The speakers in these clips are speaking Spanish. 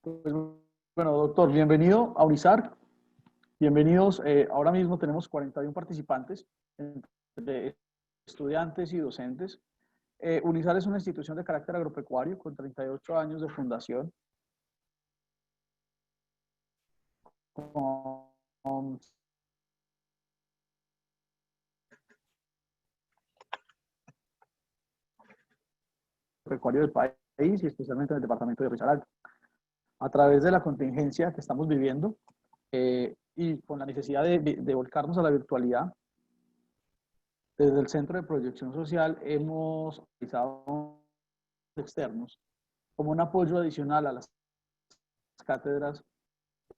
Pues, bueno, doctor, bienvenido a UNISAR. Bienvenidos. Ahora mismo tenemos 41 participantes, entre estudiantes y docentes. UNISAR es una institución de carácter agropecuario con 38 años de fundación, con agropecuario del país y especialmente en el departamento de Risaralda. A través de la contingencia que estamos viviendo y con la necesidad de volcarnos a la virtualidad, desde el Centro de Proyección Social hemos realizado externos como un apoyo adicional a las cátedras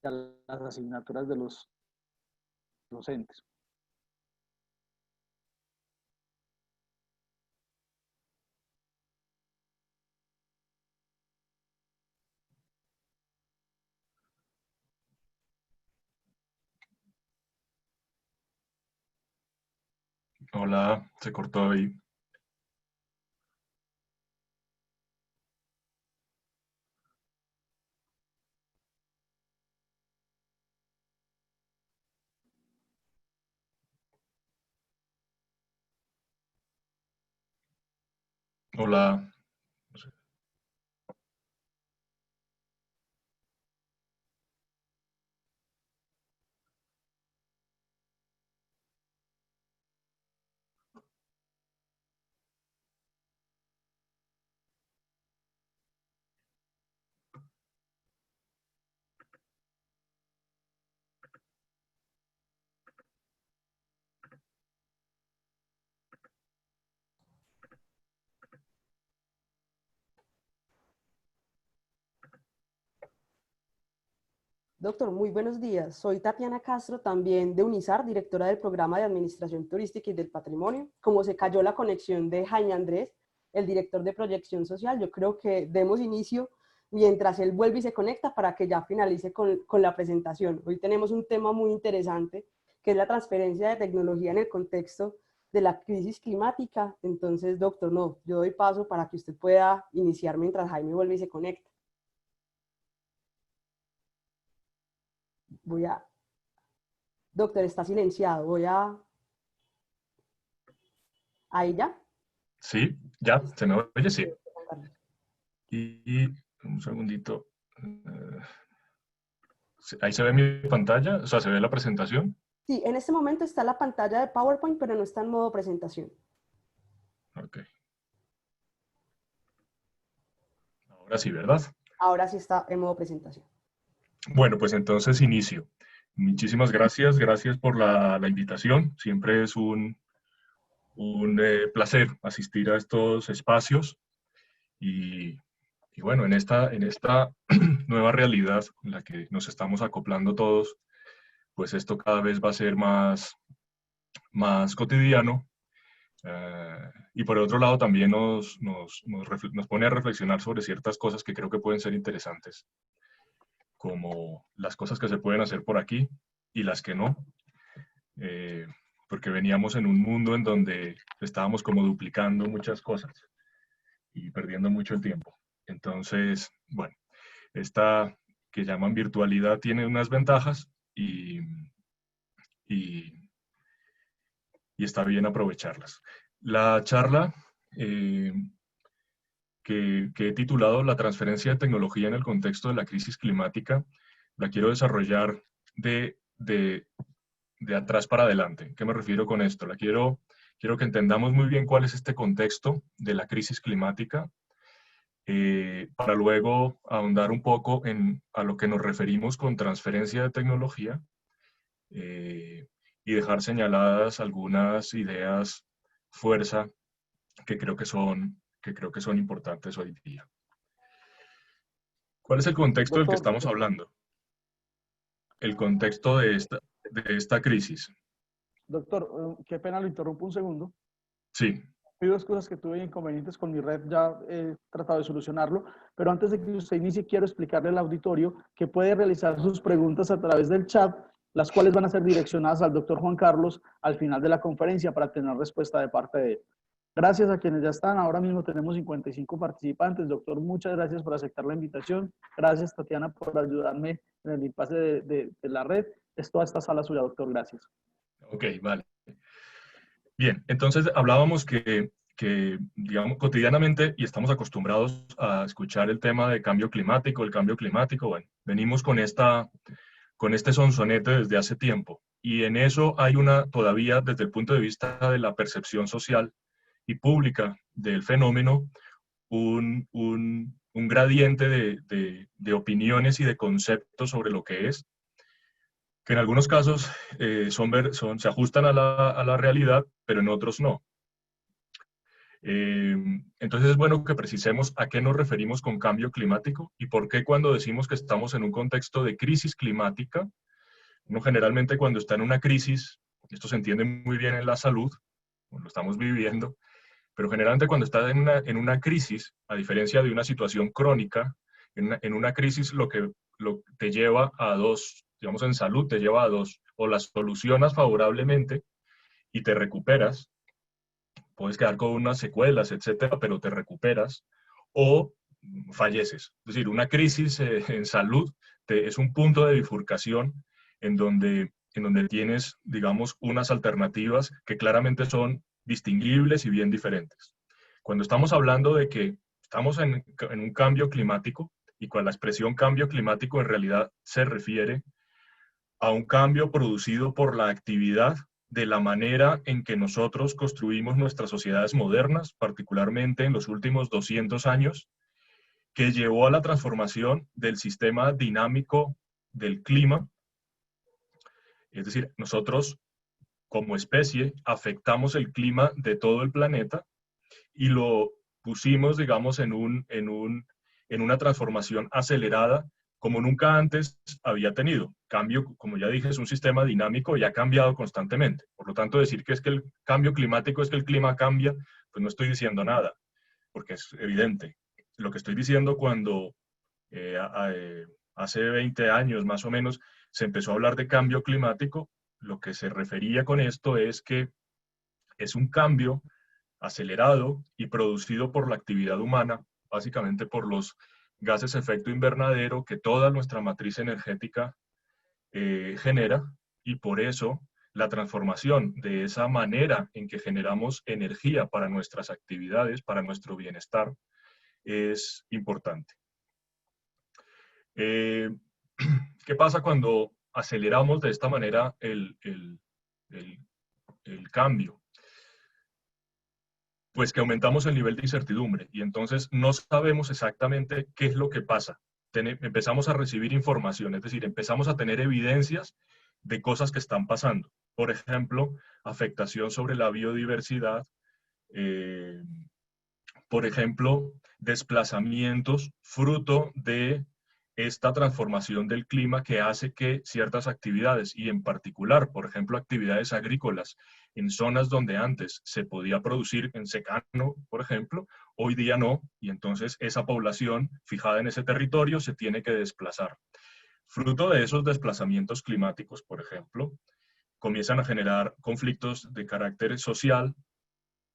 y a las asignaturas de los docentes. Hola, se cortó ahí. Hola. No sé. Doctor, muy buenos días. Soy Tatiana Castro, también de UNISAR, directora del programa de Administración Turística y del Patrimonio. Como se cayó la conexión de Jaime Andrés, el director de Proyección Social, yo creo que demos inicio mientras él vuelve y se conecta para que ya finalice con la presentación. Hoy tenemos un tema muy interesante, que es la transferencia de tecnología en el contexto de la crisis climática. Entonces, doctor, no, yo doy paso para que usted pueda iniciar mientras Jaime vuelve y se conecta. Doctor, está silenciado. ¿Ahí ya? Sí, ya, ¿se me oye? Sí. Y un segundito. Ahí se ve mi pantalla, o sea, se ve la presentación. Sí, en este momento está la pantalla de PowerPoint, pero no está en modo presentación. Ok. Ahora sí, ¿verdad? Ahora sí está en modo presentación. Bueno, pues entonces inicio. Muchísimas gracias, gracias por la invitación. Siempre es un placer asistir a estos espacios y, y bueno, en esta nueva realidad en la que nos estamos acoplando todos, pues esto cada vez va a ser más cotidiano. Y por otro lado también nos pone a reflexionar sobre ciertas cosas que creo que pueden ser interesantes, como las cosas que se pueden hacer por aquí y las que no, eh, porque veníamos en un mundo en donde estábamos como duplicando muchas cosas y perdiendo mucho el tiempo. Entonces, bueno, esta que llaman virtualidad tiene unas ventajas y, y está bien aprovecharlas. La charla eh, que he titulado La transferencia de tecnología en el contexto de la crisis climática, la quiero desarrollar de atrás para adelante. ¿Qué me refiero con esto? Quiero que entendamos muy bien cuál es este contexto de la crisis climática, para luego ahondar un poco a lo que nos referimos con transferencia de tecnología, y dejar señaladas algunas ideas fuerza que creo que son importantes hoy día. ¿Cuál es el contexto del que Doctor, estamos hablando? El contexto de esta crisis. doctor, qué pena, lo interrumpo un segundo. Sí, Pido excusas que tuve inconvenientes con mi red, ya he tratado de solucionarlo, pero antes de que usted inicie, quiero explicarle al auditorio que puede realizar sus preguntas a través del chat, las cuales van a ser direccionadas al doctor Juan Carlos al final de la conferencia para tener respuesta de parte de él. Gracias a quienes ya están. Ahora mismo tenemos 55 participantes. Doctor, muchas gracias por aceptar la invitación. Gracias, Tatiana, por ayudarme en el impasse de la red. Es toda esta sala suya, doctor. Gracias. Ok, vale. Bien, entonces hablábamos digamos, cotidianamente, y estamos acostumbrados a escuchar el tema de cambio climático, bueno, venimos con este sonsonete desde hace tiempo, y en eso hay todavía desde el punto de vista de la percepción social y pública del fenómeno, un gradiente de opiniones y de conceptos sobre lo que es, que en algunos casos se ajustan a la realidad, pero en otros no. Entonces es bueno que precisemos a qué nos referimos con cambio climático y por qué cuando decimos que estamos en un contexto de crisis climática, uno generalmente cuando está en una crisis, esto se entiende muy bien en la salud, lo estamos viviendo, pero generalmente cuando está en una crisis, a diferencia de una situación crónica, en una crisis lo te lleva a dos, digamos en salud te lleva a dos, o las solucionas favorablemente y te recuperas, puedes quedar con unas secuelas, etcétera, pero te recuperas, o falleces. Es decir, una crisis en salud es un punto de bifurcación en donde tienes, digamos, unas alternativas que claramente son distinguibles y bien diferentes. Cuando estamos hablando de que estamos en un cambio climático, y con la expresión cambio climático en realidad se refiere a un cambio producido por la actividad de la manera en que nosotros construimos nuestras sociedades modernas, particularmente en los últimos 200 años, que llevó a la transformación del sistema dinámico del clima. Es decir, nosotros como especie afectamos el clima de todo el planeta y lo pusimos, digamos, en una transformación acelerada como nunca antes había tenido. Cambio, como ya dije, es un sistema dinámico y ha cambiado constantemente. Por lo tanto, decir que es que el cambio climático es que el clima cambia, pues no estoy diciendo nada, porque es evidente. Lo que estoy diciendo cuando hace 20 años más o menos se empezó a hablar de cambio climático, lo que se refería con esto es que es un cambio acelerado y producido por la actividad humana, básicamente por los gases efecto invernadero que toda nuestra matriz energética genera, y por eso la transformación de esa manera en que generamos energía para nuestras actividades, para nuestro bienestar, es importante. ¿Qué pasa cuando aceleramos de esta manera el cambio? Pues que aumentamos el nivel de incertidumbre y entonces no sabemos exactamente qué es lo que pasa. Empezamos a recibir información, es decir, empezamos a tener evidencias de cosas que están pasando. Por ejemplo, afectación sobre la biodiversidad, por ejemplo, desplazamientos fruto de esta transformación del clima que hace que ciertas actividades, y en particular, por ejemplo, actividades agrícolas, en zonas donde antes se podía producir en secano, por ejemplo, hoy día no, y entonces esa población fijada en ese territorio se tiene que desplazar. Fruto de esos desplazamientos climáticos, por ejemplo, comienzan a generar conflictos de carácter social,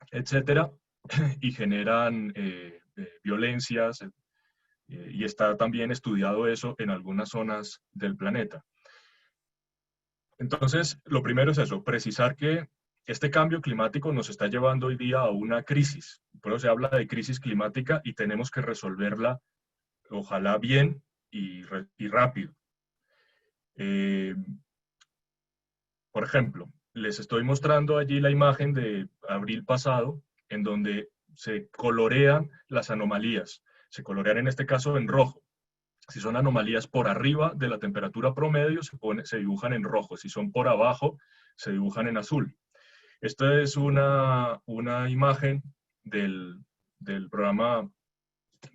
etcétera, y generan violencias, y está también estudiado eso en algunas zonas del planeta. Entonces, lo primero es eso, precisar que este cambio climático nos está llevando hoy día a una crisis. Por eso se habla de crisis climática y tenemos que resolverla, ojalá bien y rápido. Por ejemplo, les estoy mostrando allí la imagen de abril pasado, en donde se colorean las anomalías. Se colorean en este caso en rojo. Si son anomalías por arriba de la temperatura promedio, se dibujan en rojo. Si son por abajo, se dibujan en azul. Esta es una imagen del programa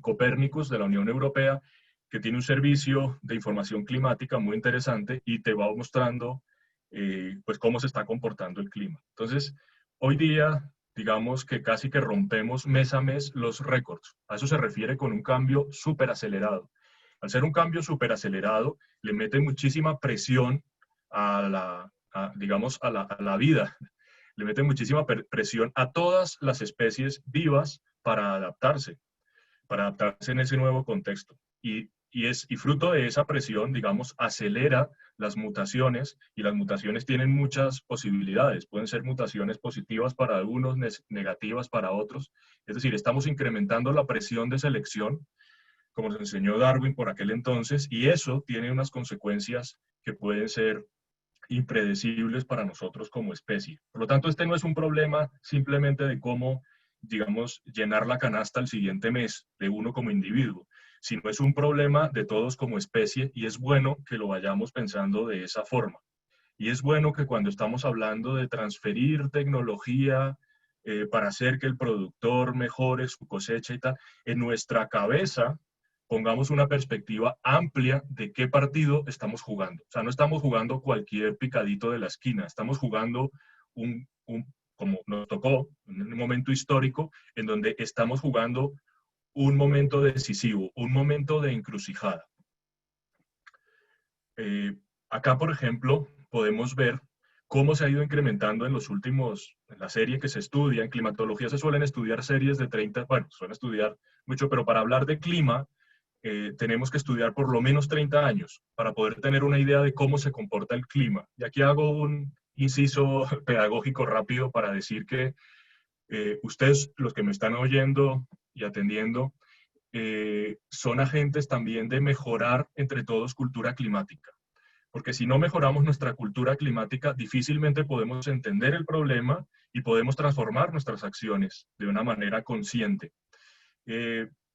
Copérnicus de la Unión Europea, que tiene un servicio de información climática muy interesante y te va mostrando pues cómo se está comportando el clima. Entonces, hoy día, digamos que casi que rompemos mes a mes los récords. A eso se refiere con un cambio súper acelerado. Al ser un cambio súper acelerado, le mete muchísima presión digamos, a la vida, le mete muchísima presión a todas las especies vivas para adaptarse en ese nuevo contexto. Y fruto de esa presión, digamos, acelera las mutaciones, y las mutaciones tienen muchas posibilidades. Pueden ser mutaciones positivas para algunos, negativas para otros. Es decir, estamos incrementando la presión de selección, como nos enseñó Darwin por aquel entonces, y eso tiene unas consecuencias que pueden ser impredecibles para nosotros como especie. Por lo tanto, este no es un problema simplemente de cómo, digamos, llenar la canasta el siguiente mes de uno como individuo, sino es un problema de todos como especie, y es bueno que lo vayamos pensando de esa forma. Y es bueno que cuando estamos hablando de transferir tecnología para hacer que el productor mejore su cosecha y tal, en nuestra cabeza pongamos una perspectiva amplia de qué partido estamos jugando. O sea, no estamos jugando cualquier picadito de la esquina, estamos jugando como nos tocó, un momento histórico en donde estamos jugando un momento decisivo, un momento de encrucijada. Acá, por ejemplo, podemos ver cómo se ha ido incrementando en la serie que se estudia. En climatología se suelen estudiar series de 30, bueno, suelen estudiar mucho, pero para hablar de clima, tenemos que estudiar por lo menos 30 años para poder tener una idea de cómo se comporta el clima. Y aquí hago un inciso pedagógico rápido para decir que ustedes, los que me están oyendo y atendiendo, son agentes también de mejorar entre todos cultura climática. Porque si no mejoramos nuestra cultura climática, difícilmente podemos entender el problema y podemos transformar nuestras acciones de una manera consciente.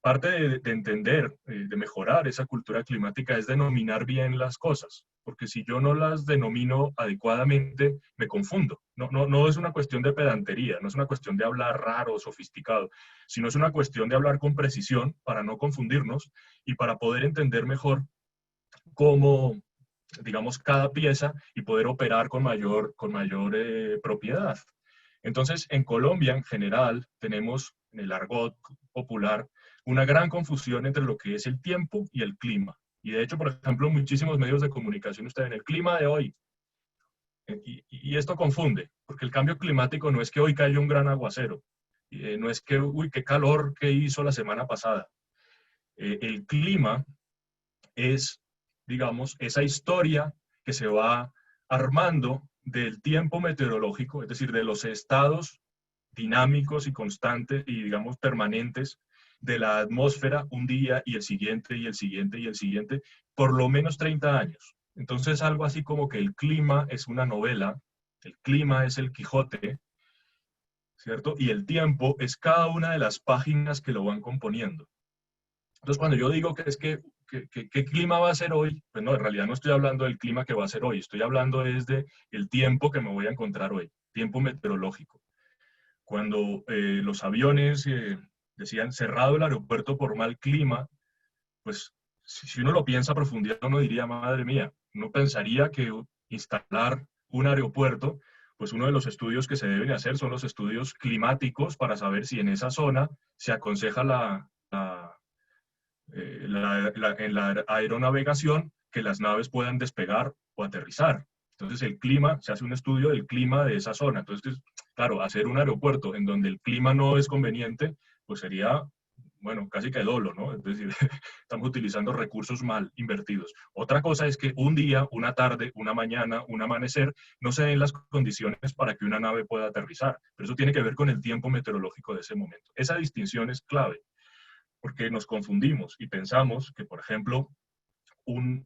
Parte de entender, de mejorar esa cultura climática es denominar bien las cosas, porque si yo no las denomino adecuadamente, me confundo. No es una cuestión de pedantería, no es una cuestión de hablar raro o sofisticado, sino es una cuestión de hablar con precisión para no confundirnos y para poder entender mejor cómo, digamos, cada pieza y poder operar con mayor propiedad. Entonces, en Colombia, en general, tenemos en el argot popular una gran confusión entre lo que es el tiempo y el clima. Y de hecho, por ejemplo, muchísimos medios de comunicación, ustedes ven el clima de hoy. Y esto confunde, porque el cambio climático no es que hoy cayó un gran aguacero, no es que, uy, qué calor que hizo la semana pasada. El clima es, digamos, esa historia que se va armando del tiempo meteorológico, es decir, de los estados dinámicos y constantes y, digamos, permanentes de la atmósfera un día y el siguiente y el siguiente y el siguiente, por lo menos 30 años. Entonces, algo así como que el clima es una novela, el clima es el Quijote, ¿cierto? Y el tiempo es cada una de las páginas que lo van componiendo. Entonces, cuando yo digo que es que ¿qué clima va a ser hoy? Pues no, en realidad no estoy hablando del clima que va a ser hoy, estoy hablando desde el tiempo que me voy a encontrar hoy, tiempo meteorológico. Cuando los aviones decían cerrado el aeropuerto por mal clima, pues si uno lo piensa a profundidad, uno diría, madre mía, uno pensaría que instalar un aeropuerto, pues uno de los estudios que se deben hacer son los estudios climáticos para saber si en esa zona se aconseja en la aeronavegación que las naves puedan despegar o aterrizar. Entonces el clima, se hace un estudio del clima de esa zona. Entonces, claro, hacer un aeropuerto en donde el clima no es conveniente, pues sería, bueno, casi que dolo, ¿no? Es decir, estamos utilizando recursos mal invertidos. Otra cosa es que un día, una tarde, una mañana, un amanecer, no se den las condiciones para que una nave pueda aterrizar. Pero eso tiene que ver con el tiempo meteorológico de ese momento. Esa distinción es clave, porque nos confundimos y pensamos que, por ejemplo, un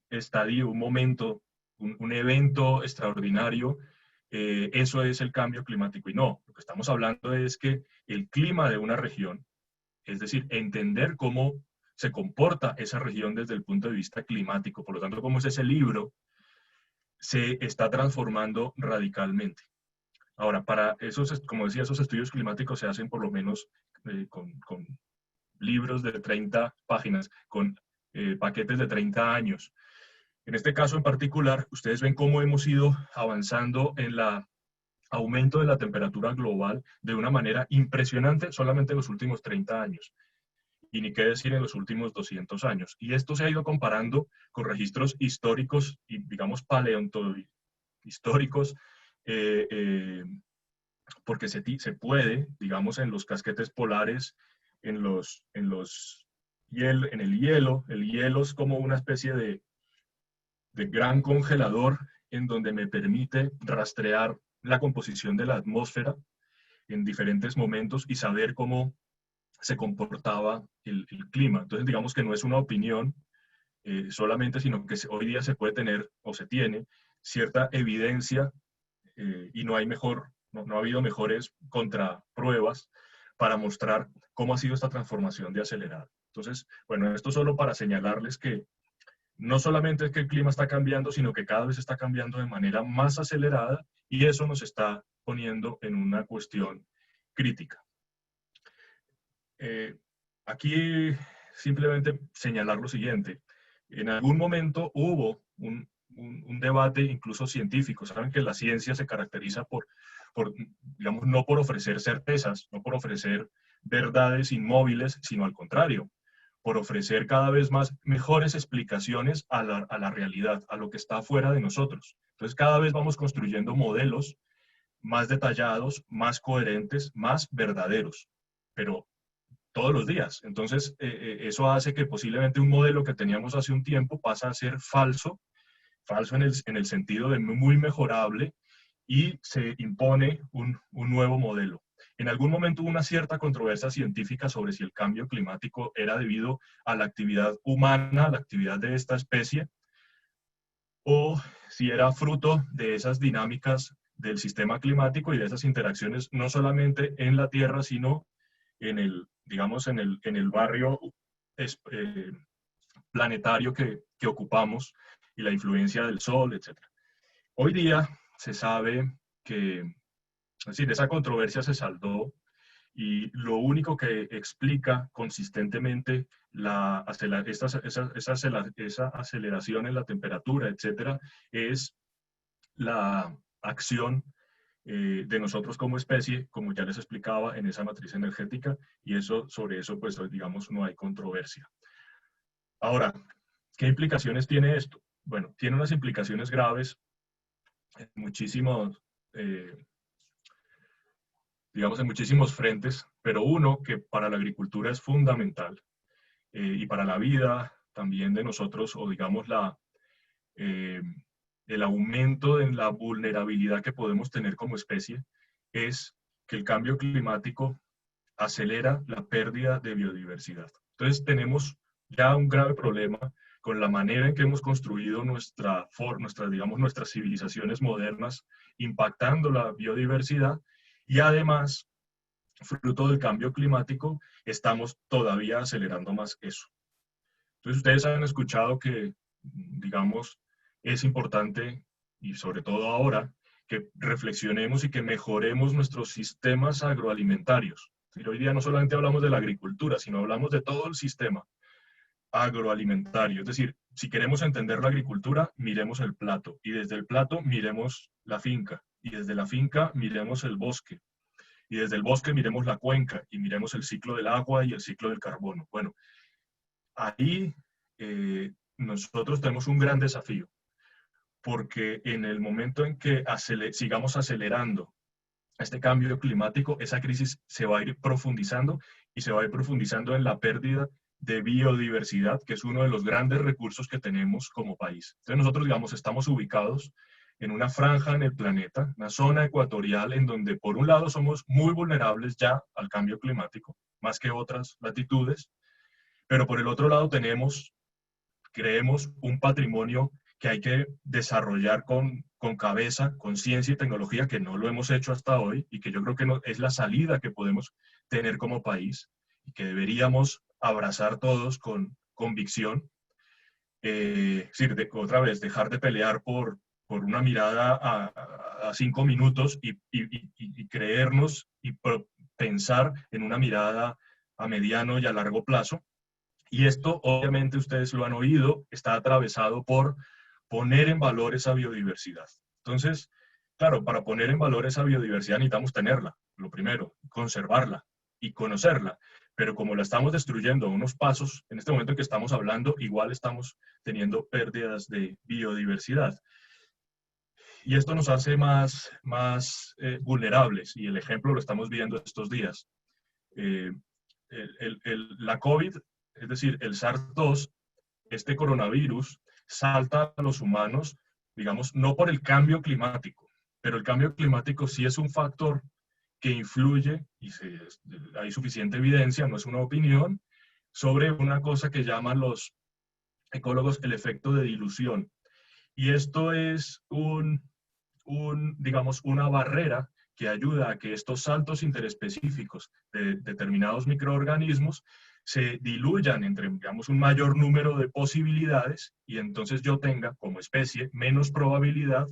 estadio, un momento, un evento extraordinario, eso es el cambio climático. Y no, lo que estamos hablando es que el clima de una región, es decir, entender cómo se comporta esa región desde el punto de vista climático, por lo tanto, cómo es ese libro, se está transformando radicalmente. Ahora, para esos, como decía, esos estudios climáticos se hacen por lo menos con libros de 30 páginas, con paquetes de 30 años. En este caso en particular, ustedes ven cómo hemos ido avanzando en el aumento de la temperatura global de una manera impresionante solamente en los últimos 30 años. Y ni qué decir en los últimos 200 años. Y esto se ha ido comparando con registros históricos y, digamos, históricos porque se puede, digamos, en los casquetes polares, en el hielo es como una especie de gran congelador en donde me permite rastrear la composición de la atmósfera en diferentes momentos y saber cómo se comportaba el clima. Entonces, digamos que no es una opinión solamente, sino que hoy día se puede tener o se tiene cierta evidencia y no ha habido mejores contrapruebas para mostrar cómo ha sido esta transformación de acelerada. Entonces, bueno, esto solo para señalarles que no solamente es que el clima está cambiando, sino que cada vez está cambiando de manera más acelerada y eso nos está poniendo en una cuestión crítica. Aquí simplemente señalar lo siguiente. En algún momento hubo un debate incluso científico. Saben que la ciencia se caracteriza por, digamos, no por ofrecer certezas, no por ofrecer verdades inmóviles, sino al contrario, por ofrecer cada vez más mejores explicaciones a la realidad, a lo que está fuera de nosotros. Entonces cada vez vamos construyendo modelos más detallados, más coherentes, más verdaderos, pero todos los días. Entonces eso hace que posiblemente un modelo que teníamos hace un tiempo pasa a ser falso en el sentido de muy mejorable y se impone un nuevo modelo. En algún momento hubo una cierta controversia científica sobre si el cambio climático era debido a la actividad humana, a la actividad de esta especie, o si era fruto de esas dinámicas del sistema climático y de esas interacciones no solamente en la Tierra, sino en el, digamos, en el barrio planetario que ocupamos y la influencia del Sol, etc. Hoy día se sabe que, es decir, esa controversia se saldó y lo único que explica consistentemente esa aceleración en la temperatura, etcétera, es la acción de nosotros como especie, como ya les explicaba, en esa matriz energética, y sobre eso, pues, digamos, no hay controversia. Ahora, ¿qué implicaciones tiene esto? Bueno, tiene unas implicaciones graves en muchísimos, digamos, en muchísimos frentes, pero uno que para la agricultura es fundamental y para la vida también de nosotros, o digamos el aumento en la vulnerabilidad que podemos tener como especie, es que el cambio climático acelera la pérdida de biodiversidad. Entonces tenemos ya un grave problema con la manera en que hemos construido nuestras civilizaciones modernas, impactando la biodiversidad, y además, fruto del cambio climático, estamos todavía acelerando más eso. Entonces ustedes han escuchado que, digamos, es importante, y sobre todo ahora, que reflexionemos y que mejoremos nuestros sistemas agroalimentarios. Hoy día no solamente hablamos de la agricultura, sino hablamos de todo el sistema agroalimentario. Es decir, si queremos entender la agricultura, miremos el plato, y desde el plato miremos la finca, y desde la finca miremos el bosque, y desde el bosque miremos la cuenca, y miremos el ciclo del agua y el ciclo del carbono. Bueno, ahí nosotros tenemos un gran desafío, porque en el momento en que sigamos acelerando este cambio climático, esa crisis se va a ir profundizando y se va a ir profundizando en la pérdida de biodiversidad, que es uno de los grandes recursos que tenemos como país. Entonces nosotros, digamos, estamos ubicados en una franja en el planeta, una zona ecuatorial en donde por un lado somos muy vulnerables ya al cambio climático, más que otras latitudes, pero por el otro lado creemos un patrimonio que hay que desarrollar con cabeza, con ciencia y tecnología, que no lo hemos hecho hasta hoy y que yo creo que es la salida que podemos tener como país y que deberíamos abrazar todos con convicción. Otra vez, dejar de pelear por una mirada a 5 minutos y creernos y pensar en una mirada a mediano y a largo plazo. Y esto, obviamente, ustedes lo han oído, está atravesado por poner en valor esa biodiversidad. Entonces, claro, para poner en valor esa biodiversidad necesitamos tenerla, lo primero, conservarla y conocerla. Pero como la estamos destruyendo a unos pasos, en este momento en que estamos hablando, igual estamos teniendo pérdidas de biodiversidad. Y esto nos hace más vulnerables, y el ejemplo lo estamos viendo estos días. La COVID, es decir, el SARS-2, este coronavirus, salta a los humanos, digamos, no por el cambio climático, pero el cambio climático sí es un factor que influye, y hay suficiente evidencia, no es una opinión, sobre una cosa que llaman los ecólogos el efecto de dilución. Y esto es digamos, una barrera que ayuda a que estos saltos interespecíficos de determinados microorganismos se diluyan entre, digamos, un mayor número de posibilidades, y entonces yo tenga como especie menos probabilidad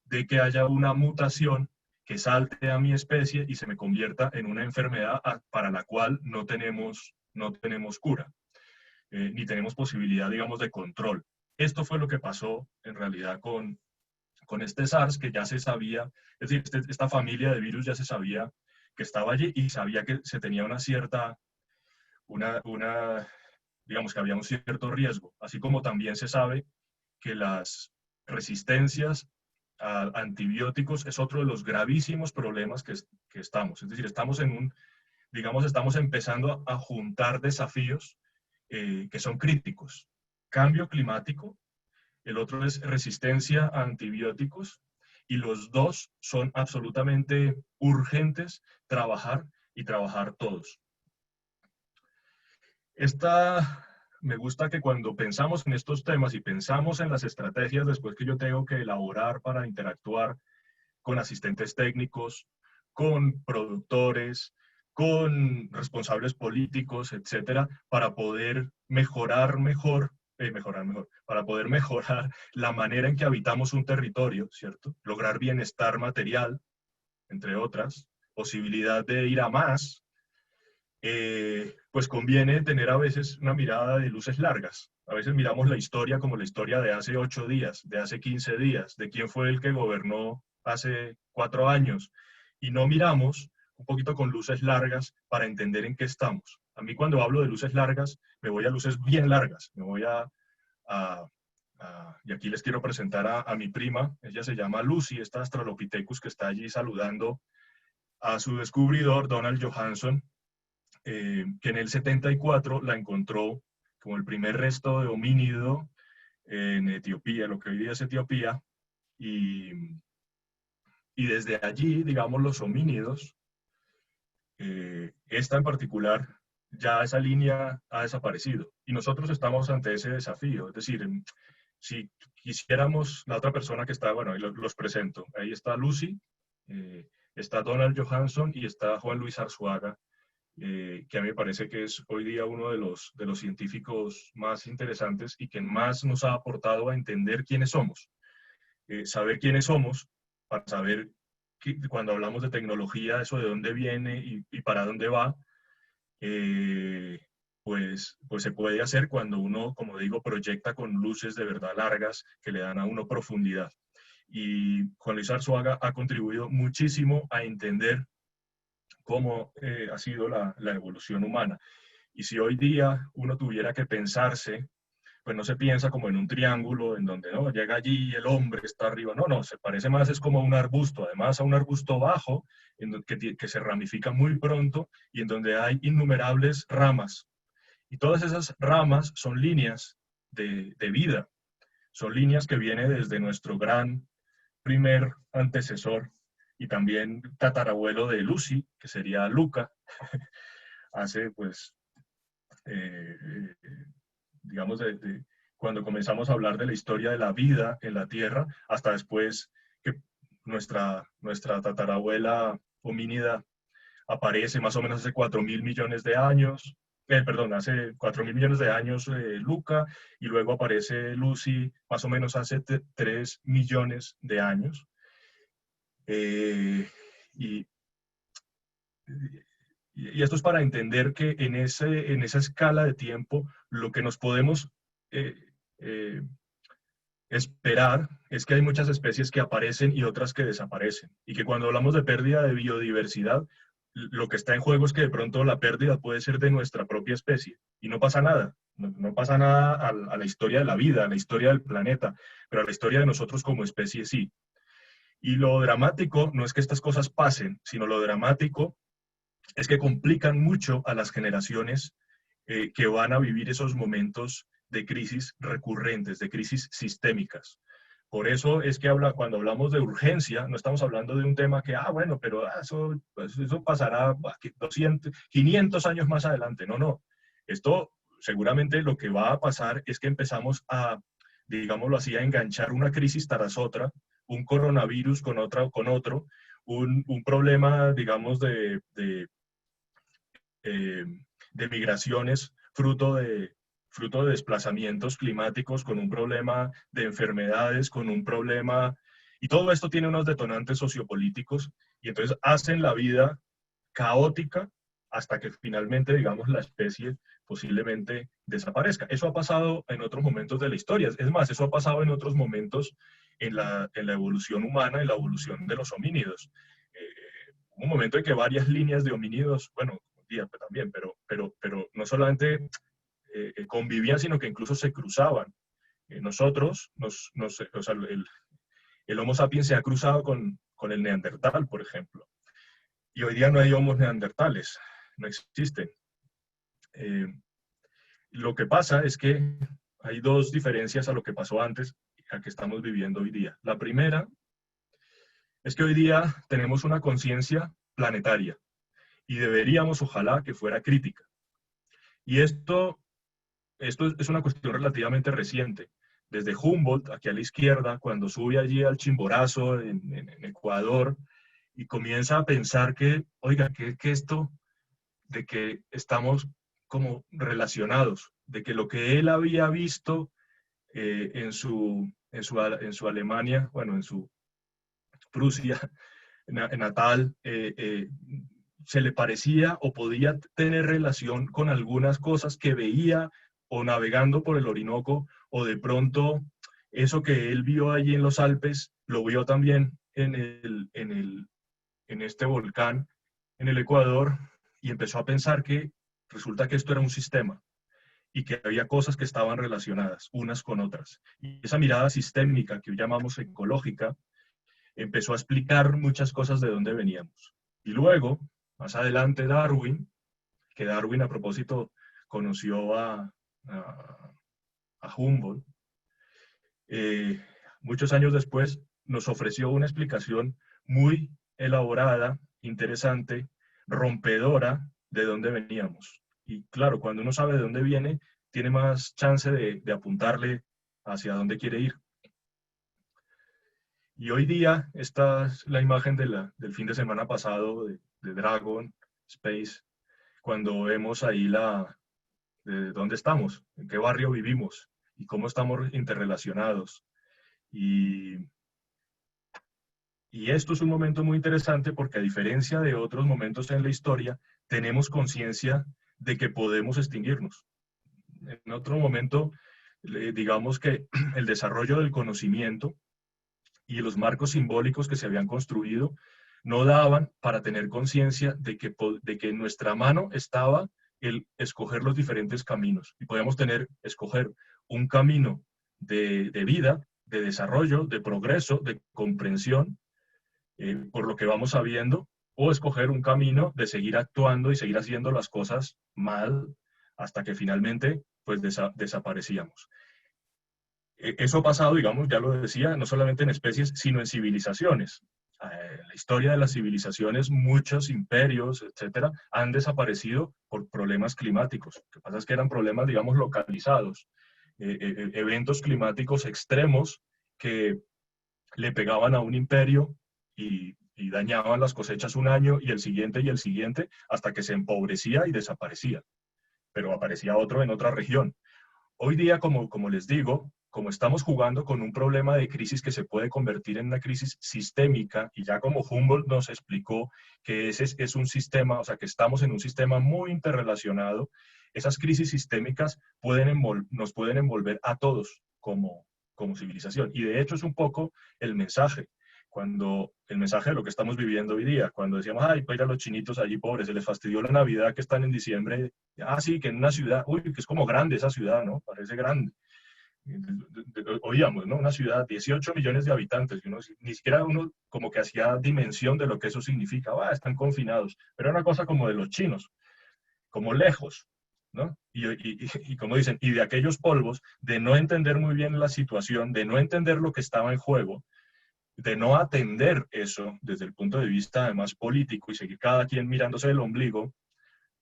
de que haya una mutación que salte a mi especie y se me convierta en una enfermedad para la cual no tenemos cura, ni tenemos posibilidad, digamos, de control. Esto fue lo que pasó en realidad con este SARS, que ya se sabía, es decir, esta familia de virus ya se sabía que estaba allí, y sabía que se tenía una cierta, digamos que había un cierto riesgo, así como también se sabe que las resistencias a antibióticos es otro de los gravísimos problemas que estamos. Es decir, estamos estamos empezando a juntar desafíos que son críticos. Cambio climático, el otro es resistencia a antibióticos, y los dos son absolutamente urgentes trabajar, y trabajar todos. Me gusta que cuando pensamos en estos temas y pensamos en las estrategias después que yo tengo que elaborar para interactuar con asistentes técnicos, con productores, con responsables políticos, etcétera, para poder mejorar mejor, para poder mejorar la manera en que habitamos un territorio, ¿cierto? Lograr bienestar material, entre otras, posibilidad de ir a más, pues conviene tener a veces una mirada de luces largas. A veces miramos la historia como la historia de hace 8 días, de hace 15 días, de quién fue el que gobernó hace 4 años, y no miramos un poquito con luces largas para entender en qué estamos. A mí, cuando hablo de luces largas, me voy a luces bien largas. Me voy y aquí les quiero presentar a mi prima. Ella se llama Lucy, esta Australopithecus que está allí saludando a su descubridor, Donald Johanson, que en el 74 la encontró como el primer resto de homínido en Etiopía, lo que hoy día es Etiopía, y desde allí, digamos, los homínidos, esta en particular, ya esa línea ha desaparecido, y nosotros estamos ante ese desafío. Es decir, si quisiéramos, la otra persona que está, bueno, ahí los presento, ahí está Lucy, está Donald Johanson, y está Juan Luis Arzuaga, que a mí me parece que es hoy día uno de los científicos más interesantes y que más nos ha aportado a entender quiénes somos. Saber quiénes somos, para saber que cuando hablamos de tecnología, eso de dónde viene y para dónde va, pues se puede hacer cuando uno, como digo, proyecta con luces de verdad largas que le dan a uno profundidad. Y Juan Luis Arzuaga ha contribuido muchísimo a entender cómo ha sido la evolución humana. Y si hoy día uno tuviera que pensarse, pues no se piensa como en un triángulo en donde no llega allí y el hombre está arriba. No, se parece más, es como un arbusto, además a un arbusto bajo, que se ramifica muy pronto y en donde hay innumerables ramas. Y todas esas ramas son líneas de vida, son líneas que vienen desde nuestro gran primer antecesor y también tatarabuelo de Lucy, que sería Luca, hace pues, digamos, cuando comenzamos a hablar de la historia de la vida en la Tierra, hasta después que nuestra tatarabuela homínida aparece más o menos hace 4.000 millones de años, hace 4.000 millones de años Luca, y luego aparece Lucy más o menos hace 3 millones de años. Y esto es para entender que en esa escala de tiempo lo que nos podemos esperar es que hay muchas especies que aparecen y otras que desaparecen. Y que cuando hablamos de pérdida de biodiversidad, lo que está en juego es que de pronto la pérdida puede ser de nuestra propia especie. Y no pasa nada. No pasa nada a la historia de la vida, a la historia del planeta, pero a la historia de nosotros como especie sí. Y lo dramático no es que estas cosas pasen, sino lo dramático es que complican mucho a las generaciones que van a vivir esos momentos de crisis recurrentes, de crisis sistémicas. Por eso es que cuando hablamos de urgencia, no estamos hablando de un tema que, bueno, pero eso pasará 200, 500 años más adelante. No, no. Esto seguramente lo que va a pasar es que empezamos a, digámoslo así, a enganchar una crisis tras otra, un coronavirus con otro, un problema, digamos, de migraciones fruto de desplazamientos climáticos, con un problema de enfermedades, con un problema, y todo esto tiene unos detonantes sociopolíticos, y entonces hacen la vida caótica hasta que finalmente, digamos, la especie posiblemente desaparezca. Eso ha pasado en otros momentos de la historia. Es más, eso ha pasado en otros momentos en la evolución humana, en la evolución de los homínidos. Hubo un momento en que varias líneas de homínidos, bueno, día también, pero no solamente convivían, sino que incluso se cruzaban. Nosotros, o sea, el Homo sapiens se ha cruzado con el Neandertal, por ejemplo. Y hoy día no hay Homos neandertales, no existen. Lo que pasa es que hay dos diferencias a lo que pasó antes y a que estamos viviendo hoy día. La primera es que hoy día tenemos una conciencia planetaria y deberíamos, ojalá, que fuera crítica. Y esto es una cuestión relativamente reciente. Desde Humboldt, aquí a la izquierda, cuando sube allí al Chimborazo en Ecuador y comienza a pensar que, oiga, que esto de que estamos como relacionados, de que lo que él había visto en su Alemania, bueno, en su Prusia natal, se le parecía o podía tener relación con algunas cosas que veía o navegando por el Orinoco, o de pronto eso que él vio allí en los Alpes, lo vio también en este volcán en el Ecuador, y empezó a pensar que resulta que esto era un sistema y que había cosas que estaban relacionadas unas con otras. Y esa mirada sistémica que hoy llamamos ecológica empezó a explicar muchas cosas de dónde veníamos. Y luego, más adelante, Darwin, que Darwin a propósito conoció a Humboldt, muchos años después nos ofreció una explicación muy elaborada, interesante, rompedora de dónde veníamos. Y claro, cuando uno sabe de dónde viene, tiene más chance de apuntarle hacia dónde quiere ir. Y hoy día, esta es la imagen del fin de semana pasado de Dragon Space, cuando vemos ahí de dónde estamos, en qué barrio vivimos y cómo estamos interrelacionados. Y esto es un momento muy interesante porque, a diferencia de otros momentos en la historia, tenemos conciencia de que podemos extinguirnos. En otro momento, digamos que el desarrollo del conocimiento y los marcos simbólicos que se habían construido no daban para tener conciencia de que en nuestra mano estaba el escoger los diferentes caminos. Y podíamos escoger un camino de vida, de desarrollo, de progreso, de comprensión, por lo que vamos sabiendo, o escoger un camino de seguir actuando y seguir haciendo las cosas mal hasta que finalmente pues desaparecíamos. Eso ha pasado, digamos, ya lo decía, no solamente en especies, sino en civilizaciones. En la historia de las civilizaciones, muchos imperios, etcétera, han desaparecido por problemas climáticos. Lo que pasa es que eran problemas, digamos, localizados. Eventos climáticos extremos que le pegaban a un imperio y dañaban las cosechas un año y el siguiente, hasta que se empobrecía y desaparecía. Pero aparecía otro en otra región. Hoy día, como les digo, como estamos jugando con un problema de crisis que se puede convertir en una crisis sistémica, y ya como Humboldt nos explicó que ese es un sistema, o sea, que estamos en un sistema muy interrelacionado, esas crisis sistémicas nos pueden envolver a todos como civilización. Y de hecho es un poco el mensaje de lo que estamos viviendo hoy día, cuando decíamos, ay, pues ir a los chinitos allí pobres, se les fastidió la Navidad que están en diciembre, sí, que en una ciudad, uy, que es como grande esa ciudad, ¿no? Parece grande. Oíamos, ¿no? Una ciudad, 18 millones de habitantes, y ni siquiera uno como que hacía dimensión de lo que eso significa. Están confinados, pero era una cosa como de los chinos, como lejos, ¿no? Y como dicen, y de aquellos polvos, de no entender muy bien la situación, de no entender lo que estaba en juego, de no atender eso desde el punto de vista además político y seguir cada quien mirándose el ombligo,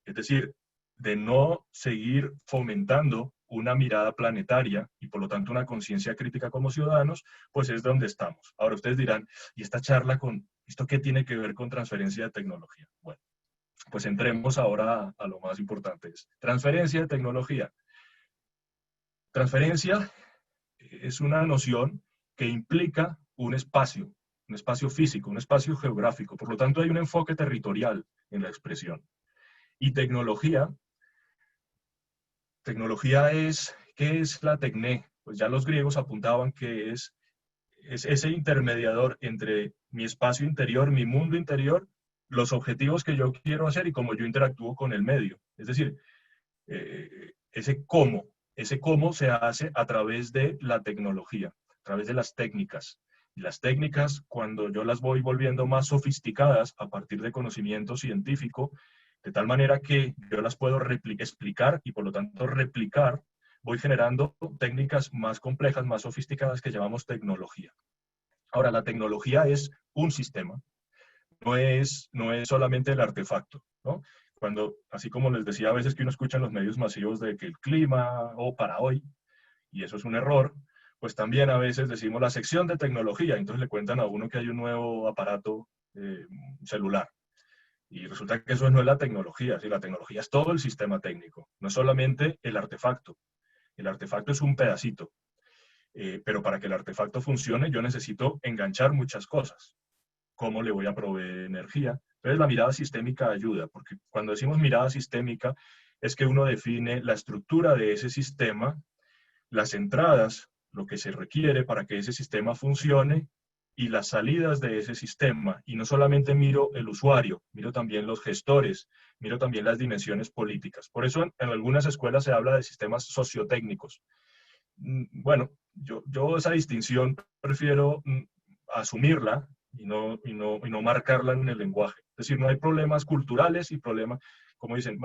es decir, de no seguir fomentando una mirada planetaria y por lo tanto una conciencia crítica como ciudadanos, pues es donde estamos. Ahora ustedes dirán, ¿y esta charla esto qué tiene que ver con transferencia de tecnología? Bueno, pues entremos ahora a lo más importante, es transferencia de tecnología. Transferencia es una noción que implica un espacio físico, un espacio geográfico, por lo tanto hay un enfoque territorial en la expresión. Y tecnología es, ¿qué es la tecné? Pues ya los griegos apuntaban que es ese intermediador entre mi espacio interior, mi mundo interior, los objetivos que yo quiero hacer y cómo yo interactúo con el medio. Es decir, ese cómo se hace a través de la tecnología, a través de las técnicas. Y las técnicas, cuando yo las voy volviendo más sofisticadas a partir de conocimiento científico, de tal manera que yo las puedo explicar y por lo tanto replicar, voy generando técnicas más complejas, más sofisticadas que llamamos tecnología. Ahora, la tecnología es un sistema, no es solamente el artefacto, ¿no? Cuando, así como les decía a veces que uno escucha en los medios masivos de que el clima o para hoy, y eso es un error, pues también a veces decimos la sección de tecnología, entonces le cuentan a uno que hay un nuevo aparato celular. Y resulta que eso no es la tecnología, ¿sí? La tecnología es todo el sistema técnico, no solamente el artefacto. El artefacto es un pedacito, pero para que el artefacto funcione yo necesito enganchar muchas cosas. ¿Cómo le voy a proveer energía? Entonces la mirada sistémica ayuda, porque cuando decimos mirada sistémica es que uno define la estructura de ese sistema, las entradas, lo que se requiere para que ese sistema funcione y las salidas de ese sistema. Y no solamente miro el usuario, miro también los gestores, miro también las dimensiones políticas. Por eso en algunas escuelas se habla de sistemas sociotécnicos. Bueno, yo esa distinción prefiero asumirla y no marcarla en el lenguaje. Es decir, no hay problemas culturales y problemas, como dicen,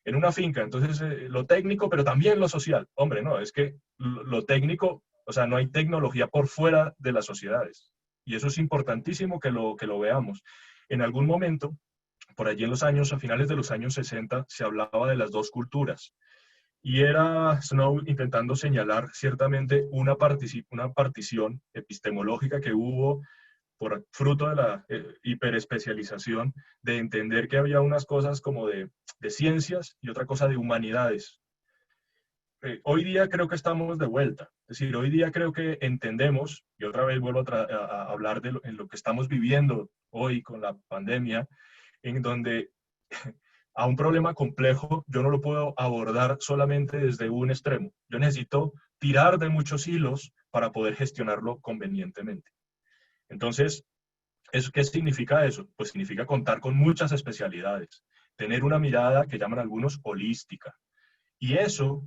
en una finca, entonces lo técnico, pero también lo social. Hombre, no, es que lo técnico, o sea, no hay tecnología por fuera de las sociedades. Y eso es importantísimo que lo veamos. En algún momento, por allí en los años, a finales de los años 60, se hablaba de las dos culturas. Y era Snow intentando señalar ciertamente una partición epistemológica que hubo por fruto de la hiperespecialización, de entender que había unas cosas como de ciencias y otra cosa de humanidades. Hoy día creo que estamos de vuelta. Es decir, hoy día creo que entendemos, y otra vez vuelvo a hablar de en lo que estamos viviendo hoy con la pandemia, en donde a un problema complejo yo no lo puedo abordar solamente desde un extremo. Yo necesito tirar de muchos hilos para poder gestionarlo convenientemente. Entonces, ¿qué significa eso? Pues significa contar con muchas especialidades, tener una mirada que llaman algunos holística. Y eso,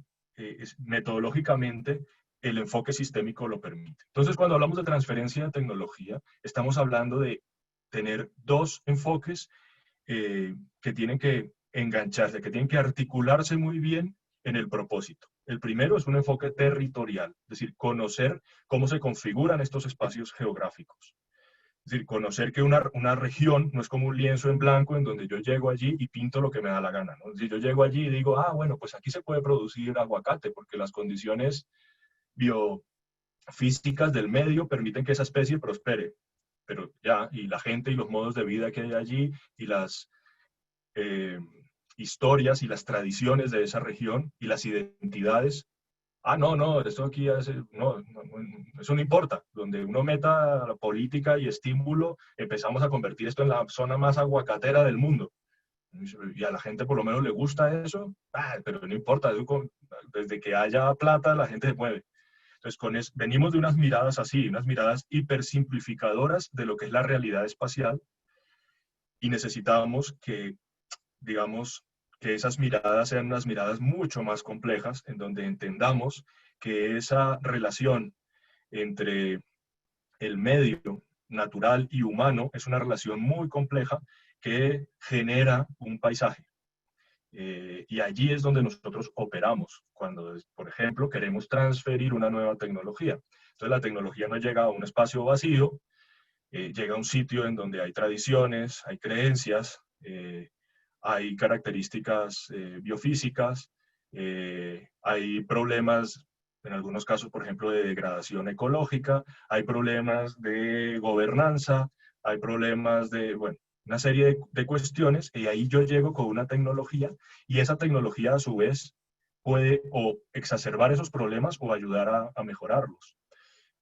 metodológicamente, el enfoque sistémico lo permite. Entonces, cuando hablamos de transferencia de tecnología, estamos hablando de tener dos enfoques que tienen que engancharse, que tienen que articularse muy bien en el propósito. El primero es un enfoque territorial, es decir, conocer cómo se configuran estos espacios geográficos. Es decir, conocer que una región no es como un lienzo en blanco en donde yo llego allí y pinto lo que me da la gana, ¿no? Es decir, yo llego allí y digo, bueno, pues aquí se puede producir aguacate porque las condiciones biofísicas del medio permiten que esa especie prospere. Pero ya, y la gente y los modos de vida que hay allí y las historias y las tradiciones de esa región y las identidades. No, esto aquí eso no importa. Donde uno meta la política y estímulo, empezamos a convertir esto en la zona más aguacatera del mundo. Y a la gente por lo menos le gusta eso, pero no importa, desde que haya plata la gente se mueve. Entonces, venimos de unas miradas así, unas miradas hipersimplificadoras de lo que es la realidad espacial y necesitábamos que, digamos, que esas miradas sean unas miradas mucho más complejas, en donde entendamos que esa relación entre el medio natural y humano es una relación muy compleja que genera un paisaje. Y allí es donde nosotros operamos, cuando, por ejemplo, queremos transferir una nueva tecnología. Entonces la tecnología no llega a un espacio vacío, llega a un sitio en donde hay tradiciones, hay creencias, hay características biofísicas, hay problemas, en algunos casos, por ejemplo, de degradación ecológica, hay problemas de gobernanza, hay problemas de, bueno, una serie de cuestiones, y ahí yo llego con una tecnología, y esa tecnología a su vez puede o exacerbar esos problemas o ayudar a mejorarlos.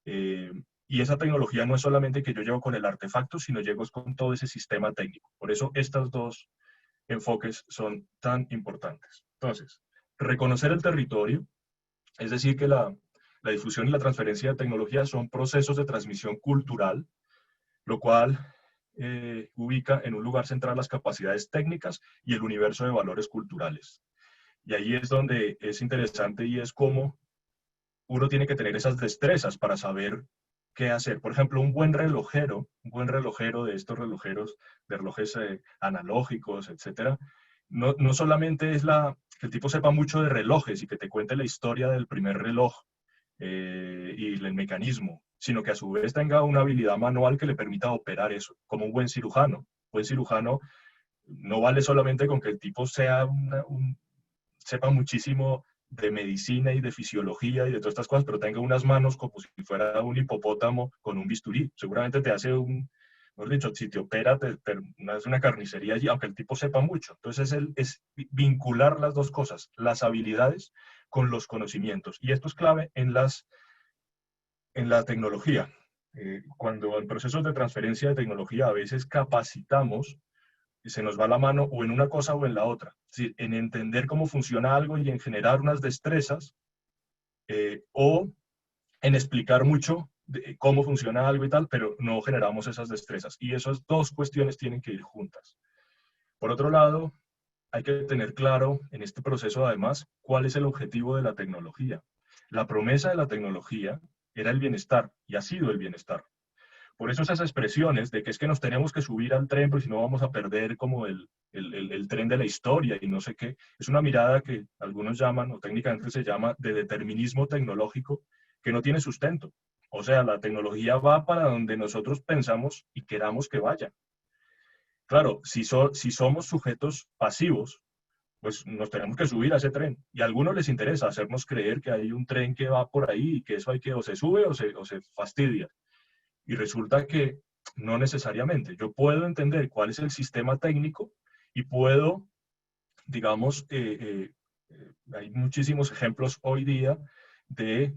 Y esa tecnología no es solamente que yo llego con el artefacto, sino llego con todo ese sistema técnico. Por eso estos dos enfoques son tan importantes. Entonces, reconocer el territorio, es decir, que la difusión y la transferencia de tecnología son procesos de transmisión cultural, lo cual ubica en un lugar central las capacidades técnicas y el universo de valores culturales. Y ahí es donde es interesante y es cómo uno tiene que tener esas destrezas para saber qué hacer. Por ejemplo, un buen relojero de estos relojeros, de relojes analógicos, etcétera, no solamente es que el tipo sepa mucho de relojes y que te cuente la historia del primer reloj y el mecanismo, sino que a su vez tenga una habilidad manual que le permita operar eso, como un buen cirujano. Un buen cirujano no vale solamente con que el tipo sea sepa muchísimo de medicina y de fisiología y de todas estas cosas, pero tenga unas manos como si fuera un hipopótamo con un bisturí. Seguramente te hace mejor dicho, si te opera, hace una carnicería allí, aunque el tipo sepa mucho. Entonces es vincular las dos cosas, las habilidades con los conocimientos. Y esto es clave en la tecnología. Cuando en procesos de transferencia de tecnología a veces capacitamos, se nos va la mano o en una cosa o en la otra. Es decir, en entender cómo funciona algo y en generar unas destrezas, o en explicar mucho de cómo funciona algo y tal, pero no generamos esas destrezas. Y esas dos cuestiones tienen que ir juntas. Por otro lado, hay que tener claro en este proceso, además, cuál es el objetivo de la tecnología. La promesa de la tecnología era el bienestar y ha sido el bienestar. Por eso esas expresiones de que es que nos tenemos que subir al tren, porque si no vamos a perder como el tren de la historia y no sé qué, es una mirada que algunos llaman, o técnicamente se llama, de determinismo tecnológico, que no tiene sustento. O sea, la tecnología va para donde nosotros pensamos y queramos que vaya. Claro, si somos sujetos pasivos, pues nos tenemos que subir a ese tren. Y a algunos les interesa hacernos creer que hay un tren que va por ahí y que eso hay que o se sube o se fastidia. Y resulta que no necesariamente. Yo puedo entender cuál es el sistema técnico y puedo, digamos, hay muchísimos ejemplos hoy día de,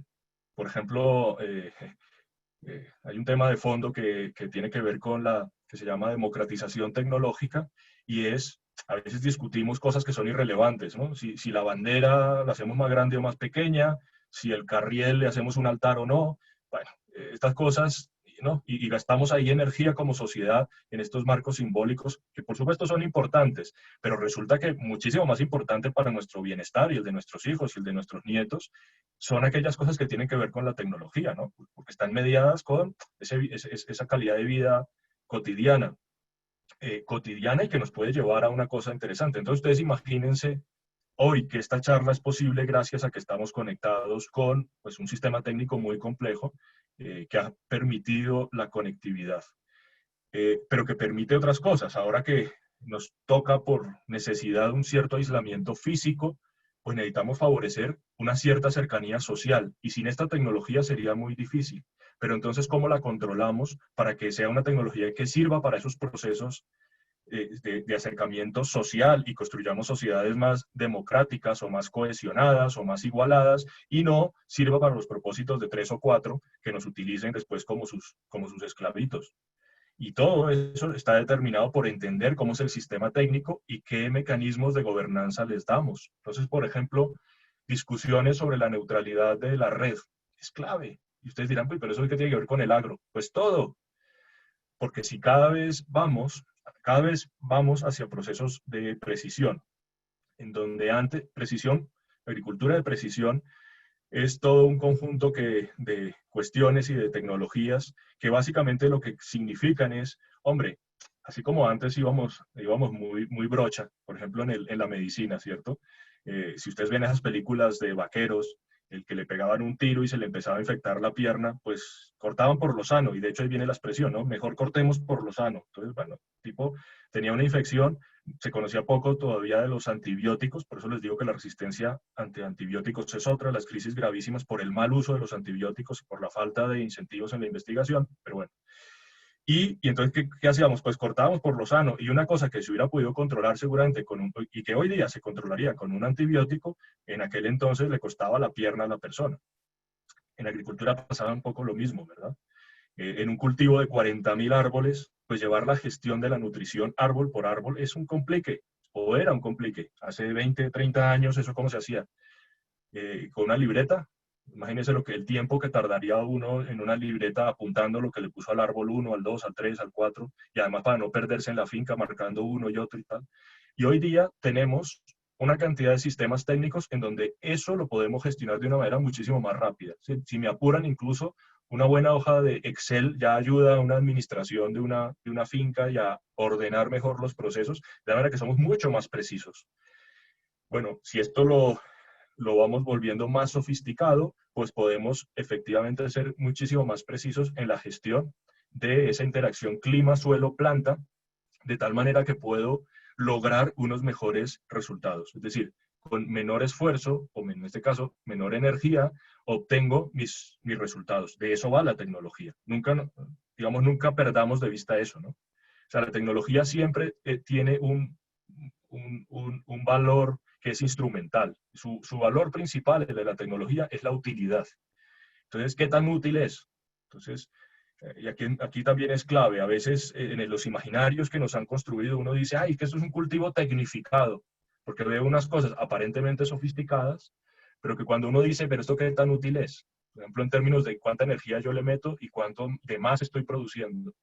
por ejemplo, hay un tema de fondo que tiene que ver con que se llama democratización tecnológica, y a veces discutimos cosas que son irrelevantes, ¿no? Si la bandera la hacemos más grande o más pequeña, si el carriel le hacemos un altar o no, bueno, estas cosas, ¿no? Y gastamos ahí energía como sociedad en estos marcos simbólicos que por supuesto son importantes, pero resulta que muchísimo más importante para nuestro bienestar y el de nuestros hijos y el de nuestros nietos son aquellas cosas que tienen que ver con la tecnología, ¿no? Porque están mediadas con esa calidad de vida cotidiana, cotidiana, y que nos puede llevar a una cosa interesante. Entonces ustedes imagínense hoy que esta charla es posible gracias a que estamos conectados con, pues, un sistema técnico muy complejo que ha permitido la conectividad, pero que permite otras cosas. Ahora que nos toca por necesidad un cierto aislamiento físico, pues necesitamos favorecer una cierta cercanía social, y sin esta tecnología sería muy difícil. Pero entonces, ¿cómo la controlamos para que sea una tecnología que sirva para esos procesos de acercamiento social y construyamos sociedades más democráticas o más cohesionadas o más igualadas, y no sirva para los propósitos de 3 o 4 que nos utilicen después como sus esclavitos? Y todo eso está determinado por entender cómo es el sistema técnico y qué mecanismos de gobernanza les damos. Entonces, por ejemplo, discusiones sobre la neutralidad de la red es clave. Y ustedes dirán, pero ¿eso qué tiene que ver con el agro? Pues todo. Porque si cada vez vamos hacia procesos de precisión, en donde antes, agricultura de precisión, es todo un conjunto de cuestiones y de tecnologías que básicamente lo que significan es, hombre, así como antes íbamos muy brocha, por ejemplo en la medicina, ¿cierto? Si ustedes ven esas películas de vaqueros, el que le pegaban un tiro y se le empezaba a infectar la pierna, pues cortaban por lo sano, y de hecho ahí viene la expresión, ¿no? Mejor cortemos por lo sano. Entonces, bueno, el tipo tenía una infección, se conocía poco todavía de los antibióticos, por eso les digo que la resistencia ante antibióticos es otra, las crisis gravísimas por el mal uso de los antibióticos y por la falta de incentivos en la investigación, pero bueno. Y entonces, ¿qué hacíamos? Pues cortábamos por lo sano. Y una cosa que se hubiera podido controlar seguramente y que hoy día se controlaría con un antibiótico, en aquel entonces le costaba la pierna a la persona. En la agricultura pasaba un poco lo mismo, ¿verdad? En un cultivo de 40.000 árboles, pues llevar la gestión de la nutrición árbol por árbol es un complique, o era un complique. Hace 20, 30 años, ¿eso cómo se hacía? Con una libreta. Imagínense el tiempo que tardaría uno en una libreta apuntando lo que le puso al árbol 1, al 2, al 3, al 4, y además para no perderse en la finca marcando uno y otro y tal. Y hoy día tenemos una cantidad de sistemas técnicos en donde eso lo podemos gestionar de una manera muchísimo más rápida. Si me apuran, incluso una buena hoja de Excel ya ayuda a una administración de una finca y a ordenar mejor los procesos, de manera que somos mucho más precisos. Bueno, si esto lo vamos volviendo más sofisticado, pues podemos efectivamente ser muchísimo más precisos en la gestión de esa interacción clima-suelo-planta, de tal manera que puedo lograr unos mejores resultados. Es decir, con menor esfuerzo, o en este caso, menor energía, obtengo mis resultados. De eso va la tecnología. Nunca perdamos de vista eso, ¿no? O sea, la tecnología siempre tiene un valor que es instrumental. Su valor principal de la tecnología es la utilidad. Entonces, ¿qué tan útil es? Entonces, y aquí también es clave. A veces en los imaginarios que nos han construido uno dice, ay, que esto es un cultivo tecnificado, porque veo unas cosas aparentemente sofisticadas, pero que cuando uno dice, pero esto qué tan útil es, por ejemplo, en términos de cuánta energía yo le meto y cuánto de más estoy produciendo.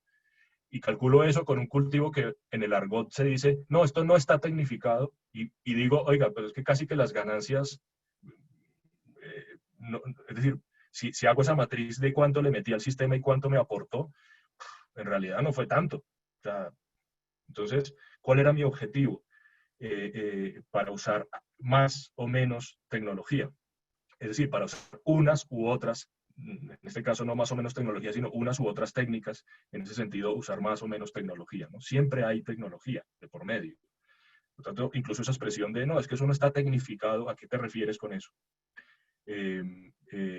Y calculo eso con un cultivo que en el argot se dice, no, esto no está tecnificado, y digo, oiga, pero es que casi que las ganancias, no, es decir, si hago esa matriz de cuánto le metí al sistema y cuánto me aportó, en realidad no fue tanto. O sea, entonces, ¿cuál era mi objetivo? Para usar más o menos tecnología. Es decir, para usar unas u otras, en este caso no más o menos tecnología, sino unas u otras técnicas, en ese sentido usar más o menos tecnología, ¿no? Siempre hay tecnología de por medio. Por tanto, incluso esa expresión de, no, es que eso no está tecnificado, ¿a qué te refieres con eso?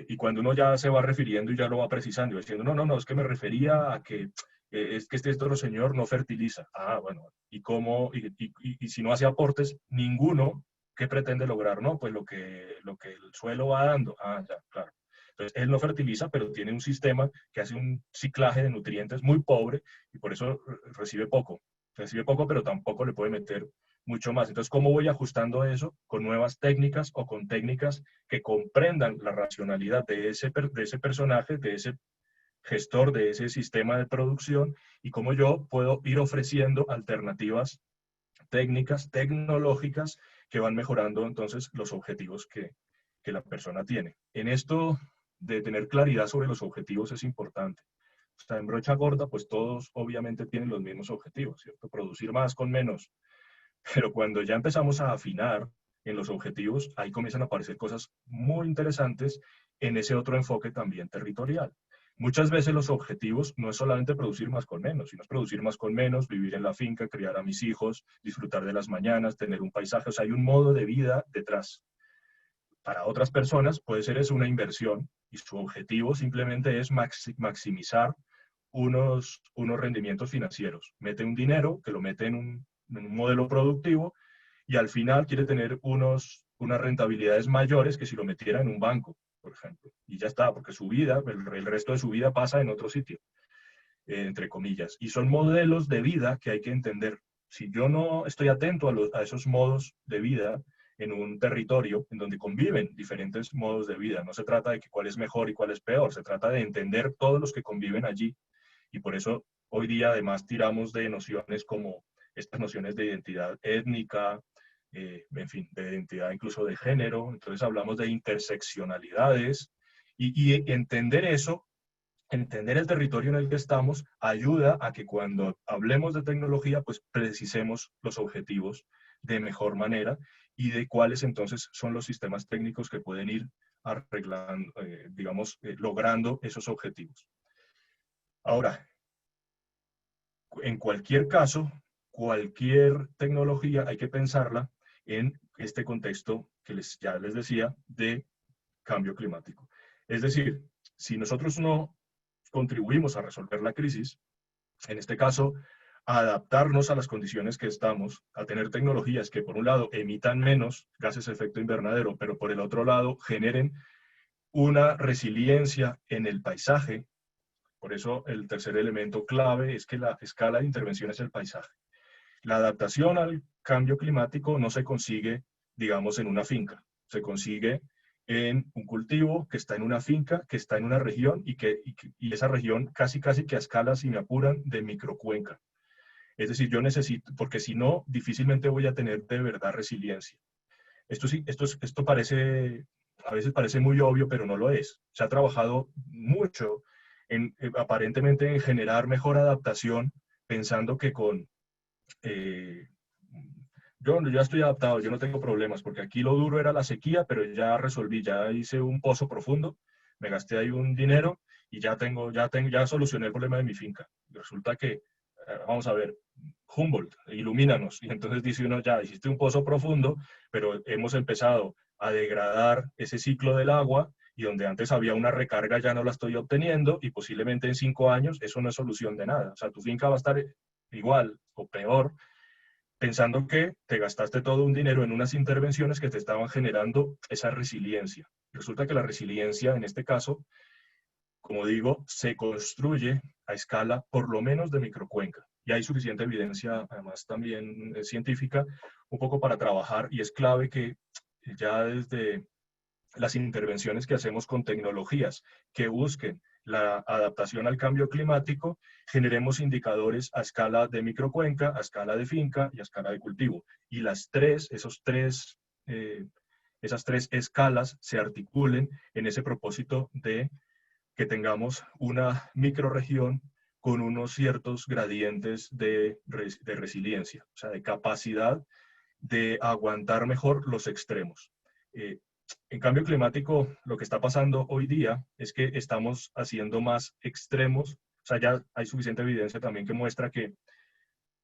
Y cuando uno ya se va refiriendo y ya lo va precisando, diciendo, no, es que me refería a que es que este otro señor no fertiliza. Ah, bueno, ¿y cómo? Y si no hace aportes, ninguno, ¿qué pretende lograr? No, pues lo que el suelo va dando. Ah, ya, claro. Entonces, él no fertiliza, pero tiene un sistema que hace un ciclaje de nutrientes muy pobre y por eso recibe poco. Recibe poco, pero tampoco le puede meter mucho más. Entonces, ¿cómo voy ajustando eso con nuevas técnicas o con técnicas que comprendan la racionalidad de ese personaje, de ese gestor, de ese sistema de producción, y cómo yo puedo ir ofreciendo alternativas técnicas, tecnológicas, que van mejorando entonces los objetivos que la persona tiene? En esto de tener claridad sobre los objetivos es importante. O sea, en brocha gorda, pues todos obviamente tienen los mismos objetivos, ¿cierto? Producir más con menos. Pero cuando ya empezamos a afinar en los objetivos, ahí comienzan a aparecer cosas muy interesantes en ese otro enfoque también territorial. Muchas veces los objetivos no es solamente producir más con menos, sino es producir más con menos, vivir en la finca, criar a mis hijos, disfrutar de las mañanas, tener un paisaje. O sea, hay un modo de vida detrás. Para otras personas puede ser es una inversión y su objetivo simplemente es maximizar unos rendimientos financieros. Mete un dinero que lo mete en un modelo productivo y al final quiere tener unas rentabilidades mayores que si lo metiera en un banco, por ejemplo. Y ya está, porque su vida, el resto de su vida pasa en otro sitio, entre comillas. Y son modelos de vida que hay que entender. Si yo no estoy atento a esos modos de vida en un territorio en donde conviven diferentes modos de vida, no se trata de que cuál es mejor y cuál es peor, se trata de entender todos los que conviven allí. Y por eso hoy día además tiramos de nociones como estas nociones de identidad étnica, en fin, de identidad incluso de género. Entonces hablamos de interseccionalidades y entender eso, entender el territorio en el que estamos, ayuda a que cuando hablemos de tecnología, pues precisemos los objetivos de mejor manera y de cuáles entonces son los sistemas técnicos que pueden ir arreglando, digamos, logrando esos objetivos. Ahora, en cualquier caso, cualquier tecnología hay que pensarla en este contexto que ya les decía de cambio climático. Es decir, si nosotros no contribuimos a resolver la crisis, en este caso, a adaptarnos a las condiciones que estamos, a tener tecnologías que por un lado emitan menos gases de efecto invernadero, pero por el otro lado generen una resiliencia en el paisaje. Por eso el tercer elemento clave es que la escala de intervención es el paisaje. La adaptación al cambio climático no se consigue, digamos, en una finca, se consigue en un cultivo que está en una finca, que está en una región y esa región casi que a escala, si me apuran, de microcuenca. Es decir, yo necesito, porque si no, difícilmente voy a tener de verdad resiliencia. Esto parece, a veces parece muy obvio, pero no lo es. Se ha trabajado mucho aparentemente en generar mejor adaptación, pensando que yo ya estoy adaptado, yo no tengo problemas, porque aquí lo duro era la sequía, pero ya resolví, ya hice un pozo profundo, me gasté ahí un dinero y ya solucioné el problema de mi finca. Y resulta que, vamos a ver, Humboldt, ilumínanos. Y entonces dice uno, ya hiciste un pozo profundo, pero hemos empezado a degradar ese ciclo del agua y donde antes había una recarga ya no la estoy obteniendo y posiblemente en 5 años eso no es solución de nada. O sea, tu finca va a estar igual o peor, pensando que te gastaste todo un dinero en unas intervenciones que te estaban generando esa resiliencia. Resulta que la resiliencia, en este caso, como digo, se construye a escala por lo menos de microcuenca. Y hay suficiente evidencia, además también científica, un poco para trabajar, y es clave que ya desde las intervenciones que hacemos con tecnologías que busquen la adaptación al cambio climático, generemos indicadores a escala de microcuenca, a escala de finca y a escala de cultivo. Y esas tres escalas se articulen en ese propósito de que tengamos una microrregión con unos ciertos gradientes de resiliencia, o sea, de capacidad de aguantar mejor los extremos. En cambio climático, lo que está pasando hoy día es que estamos haciendo más extremos, o sea, ya hay suficiente evidencia también que muestra que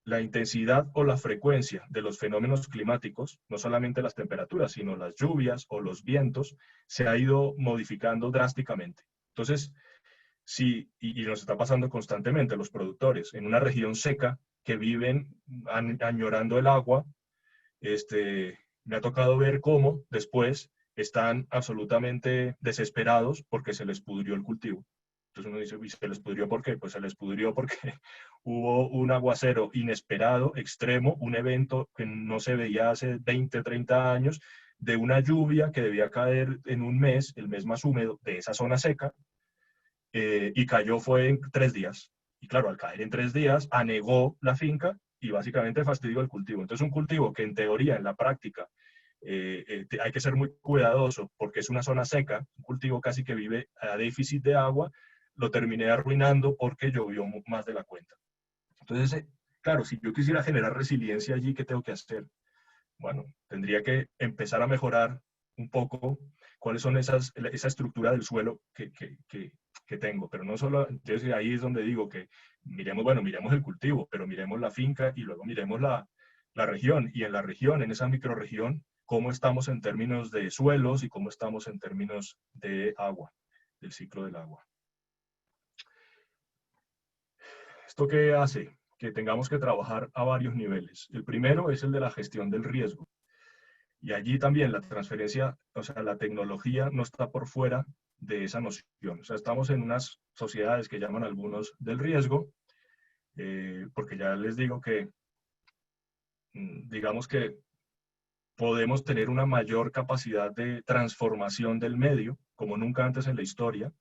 la intensidad o la frecuencia de los fenómenos climáticos, no solamente las temperaturas, sino las lluvias o los vientos, se ha ido modificando drásticamente. Entonces, sí, y nos está pasando constantemente, los productores en una región seca que viven añorando el agua, me ha tocado ver cómo después están absolutamente desesperados porque se les pudrió el cultivo. Entonces uno dice, ¿se les pudrió por qué? Pues se les pudrió porque hubo un aguacero inesperado, extremo, un evento que no se veía hace 20, 30 años, de una lluvia que debía caer en un mes, el mes más húmedo de esa zona seca, y cayó fue en 3 días. Y claro, al caer en 3 días, anegó la finca y básicamente fastidió el cultivo. Entonces un cultivo que en teoría, en la práctica, hay que ser muy cuidadoso porque es una zona seca, un cultivo casi que vive a déficit de agua, lo terminé arruinando porque llovió más de la cuenta. Entonces, claro, si yo quisiera generar resiliencia allí, ¿qué tengo que hacer? Bueno, tendría que empezar a mejorar un poco cuáles son esa estructura del suelo que tengo. Pero no solo, entonces ahí es donde digo que miremos el cultivo, pero miremos la finca y luego miremos la región. Y en la región, en esa microrregión, cómo estamos en términos de suelos y cómo estamos en términos de agua, del ciclo del agua. ¿Esto qué hace? Que tengamos que trabajar a varios niveles. El primero es el de la gestión del riesgo. Y allí también la transferencia, o sea, la tecnología no está por fuera de esa noción. O sea, estamos en unas sociedades que llaman algunos del riesgo, porque ya les digo que, digamos que podemos tener una mayor capacidad de transformación del medio, como nunca antes en la historia.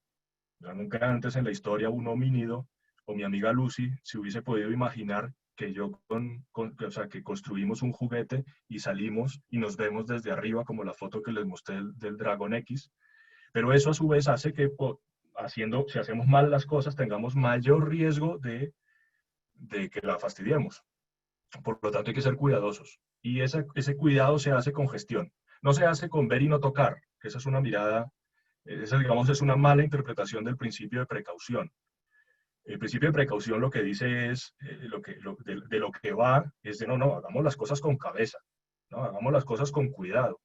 O sea, nunca antes en la historia un homínido o mi amiga Lucy se hubiese podido imaginar o sea, que construimos un juguete y salimos y nos vemos desde arriba, como la foto que les mostré del Dragon X, pero eso a su vez hace que si hacemos mal las cosas, tengamos mayor riesgo de que la fastidiemos. Por lo tanto, hay que ser cuidadosos. Y ese cuidado se hace con gestión. No se hace con ver y no tocar, que esa es una mirada, esa, digamos, es una mala interpretación del principio de precaución. El principio de precaución lo que dice es, de lo que va, es de no, hagamos las cosas con cabeza, ¿no? Hagamos las cosas con cuidado.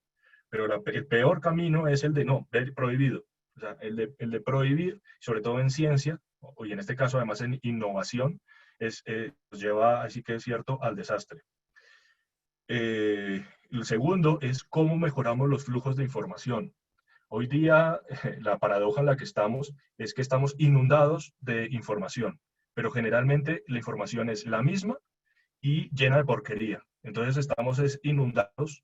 Pero el peor camino es el de no, ver prohibido. O sea, el de prohibir, sobre todo en ciencia, y en este caso además en innovación, nos lleva, así que es cierto, al desastre. El segundo es cómo mejoramos los flujos de información. Hoy día, la paradoja en la que estamos es que estamos inundados de información, pero generalmente la información es la misma y llena de porquería. Entonces estamos inundados,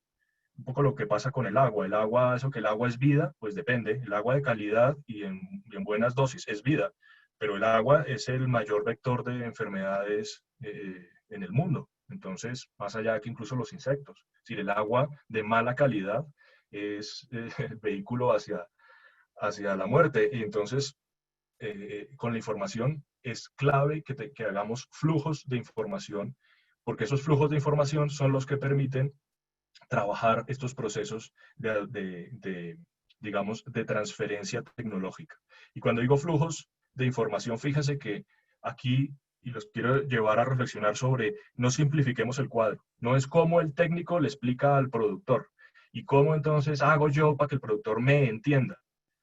un poco lo que pasa con el agua. El agua, eso que el agua es vida, pues depende. El agua de calidad y en buenas dosis es vida, pero el agua es el mayor vector de enfermedades en el mundo. Entonces, más allá de que incluso los insectos. Si el agua de mala calidad es el vehículo hacia la muerte. Y entonces, con la información es clave que hagamos flujos de información, porque esos flujos de información son los que permiten trabajar estos procesos digamos, de transferencia tecnológica. Y cuando digo flujos de información, fíjense que aquí, y los quiero llevar a reflexionar sobre, no simplifiquemos el cuadro. No es cómo el técnico le explica al productor y cómo entonces hago yo para que el productor me entienda.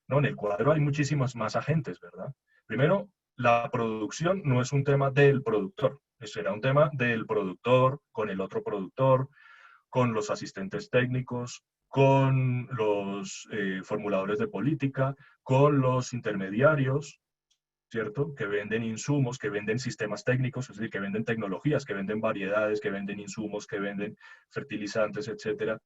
No, en el cuadro hay muchísimos más agentes, ¿verdad? Primero, la producción no es un tema del productor, será un tema del productor con el otro productor, con los asistentes técnicos, con los formuladores de política, con los intermediarios, ¿cierto? Que venden insumos, que venden sistemas técnicos, es decir, que venden tecnologías, que venden variedades, que venden insumos, que venden fertilizantes, etcétera.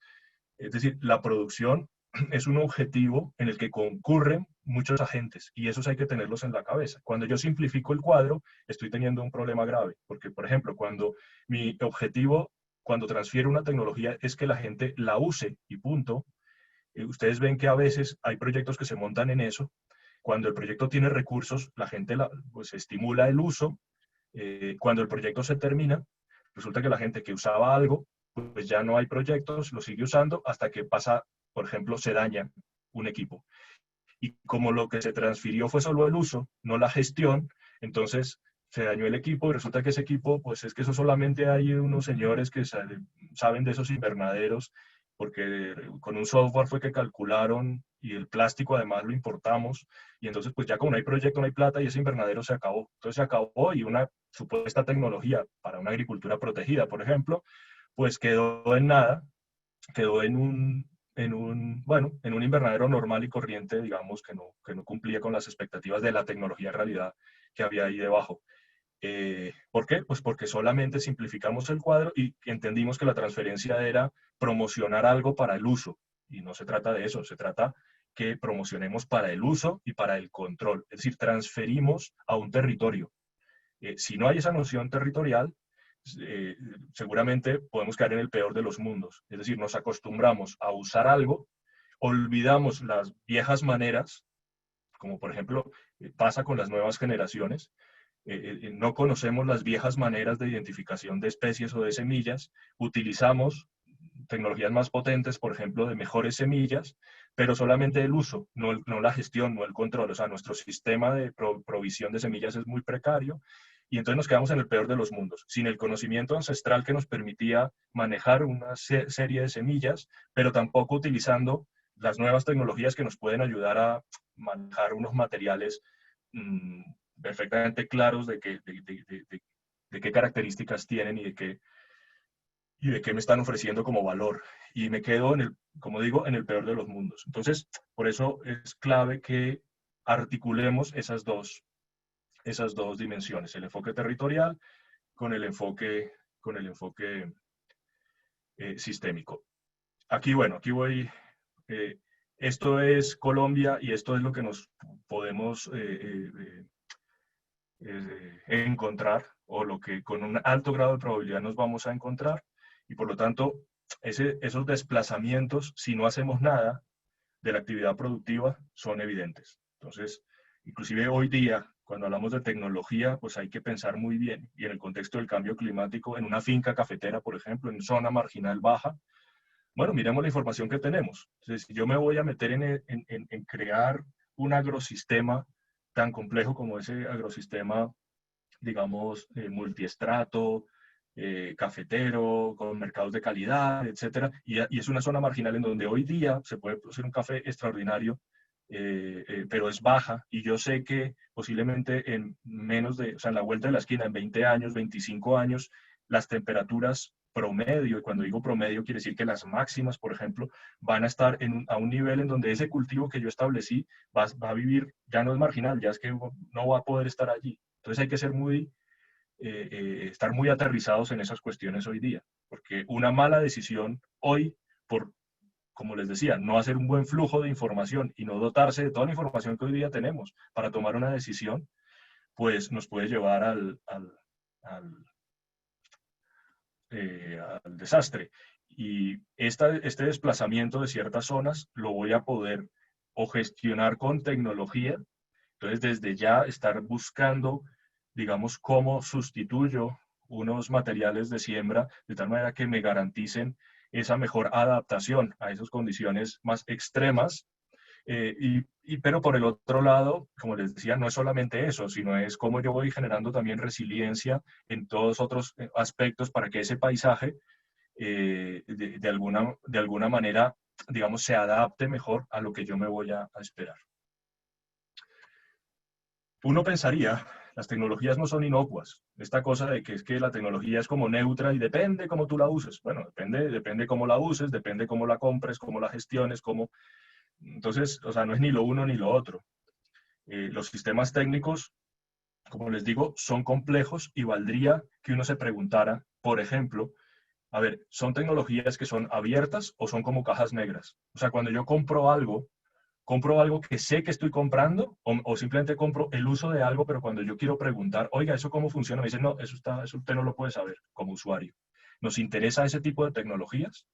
Es decir, la producción es un objetivo en el que concurren muchos agentes y esos hay que tenerlos en la cabeza. Cuando yo simplifico el cuadro, estoy teniendo un problema grave, porque, por ejemplo, cuando mi objetivo, cuando transfiero una tecnología, es que la gente la use y punto, ustedes ven que a veces hay proyectos que se montan en eso. Cuando el proyecto tiene recursos, la gente pues, estimula el uso. Cuando el proyecto se termina, resulta que la gente que usaba algo, pues ya no hay proyectos, lo sigue usando hasta que pasa, por ejemplo, se daña un equipo. Y como lo que se transfirió fue solo el uso, no la gestión, entonces se dañó el equipo y resulta que ese equipo, pues es que eso solamente hay unos señores que saben de esos invernaderos, porque con un software fue que calcularon y el plástico además lo importamos, y entonces pues ya como no hay proyecto, no hay plata y ese invernadero se acabó. Entonces se acabó y una supuesta tecnología para una agricultura protegida, por ejemplo, pues quedó en nada, quedó en un invernadero normal y corriente, digamos, que no cumplía con las expectativas de la tecnología en realidad que había ahí debajo. ¿Por qué? Pues porque solamente simplificamos el cuadro y entendimos que la transferencia era promocionar algo para el uso. Y no se trata de eso, se trata que promocionemos para el uso y para el control. Es decir, transferimos a un territorio. Si no hay esa noción territorial, seguramente podemos caer en el peor de los mundos. Es decir, nos acostumbramos a usar algo, olvidamos las viejas maneras, como por ejemplo pasa con las nuevas generaciones. No conocemos las viejas maneras de identificación de especies o de semillas, utilizamos tecnologías más potentes, por ejemplo, de mejores semillas, pero solamente el uso, no la gestión, no el control. O sea, nuestro sistema de provisión de semillas es muy precario y entonces nos quedamos en el peor de los mundos, sin el conocimiento ancestral que nos permitía manejar una serie de semillas, pero tampoco utilizando las nuevas tecnologías que nos pueden ayudar a manejar unos materiales perfectamente claros de qué características tienen y de qué me están ofreciendo como valor. Y me quedo, como digo, en el peor de los mundos. Entonces, por eso es clave que articulemos esas dos dimensiones, el enfoque territorial con el enfoque sistémico. Aquí voy. Esto es Colombia y esto es lo que nos podemos encontrar o lo que con un alto grado de probabilidad nos vamos a encontrar, y por lo tanto, esos desplazamientos, si no hacemos nada de la actividad productiva, son evidentes. Entonces, inclusive hoy día, cuando hablamos de tecnología, pues hay que pensar muy bien, y en el contexto del cambio climático, en una finca cafetera, por ejemplo, en zona marginal baja, bueno, miremos la información que tenemos. Entonces, si yo me voy a meter en crear un agrosistema tan complejo como ese agrosistema, digamos, multiestrato, cafetero, con mercados de calidad, etcétera, y es una zona marginal en donde hoy día se puede producir un café extraordinario, pero es baja, y yo sé que posiblemente en menos de, o sea, en la vuelta de la esquina, en 20 años, 25 años, las temperaturas promedio, y cuando digo promedio quiere decir que las máximas, por ejemplo, van a estar a un nivel en donde ese cultivo que yo establecí va a vivir, ya no es marginal, ya es que no va a poder estar allí. Entonces hay que ser estar muy aterrizados en esas cuestiones hoy día, porque una mala decisión hoy, por, como les decía, no hacer un buen flujo de información y no dotarse de toda la información que hoy día tenemos para tomar una decisión, pues nos puede llevar al, al desastre. Y este desplazamiento de ciertas zonas lo voy a poder o gestionar con tecnología. Entonces, desde ya estar buscando, digamos, cómo sustituyo unos materiales de siembra de tal manera que me garanticen esa mejor adaptación a esas condiciones más extremas. Pero por el otro lado, como les decía, no es solamente eso, sino es cómo yo voy generando también resiliencia en todos otros aspectos para que ese paisaje de alguna manera, digamos, se adapte mejor a lo que yo me voy a esperar. Uno pensaría, las tecnologías no son inocuas. Esta cosa de que es que la tecnología es como neutra y depende cómo tú la uses. Bueno, depende cómo la uses, depende cómo la compres, cómo la gestiones, cómo... Entonces, o sea, no es ni lo uno ni lo otro. Los sistemas técnicos, como les digo, son complejos y valdría que uno se preguntara, por ejemplo, a ver, ¿son tecnologías que son abiertas o son como cajas negras? O sea, cuando yo compro algo que sé que estoy comprando o simplemente compro el uso de algo, pero cuando yo quiero preguntar, oiga, ¿eso cómo funciona? Me dicen, no, eso usted no lo puede saber como usuario. ¿Nos interesa ese tipo de tecnologías?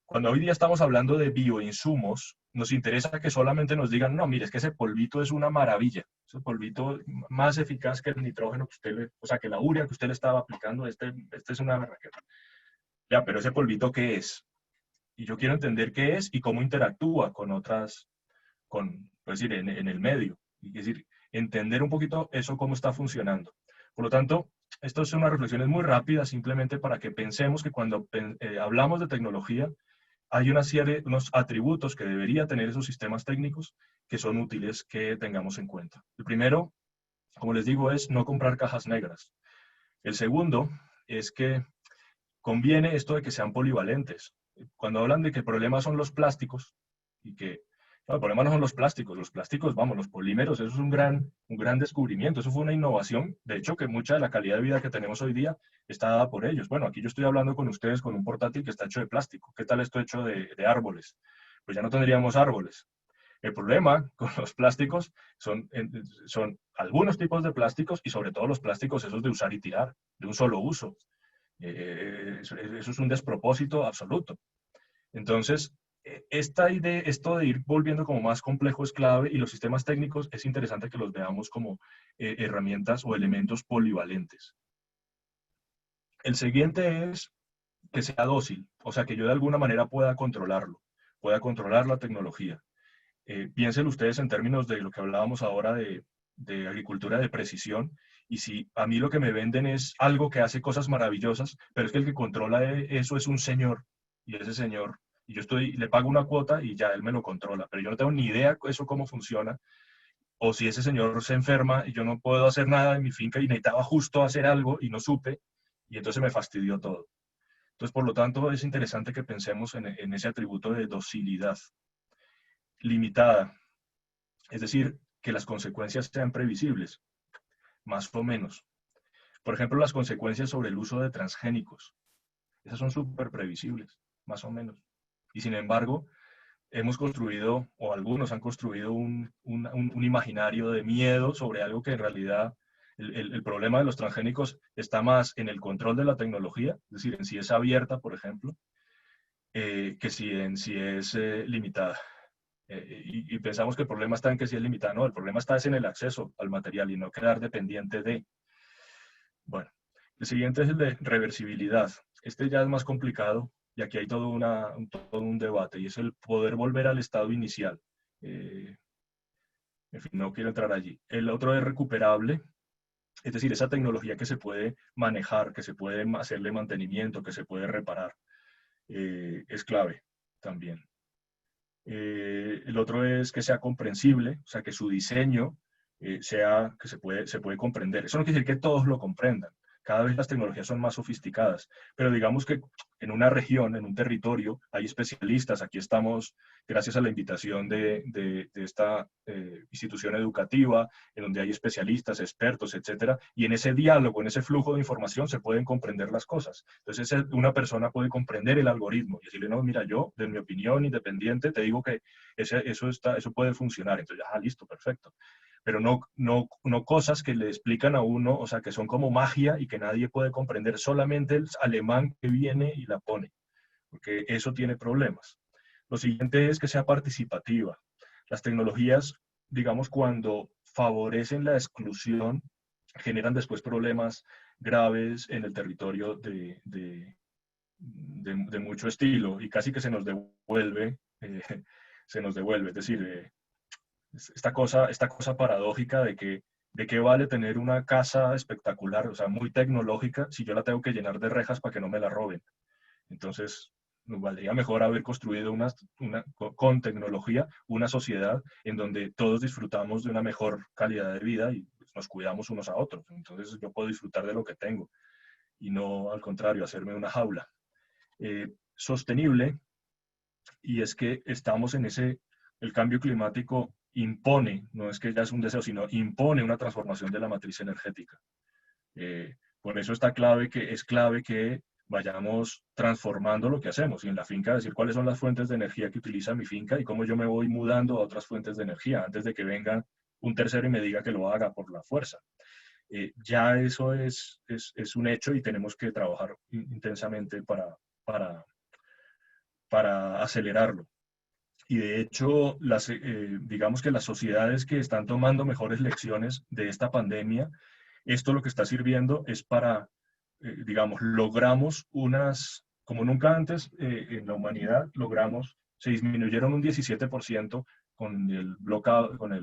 Cuando hoy día estamos hablando de bioinsumos, nos interesa que solamente nos digan, no, mire, es que ese polvito es una maravilla, ese polvito más eficaz que el nitrógeno que o sea, que la urea que usted le estaba aplicando, este es una berraquera. Ya, pero ese polvito, ¿qué es? Y yo quiero entender qué es y cómo interactúa con otras, es decir, en el medio. Es decir, entender un poquito eso, cómo está funcionando. Por lo tanto, estas son unas reflexiones muy rápidas, simplemente para que pensemos que cuando hablamos de tecnología, hay unos atributos que debería tener esos sistemas técnicos que son útiles que tengamos en cuenta. El primero, como les digo, es no comprar cajas negras. El segundo es que conviene esto de que sean polivalentes. Cuando hablan de que el problema son los plásticos, y que no, el problema no son los plásticos, vamos, los polímeros, eso es un gran descubrimiento, eso fue una innovación, de hecho que mucha de la calidad de vida que tenemos hoy día está dada por ellos. Bueno, aquí yo estoy hablando con ustedes con un portátil que está hecho de plástico, ¿qué tal esto hecho de árboles? Pues ya no tendríamos árboles. El problema con los plásticos son algunos tipos de plásticos y sobre todo los plásticos esos de usar y tirar, de un solo uso. Eso es un despropósito absoluto. Entonces, esta idea, esto de ir volviendo como más complejo es clave, y los sistemas técnicos es interesante que los veamos como herramientas o elementos polivalentes. El siguiente es que sea dócil, o sea, que yo de alguna manera pueda controlarlo, pueda controlar la tecnología. Piénsenlo ustedes en términos de lo que hablábamos ahora de agricultura de precisión, y si a mí lo que me venden es algo que hace cosas maravillosas, pero es que el que controla eso es un señor, y ese señor, y yo le pago una cuota y ya él me lo controla, pero yo no tengo ni idea eso cómo funciona, o si ese señor se enferma y yo no puedo hacer nada en mi finca y necesitaba justo hacer algo y no supe, y entonces me fastidió todo. Entonces, por lo tanto, es interesante que pensemos en ese atributo de docilidad limitada, es decir, que las consecuencias sean previsibles, más o menos. Por ejemplo, las consecuencias sobre el uso de transgénicos. Esas son súper previsibles, más o menos. Y sin embargo, hemos construido, o algunos han construido un imaginario de miedo sobre algo que en realidad El problema de los transgénicos está más en el control de la tecnología, es decir, en si es abierta, por ejemplo, que si en si es limitada. Y pensamos que el problema está en que si es limitada. No, el problema está es en el acceso al material y no quedar dependiente de. Bueno, el siguiente es el de reversibilidad. Este ya es más complicado y aquí hay todo un debate y es el poder volver al estado inicial. En fin, no quiero entrar allí. El otro es recuperable, es decir, esa tecnología que se puede manejar, que se puede hacerle mantenimiento, que se puede reparar, es clave también. El otro es que sea comprensible, o sea, que su diseño sea, que se puede comprender. Eso no quiere decir que todos lo comprendan. Cada vez las tecnologías son más sofisticadas, pero digamos que en una región, en un territorio, hay especialistas. Aquí estamos gracias a la invitación de esta institución educativa, en donde hay especialistas, expertos, etcétera, y en ese diálogo, en ese flujo de información se pueden comprender las cosas. Entonces una persona puede comprender el algoritmo y decirle, no, mira, yo, de mi opinión independiente, te digo que eso puede funcionar. Entonces, listo, perfecto. Pero no cosas que le explican a uno, o sea, que son como magia y que nadie puede comprender, solamente el alemán que viene y la pone, porque eso tiene problemas. Lo siguiente es que sea participativa. Las tecnologías, digamos, cuando favorecen la exclusión, generan después problemas graves en el territorio de mucho estilo y casi que se nos devuelve, es decir, esta cosa paradójica de que vale tener una casa espectacular, o sea, muy tecnológica, si yo la tengo que llenar de rejas para que no me la roben. Entonces, nos valdría mejor haber construido con tecnología una sociedad en donde todos disfrutamos de una mejor calidad de vida y pues, nos cuidamos unos a otros. Entonces, yo puedo disfrutar de lo que tengo y no, al contrario, hacerme una jaula. Sostenible, y es que estamos en el cambio climático impone, no es que ya es un deseo, sino impone una transformación de la matriz energética. Por eso es clave que vayamos transformando lo que hacemos y en la finca decir cuáles son las fuentes de energía que utiliza mi finca y cómo yo me voy mudando a otras fuentes de energía antes de que venga un tercero y me diga que lo haga por la fuerza. Ya eso es un hecho y tenemos que trabajar intensamente para acelerarlo. Y de hecho, digamos que las sociedades que están tomando mejores lecciones de esta pandemia, esto lo que está sirviendo es para, digamos, logramos como nunca antes en la humanidad, se disminuyeron un 17% con el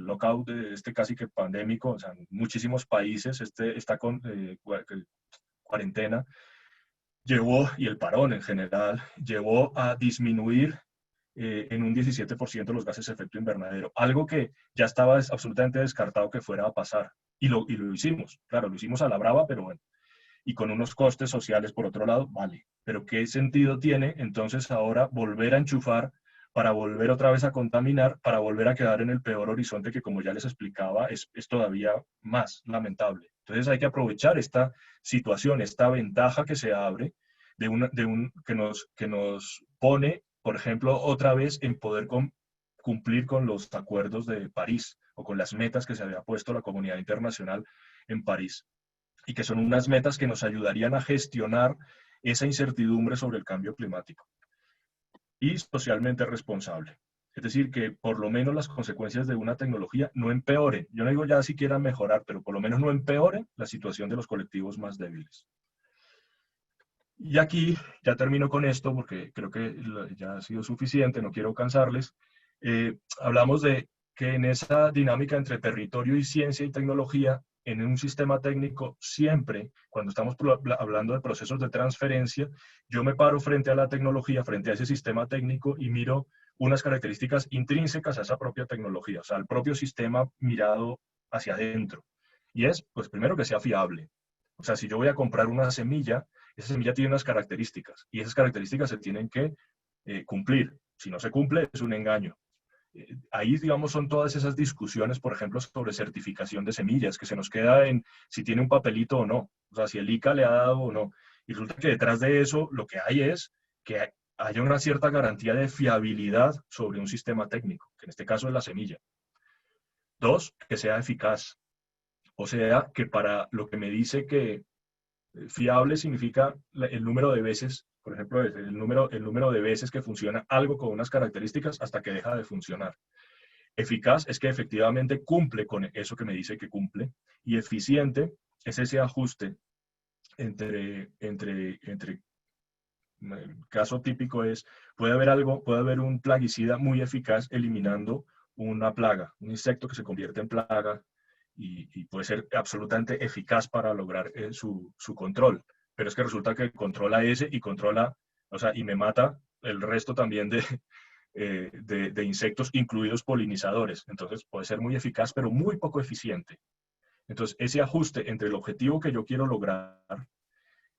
lockout de este casi que pandémico, o sea, en muchísimos países esta cuarentena y el parón en general, llevó a disminuir en un 17% los gases de efecto invernadero, algo que ya estaba absolutamente descartado que fuera a pasar. Y lo hicimos, claro, lo hicimos a la brava, pero bueno, y con unos costes sociales por otro lado, vale. Pero ¿qué sentido tiene entonces ahora volver a enchufar para volver otra vez a contaminar, para volver a quedar en el peor horizonte que, como ya les explicaba, es todavía más lamentable? Entonces hay que aprovechar esta situación, esta ventaja que se abre que nos pone, por ejemplo, otra vez en poder cumplir con los acuerdos de París o con las metas que se había puesto la comunidad internacional en París y que son unas metas que nos ayudarían a gestionar esa incertidumbre sobre el cambio climático y socialmente responsable. Es decir, que por lo menos las consecuencias de una tecnología no empeoren. Yo no digo ya siquiera mejorar, pero por lo menos no empeoren la situación de los colectivos más débiles. Y aquí ya termino con esto porque creo que ya ha sido suficiente, no quiero cansarles. Hablamos de que en esa dinámica entre territorio y ciencia y tecnología, en un sistema técnico, siempre, cuando estamos hablando de procesos de transferencia, yo me paro frente a la tecnología, frente a ese sistema técnico y miro unas características intrínsecas a esa propia tecnología, o sea, al propio sistema mirado hacia adentro. Y es, pues primero que sea fiable. O sea, si yo voy a comprar una semilla, esa semilla tiene unas características y esas características se tienen que cumplir. Si no se cumple, es un engaño. Ahí, digamos, son todas esas discusiones, por ejemplo, sobre certificación de semillas, que se nos queda en si tiene un papelito o no, o sea, si el ICA le ha dado o no. Y resulta que detrás de eso lo que hay es que haya una cierta garantía de fiabilidad sobre un sistema técnico, que en este caso es la semilla. Dos, que sea eficaz. O sea, que para lo que me dice que fiable significa el número de veces, por ejemplo, el número de veces que funciona algo con unas características hasta que deja de funcionar. Eficaz es que efectivamente cumple con eso que me dice que cumple, y eficiente es ese ajuste entre el caso típico es, puede haber un plaguicida muy eficaz eliminando una plaga, un insecto que se convierte en plaga y puede ser absolutamente eficaz para lograr su control. Pero es que resulta que controla ese y controla, o sea, y me mata el resto también de insectos, incluidos polinizadores. Entonces puede ser muy eficaz, pero muy poco eficiente. Entonces, ese ajuste entre el objetivo que yo quiero lograr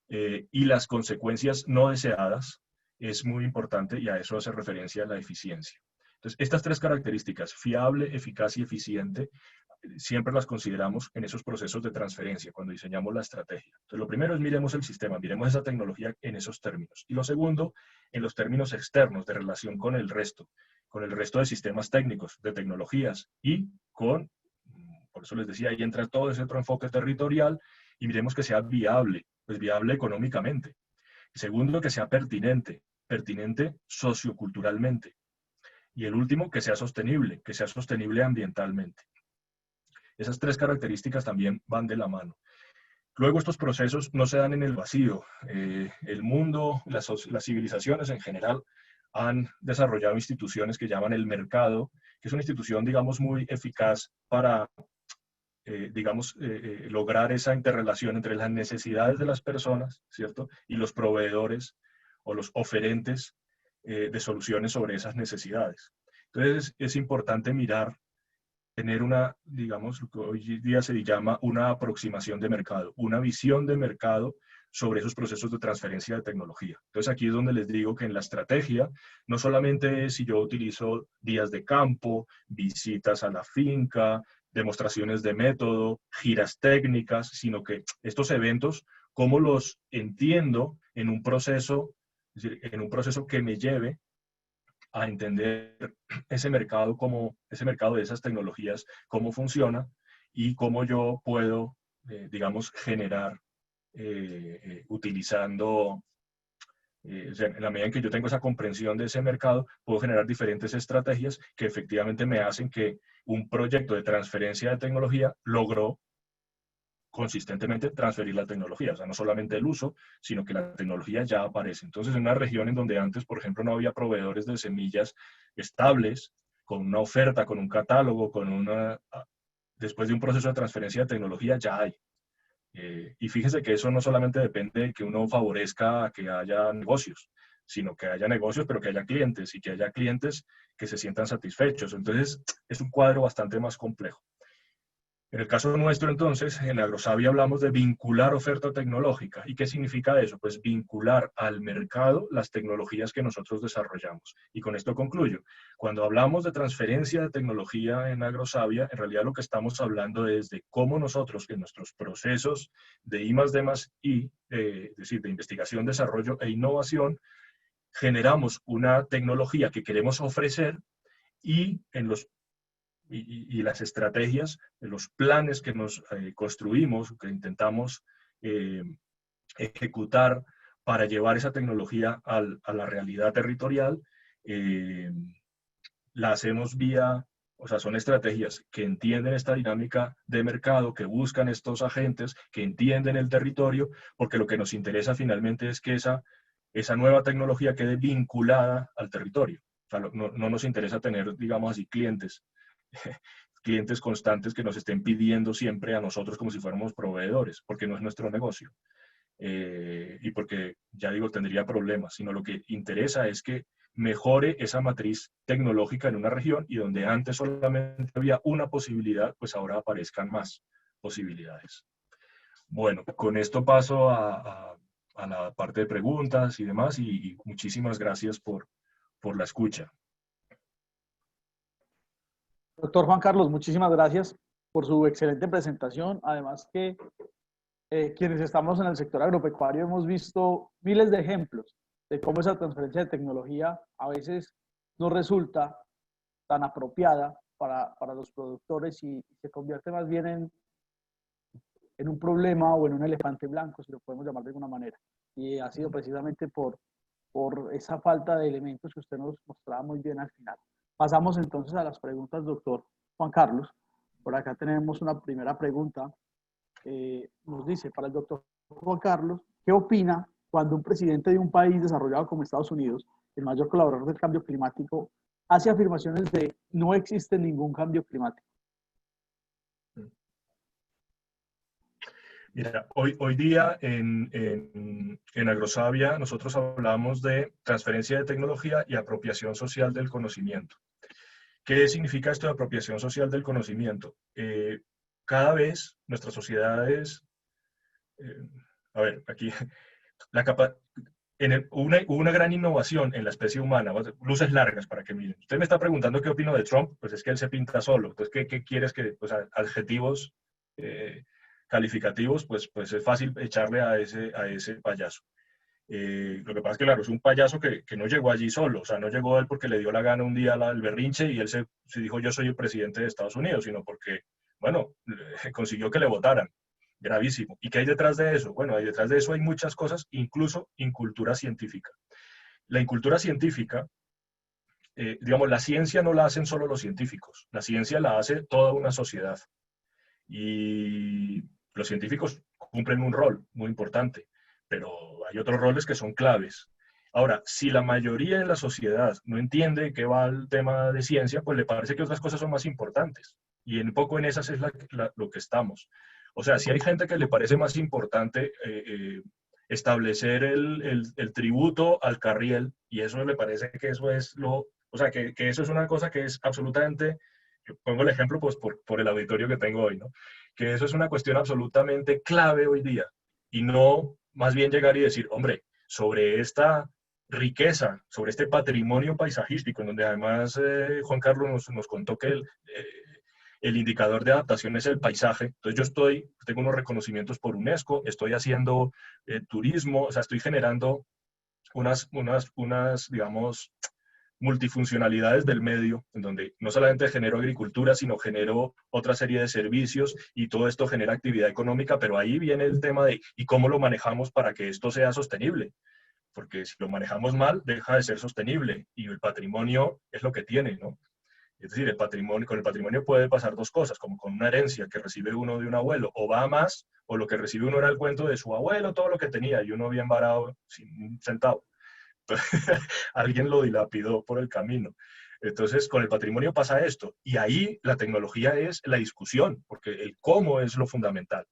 y las consecuencias no deseadas es muy importante, y a eso hace referencia la eficiencia. Entonces, estas tres características, fiable, eficaz y eficiente, siempre las consideramos en esos procesos de transferencia, cuando diseñamos la estrategia. Entonces, lo primero es miremos el sistema, miremos esa tecnología en esos términos. Y lo segundo, en los términos externos de relación con el resto de sistemas técnicos, de tecnologías y por eso les decía, ahí entra todo ese otro enfoque territorial y miremos que sea viable, pues viable económicamente. Y segundo, que sea pertinente socioculturalmente. Y el último, que sea sostenible ambientalmente. Esas tres características también van de la mano. Luego, estos procesos no se dan en el vacío. El mundo, las civilizaciones en general, han desarrollado instituciones que llaman el mercado, que es una institución, digamos, muy eficaz para, lograr esa interrelación entre las necesidades de las personas, ¿cierto? Y los proveedores o los oferentes de soluciones sobre esas necesidades. Entonces, es importante tener digamos, lo que hoy día se llama una aproximación de mercado, una visión de mercado sobre esos procesos de transferencia de tecnología. Entonces, aquí es donde les digo que en la estrategia, no solamente es si yo utilizo días de campo, visitas a la finca, demostraciones de método, giras técnicas, sino que estos eventos, cómo los entiendo en un proceso, es decir, en un proceso que me lleve a entender ese mercado de esas tecnologías, cómo funciona y cómo yo puedo, digamos, generar utilizando, o sea, en la medida en que yo tengo esa comprensión de ese mercado, puedo generar diferentes estrategias que efectivamente me hacen que un proyecto de transferencia de tecnología logró consistentemente transferir la tecnología, o sea, no solamente el uso, sino que la tecnología ya aparece. Entonces, en una región en donde antes, por ejemplo, no había proveedores de semillas estables, con una oferta, con un catálogo, después de un proceso de transferencia de tecnología, ya hay. Y fíjese que eso no solamente depende de que uno favorezca que haya negocios, sino que haya negocios, pero que haya clientes, y que haya clientes que se sientan satisfechos. Entonces, es un cuadro bastante más complejo. En el caso nuestro, entonces, en Agrosavia hablamos de vincular oferta tecnológica. ¿Y qué significa eso? Pues vincular al mercado las tecnologías que nosotros desarrollamos. Y con esto concluyo. Cuando hablamos de transferencia de tecnología en Agrosavia, en realidad lo que estamos hablando es de cómo nosotros, en nuestros procesos de I+D+I, es decir, de investigación, desarrollo e innovación, generamos una tecnología que queremos ofrecer y las estrategias, los planes que nos construimos, que intentamos ejecutar para llevar esa tecnología a la realidad territorial, la hacemos o sea, son estrategias que entienden esta dinámica de mercado, que buscan estos agentes, que entienden el territorio, porque lo que nos interesa finalmente es que esa nueva tecnología quede vinculada al territorio. O sea, no nos interesa tener, digamos así, clientes constantes que nos estén pidiendo siempre a nosotros como si fuéramos proveedores, porque no es nuestro negocio. Y porque, ya digo, tendría problemas, sino lo que interesa es que mejore esa matriz tecnológica en una región, y donde antes solamente había una posibilidad, pues ahora aparezcan más posibilidades. Bueno, con esto paso a la parte de preguntas y demás, y muchísimas gracias por la escucha. Doctor Juan Carlos, muchísimas gracias por su excelente presentación. Además que quienes estamos en el sector agropecuario hemos visto miles de ejemplos de cómo esa transferencia de tecnología a veces no resulta tan apropiada para los productores y se convierte más bien en un problema o en un elefante blanco, si lo podemos llamar de alguna manera. Y ha sido precisamente por esa falta de elementos que usted nos mostraba muy bien al final. Pasamos entonces a las preguntas, doctor Juan Carlos. Por acá tenemos una primera pregunta. Nos dice, para el doctor Juan Carlos, ¿qué opina cuando un presidente de un país desarrollado como Estados Unidos, el mayor colaborador del cambio climático, hace afirmaciones de no existe ningún cambio climático? Mira, hoy día en Agrosavia nosotros hablamos de transferencia de tecnología y apropiación social del conocimiento. ¿Qué significa esto de apropiación social del conocimiento? Cada vez nuestras sociedades, a ver, aquí, hubo una gran innovación en la especie humana, luces largas para que miren. Usted me está preguntando qué opino de Trump, pues es que él se pinta solo. Entonces, ¿qué quieres que, o sea, adjetivos calificativos, pues es fácil echarle a ese payaso. Lo que pasa es que, claro, es un payaso que no llegó allí solo, o sea, no llegó él porque le dio la gana un día al berrinche y él se dijo yo soy el presidente de Estados Unidos, sino porque, bueno, consiguió que le votaran. Gravísimo. ¿Y qué hay detrás de eso? Bueno, detrás de eso hay muchas cosas, incluso incultura científica. La incultura científica, digamos, la ciencia no la hacen solo los científicos, la ciencia la hace toda una sociedad. Y los científicos cumplen un rol muy importante, pero hay otros roles que son claves. Ahora, si la mayoría en la sociedad no entiende qué va el tema de ciencia, pues le parece que otras cosas son más importantes. Y un poco en esas es lo que estamos. O sea, si hay gente que le parece más importante establecer el tributo al carriel, y eso le parece que eso es o sea, que eso es una cosa que es absolutamente, pongo el ejemplo pues por el auditorio que tengo hoy, ¿no? Que eso es una cuestión absolutamente clave hoy día, y no más bien llegar y decir, hombre, sobre esta riqueza, sobre este patrimonio paisajístico, en donde además Juan Carlos nos contó que el indicador de adaptación es el paisaje. Entonces tengo unos reconocimientos por UNESCO, estoy haciendo turismo, o sea, estoy generando unas, digamos, multifuncionalidades del medio, en donde no solamente genero agricultura, sino genero otra serie de servicios y todo esto genera actividad económica, pero ahí viene el tema de ¿y cómo lo manejamos para que esto sea sostenible? Porque si lo manejamos mal, deja de ser sostenible y el patrimonio es lo que tiene, ¿no? Es decir, con el patrimonio puede pasar dos cosas, como con una herencia que recibe uno de un abuelo, o va a más, o lo que recibe uno era el cuento de su abuelo, todo lo que tenía, y uno bien varado, sin un centavo. Alguien lo dilapidó por el camino. Entonces, con el patrimonio pasa esto, y ahí la tecnología es la discusión, porque el cómo es lo fundamental.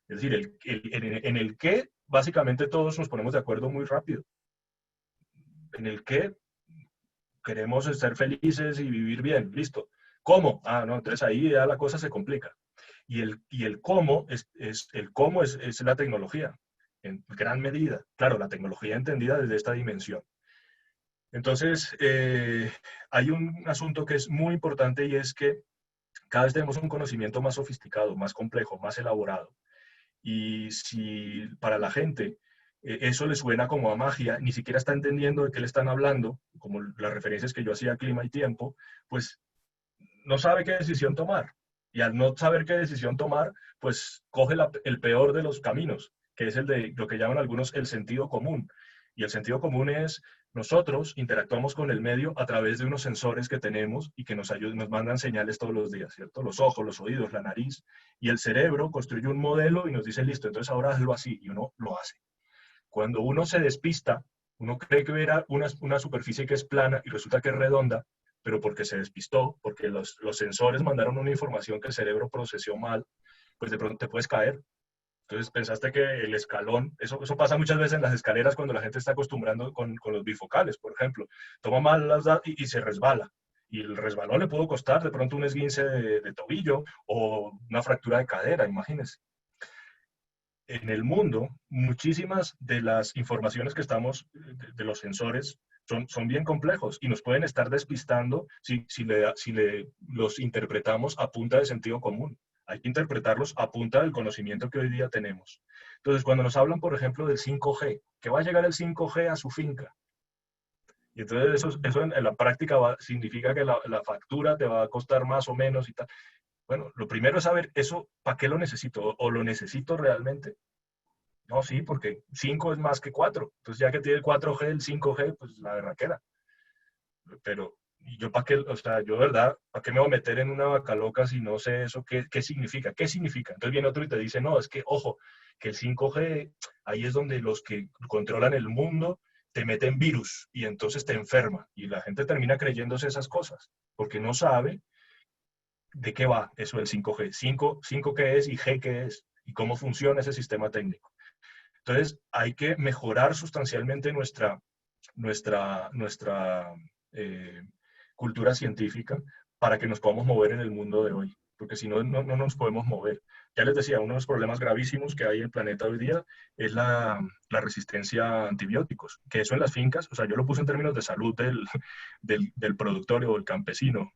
Es decir, en el qué, básicamente todos nos ponemos de acuerdo muy rápido. En el qué queremos ser felices y vivir bien, listo. ¿Cómo? Ah, no, entonces ahí ya la cosa se complica. Y el cómo es la tecnología, en gran medida. Claro, la tecnología entendida desde esta dimensión. Entonces, hay un asunto que es muy importante y es que cada vez tenemos un conocimiento más sofisticado, más complejo, más elaborado. Y si para la gente eso le suena como a magia, ni siquiera está entendiendo de qué le están hablando, como las referencias que yo hacía a clima y tiempo, pues no sabe qué decisión tomar. Y al no saber qué decisión tomar, pues coge el peor de los caminos, que es el de lo que llaman algunos el sentido común. Y el sentido común es nosotros interactuamos con el medio a través de unos sensores que tenemos y que nos mandan señales todos los días, ¿cierto? Los ojos, los oídos, la nariz. Y el cerebro construye un modelo y nos dice, listo, entonces ahora hazlo así. Y uno lo hace. Cuando uno se despista, uno cree que verá una superficie que es plana y resulta que es redonda, pero porque se despistó, porque los sensores mandaron una información que el cerebro procesó mal, pues de pronto te puedes caer. Entonces pensaste que el escalón, eso pasa muchas veces en las escaleras cuando la gente está acostumbrando con los bifocales, por ejemplo. Toma mal las datas y se resbala. Y el resbalón le pudo costar de pronto un esguince de tobillo o una fractura de cadera, imagínense. En el mundo, muchísimas de las informaciones que estamos, de los sensores, son bien complejos y nos pueden estar despistando si los interpretamos a punta de sentido común. Hay que interpretarlos a punta del conocimiento que hoy día tenemos. Entonces, cuando nos hablan, por ejemplo, del 5G, que va a llegar el 5G a su finca, y entonces eso en la práctica significa que la factura te va a costar más o menos y tal. Bueno, lo primero es saber eso, ¿para qué lo necesito? ¿O lo necesito realmente? No, sí, porque 5 es más que 4. Entonces, ya que tiene el 4G, el 5G, pues la berraquera. Pero ¿y yo para qué? O sea, yo, ¿verdad? ¿Para qué me voy a meter en una vaca loca si no sé eso? ¿Qué significa? ¿Qué significa? Entonces viene otro y te dice, no, es que, ojo, que el 5G, ahí es donde los que controlan el mundo te meten virus y entonces te enferma. Y la gente termina creyéndose esas cosas, porque no sabe de qué va eso del 5G. 5 qué es y G qué es, y cómo funciona ese sistema técnico. Entonces, hay que mejorar sustancialmente nuestra eh, cultura científica para que nos podamos mover en el mundo de hoy, porque si no, no nos podemos mover. Ya les decía, uno de los problemas gravísimos que hay en el planeta hoy día es la resistencia a antibióticos, que eso en las fincas, o sea, yo lo puse en términos de salud del productor o del campesino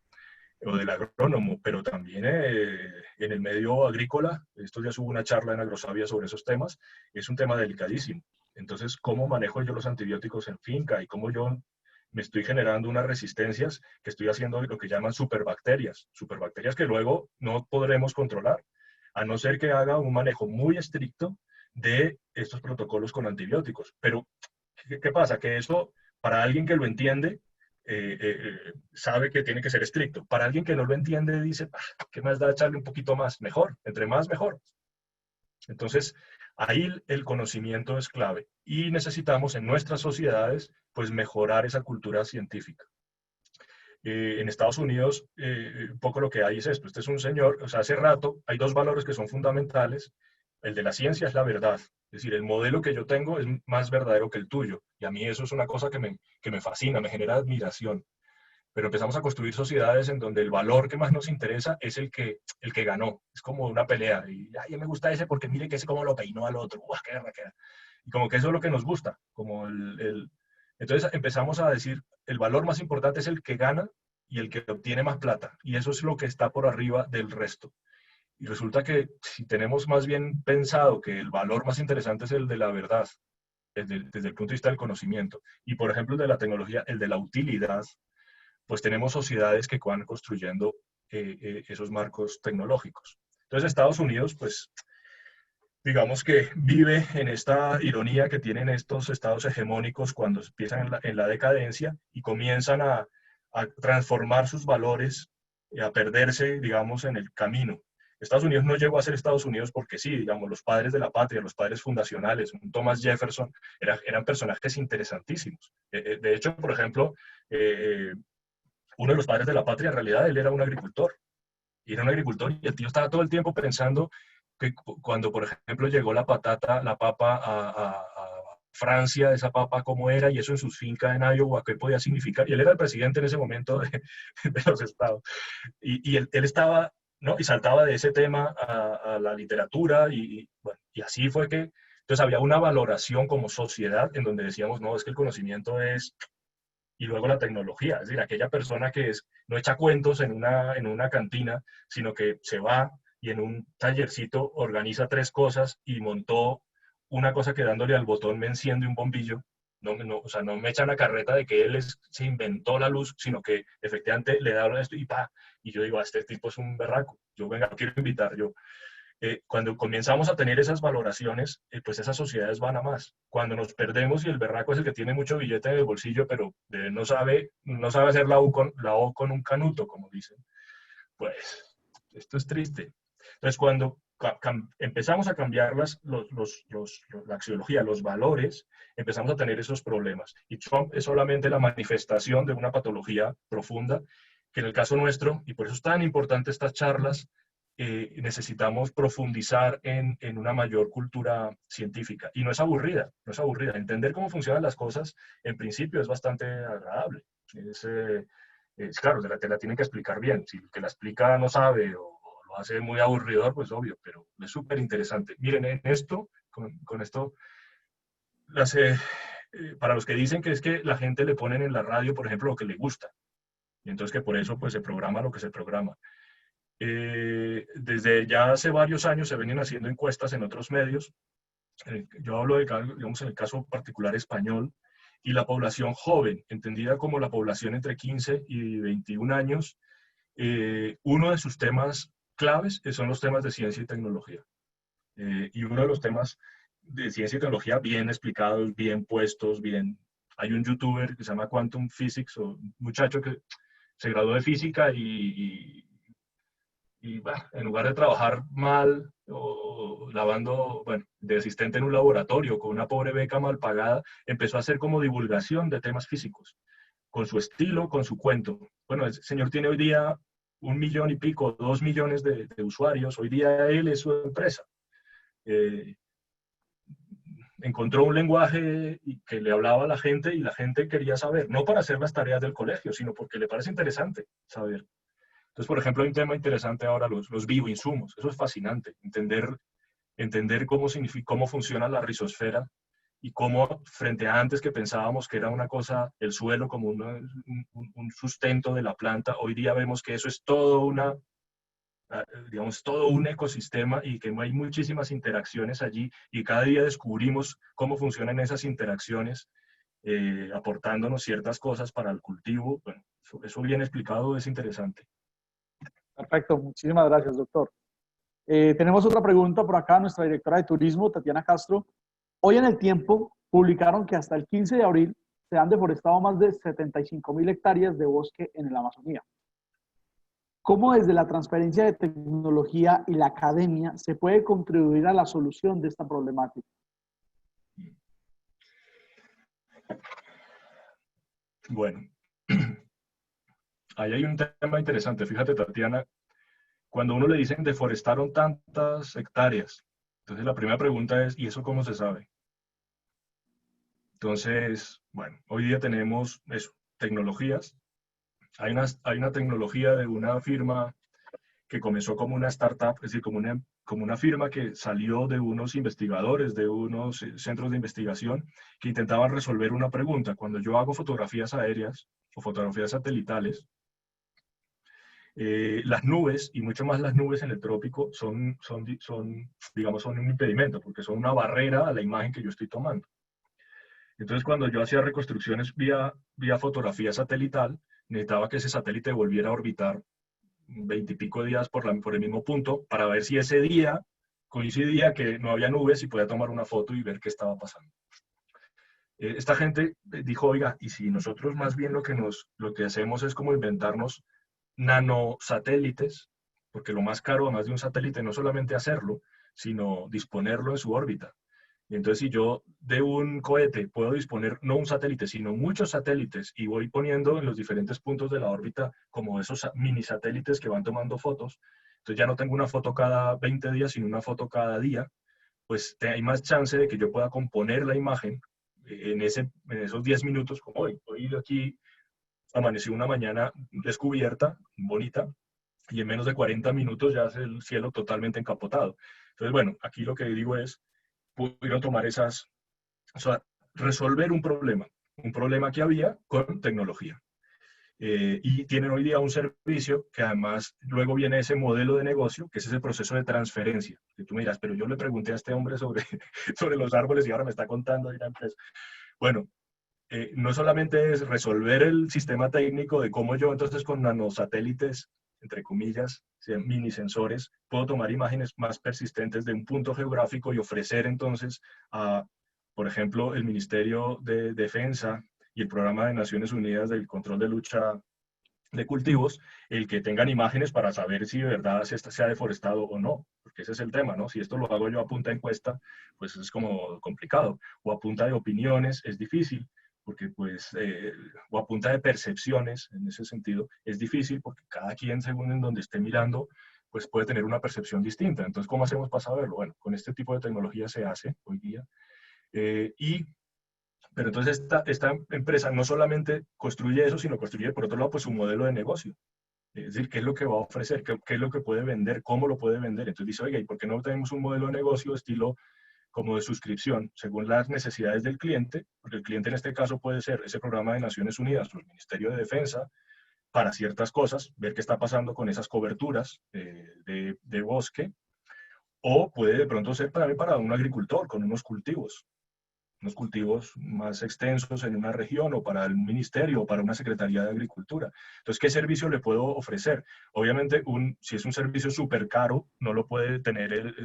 o del agrónomo, pero también en el medio agrícola, esto ya hubo una charla en Agrosavia sobre esos temas, es un tema delicadísimo. Entonces, ¿cómo manejo yo los antibióticos en finca y cómo yo me estoy generando unas resistencias que estoy haciendo lo que llaman superbacterias que luego no podremos controlar, a no ser que haga un manejo muy estricto de estos protocolos con antibióticos. Pero, ¿qué pasa? Que eso, para alguien que lo entiende, sabe que tiene que ser estricto. Para alguien que no lo entiende, dice, ¿qué más da echarle un poquito más? Mejor, entre más, mejor. Entonces, ahí el conocimiento es clave y necesitamos en nuestras sociedades, pues, mejorar esa cultura científica. En Estados Unidos, un poco lo que hay es esto. Este es un señor, o sea, hace rato hay dos valores que son fundamentales. El de la ciencia es la verdad. Es decir, el modelo que yo tengo es más verdadero que el tuyo. Y a mí eso es una cosa que me fascina, me genera admiración. Pero empezamos a construir sociedades en donde el valor que más nos interesa es el que ganó. Es como una pelea. Y, ay, me gusta ese porque mire que ese cómo lo peinó al otro. ¡Uah, qué guerra queda! Y como que eso es lo que nos gusta. Entonces empezamos a decir, el valor más importante es el que gana y el que obtiene más plata. Y eso es lo que está por arriba del resto. Y resulta que si tenemos más bien pensado que el valor más interesante es el de la verdad, desde el punto de vista del conocimiento, y por ejemplo el de la tecnología, el de la utilidad, pues tenemos sociedades que van construyendo esos marcos tecnológicos. Entonces Estados Unidos, pues digamos que vive en esta ironía que tienen estos estados hegemónicos cuando empiezan en la decadencia y comienzan a transformar sus valores, a perderse, digamos, en el camino. Estados Unidos no llegó a ser Estados Unidos porque sí, digamos, los padres de la patria, los padres fundacionales, Thomas Jefferson, eran personajes interesantísimos. De hecho, por ejemplo, uno de los padres de la patria, en realidad, él era un agricultor. Y era un agricultor y el tío estaba todo el tiempo pensando que cuando, por ejemplo, llegó la papa a Francia, esa papa cómo era, y eso en sus fincas en Iowa, qué podía significar. Y él era el presidente en ese momento de los estados. Y él estaba, ¿no? Y saltaba de ese tema a la literatura bueno, y así fue que, entonces había una valoración como sociedad en donde decíamos, no, es que el conocimiento es y luego la tecnología, es decir, aquella persona que no echa cuentos en una cantina, sino que se va y en un tallercito organiza tres cosas y montó una cosa que dándole al botón me enciende un bombillo. O sea, no me echan la carreta de que él se inventó la luz, sino que efectivamente le da esto y pa. Y yo digo, este tipo es un berraco. Yo, venga, lo quiero invitar yo. Cuando comenzamos a tener esas valoraciones, pues esas sociedades van a más. Cuando nos perdemos y el berraco es el que tiene mucho billete en el bolsillo, pero no sabe hacer la O con un canuto, como dicen, pues esto es triste. Entonces, cuando empezamos a cambiar la axiología, los valores, empezamos a tener esos problemas. Y Trump es solamente la manifestación de una patología profunda, que en el caso nuestro, y por eso es tan importante estas charlas, necesitamos profundizar en una mayor cultura científica. Y no es aburrida, no es aburrida. Entender cómo funcionan las cosas, en principio, es bastante agradable. Claro, te la tienen que explicar bien. Si el que la explica no sabe o lo hace muy aburridor, pues obvio, pero es súper interesante. Miren, en esto, con esto, para los que dicen que es que la gente le ponen en la radio, por ejemplo, lo que le gusta. Y entonces que por eso pues se programa lo que se programa. Desde ya hace varios años se venían haciendo encuestas en otros medios. Yo hablo de, digamos, en el caso particular español, y la población joven, entendida como la población entre 15 y 21 años, uno de sus temas claves son los temas de ciencia y tecnología. Y uno de los temas de ciencia y tecnología bien explicados, bien puestos, bien... Hay un youtuber que se llama Quantum Physics, o un muchacho que se graduó de física y bah, en lugar de trabajar mal o lavando, bueno, de asistente en un laboratorio con una pobre beca mal pagada, empezó a hacer como divulgación de temas físicos, con su estilo, con su cuento. Bueno, el señor tiene hoy día 1 millón y pico, 2 millones de usuarios. Hoy día él es su empresa. Encontró un lenguaje que le hablaba a la gente y la gente quería saber, no para hacer las tareas del colegio, sino porque le parece interesante saber. Entonces, por ejemplo, hay un tema interesante ahora, los bioinsumos. Eso es fascinante, entender cómo funciona la rizosfera y cómo, frente a antes que pensábamos que era una cosa, el suelo como un sustento de la planta, hoy día vemos que eso es todo digamos, todo un ecosistema y que hay muchísimas interacciones allí y cada día descubrimos cómo funcionan esas interacciones, aportándonos ciertas cosas para el cultivo. Bueno, eso bien explicado es interesante. Perfecto, muchísimas gracias, doctor. Tenemos otra pregunta por acá, nuestra directora de turismo, Tatiana Castro. Hoy en El Tiempo publicaron que hasta el 15 de abril se han deforestado más de 75.000 hectáreas de bosque en la Amazonía. ¿Cómo desde la transferencia de tecnología y la academia se puede contribuir a la solución de esta problemática? Bueno, ahí hay un tema interesante. Fíjate, Tatiana, cuando a uno le dicen deforestaron tantas hectáreas, entonces la primera pregunta es, ¿y eso cómo se sabe? Entonces, bueno, hoy día tenemos eso, tecnologías. Hay una tecnología de una firma que comenzó como una startup, es decir, como una firma que salió de unos investigadores, de unos centros de investigación que intentaban resolver una pregunta. Cuando yo hago fotografías aéreas o fotografías satelitales, las nubes, y mucho más las nubes en el trópico, digamos, son un impedimento, porque son una barrera a la imagen que yo estoy tomando. Entonces, cuando yo hacía reconstrucciones vía fotografía satelital, necesitaba que ese satélite volviera a orbitar 20 y pico días por el mismo punto para ver si ese día coincidía que no había nubes y podía tomar una foto y ver qué estaba pasando. Esta gente dijo, oiga, y si nosotros más bien lo que hacemos es como inventarnos nanosatélites, porque lo más caro, además de un satélite, no solamente hacerlo, sino disponerlo en su órbita. Y entonces, si yo de un cohete puedo disponer no un satélite, sino muchos satélites y voy poniendo en los diferentes puntos de la órbita como esos mini satélites que van tomando fotos, entonces ya no tengo una foto cada 20 días, sino una foto cada día, pues hay más chance de que yo pueda componer la imagen en esos 10 minutos, como hoy. Hoy aquí amaneció una mañana descubierta, bonita, y en menos de 40 minutos ya es el cielo totalmente encapotado. Entonces, bueno, aquí lo que digo es, pudieron tomar o sea, resolver un problema que había con tecnología. Y tienen hoy día un servicio que además luego viene ese modelo de negocio, que es ese proceso de transferencia. Que tú me dirás, pero yo le pregunté a este hombre sobre los árboles y ahora me está contando de la empresa. Bueno, no solamente es resolver el sistema técnico de cómo yo entonces con nanosatélites, entre comillas, mini sensores, puedo tomar imágenes más persistentes de un punto geográfico y ofrecer entonces a, por ejemplo, el Ministerio de Defensa y el Programa de Naciones Unidas del Control de Lucha de Cultivos, el que tengan imágenes para saber si de verdad se ha deforestado o no, porque ese es el tema, ¿no? Si esto lo hago yo a punta de encuesta, pues es como complicado, o a punta de opiniones es difícil, porque pues, o a punta de percepciones, en ese sentido, es difícil porque cada quien, según en donde esté mirando, pues puede tener una percepción distinta. Entonces, ¿cómo hacemos para saberlo? Bueno, con este tipo de tecnología se hace hoy día. Pero entonces esta empresa no solamente construye eso, sino construye, por otro lado, pues su modelo de negocio. Es decir, qué es lo que va a ofrecer, qué es lo que puede vender, cómo lo puede vender. Entonces dice, oiga, ¿y por qué no tenemos un modelo de negocio estilo como de suscripción, según las necesidades del cliente? Porque el cliente en este caso puede ser ese programa de Naciones Unidas o el Ministerio de Defensa para ciertas cosas, ver qué está pasando con esas coberturas de bosque, o puede de pronto ser también para un agricultor con unos cultivos. unos cultivos más extensos en una región o para el ministerio o para una secretaría de agricultura. Entonces, ¿qué servicio le puedo ofrecer? Obviamente, si es un servicio súper caro, no lo puede tener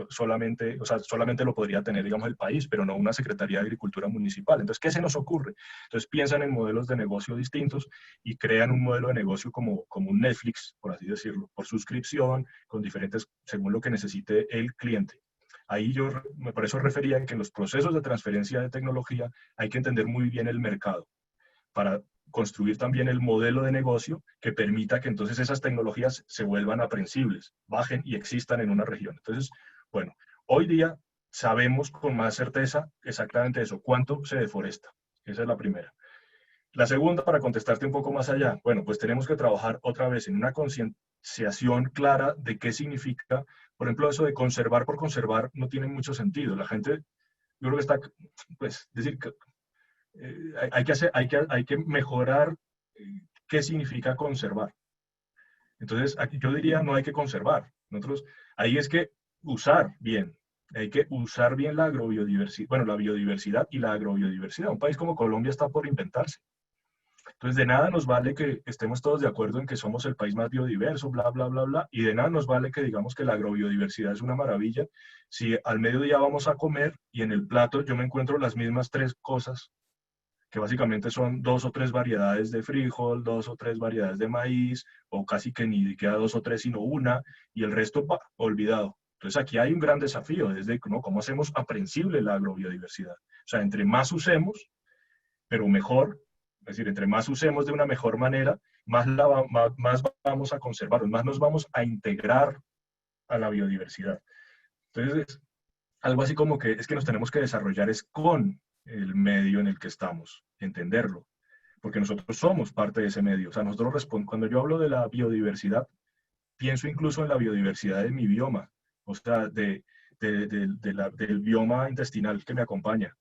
solamente, o sea, solamente lo podría tener, digamos, el país, pero no una secretaría de agricultura municipal. Entonces, ¿qué se nos ocurre? Entonces, piensan en modelos de negocio distintos y crean un modelo de negocio como un Netflix, por así decirlo, por suscripción, con diferentes, según lo que necesite el cliente. Ahí por eso refería que en los procesos de transferencia de tecnología hay que entender muy bien el mercado para construir también el modelo de negocio que permita que entonces esas tecnologías se vuelvan aprensibles, bajen y existan en una región. Entonces, bueno, hoy día sabemos con más certeza exactamente eso, cuánto se deforesta. Esa es la primera. La segunda, para contestarte un poco más allá, bueno, pues tenemos que trabajar otra vez en una concienciación clara de qué significa, por ejemplo, eso de conservar por conservar no tiene mucho sentido. La gente, yo creo que está, pues, decir, hay que mejorar qué significa conservar. Entonces, aquí yo diría, no hay que conservar. Nosotros, ahí es que usar bien, hay que usar bien la agrobiodiversidad, bueno, la biodiversidad y la agrobiodiversidad. Un país como Colombia está por inventarse. Entonces, de nada nos vale que estemos todos de acuerdo en que somos el país más biodiverso, bla, bla, bla, bla, y de nada nos vale que digamos que la agrobiodiversidad es una maravilla si al mediodía vamos a comer y en el plato yo me encuentro las mismas 3 cosas, que básicamente son 2 o 3 variedades de frijol, 2 o 3 variedades de maíz, o casi que ni queda 2 o 3, sino una, y el resto, olvidado. Entonces, aquí hay un gran desafío, desde ¿no? cómo hacemos aprensible la agrobiodiversidad. O sea, entre más usemos, pero mejor, es decir, entre más usemos de una mejor manera, más vamos a conservar, más nos vamos a integrar a la biodiversidad. Entonces, algo así como que es que nos tenemos que desarrollar es con el medio en el que estamos, entenderlo, porque nosotros somos parte de ese medio. O sea, cuando yo hablo de la biodiversidad, pienso incluso en la biodiversidad de mi bioma, o sea, del bioma intestinal que me acompaña.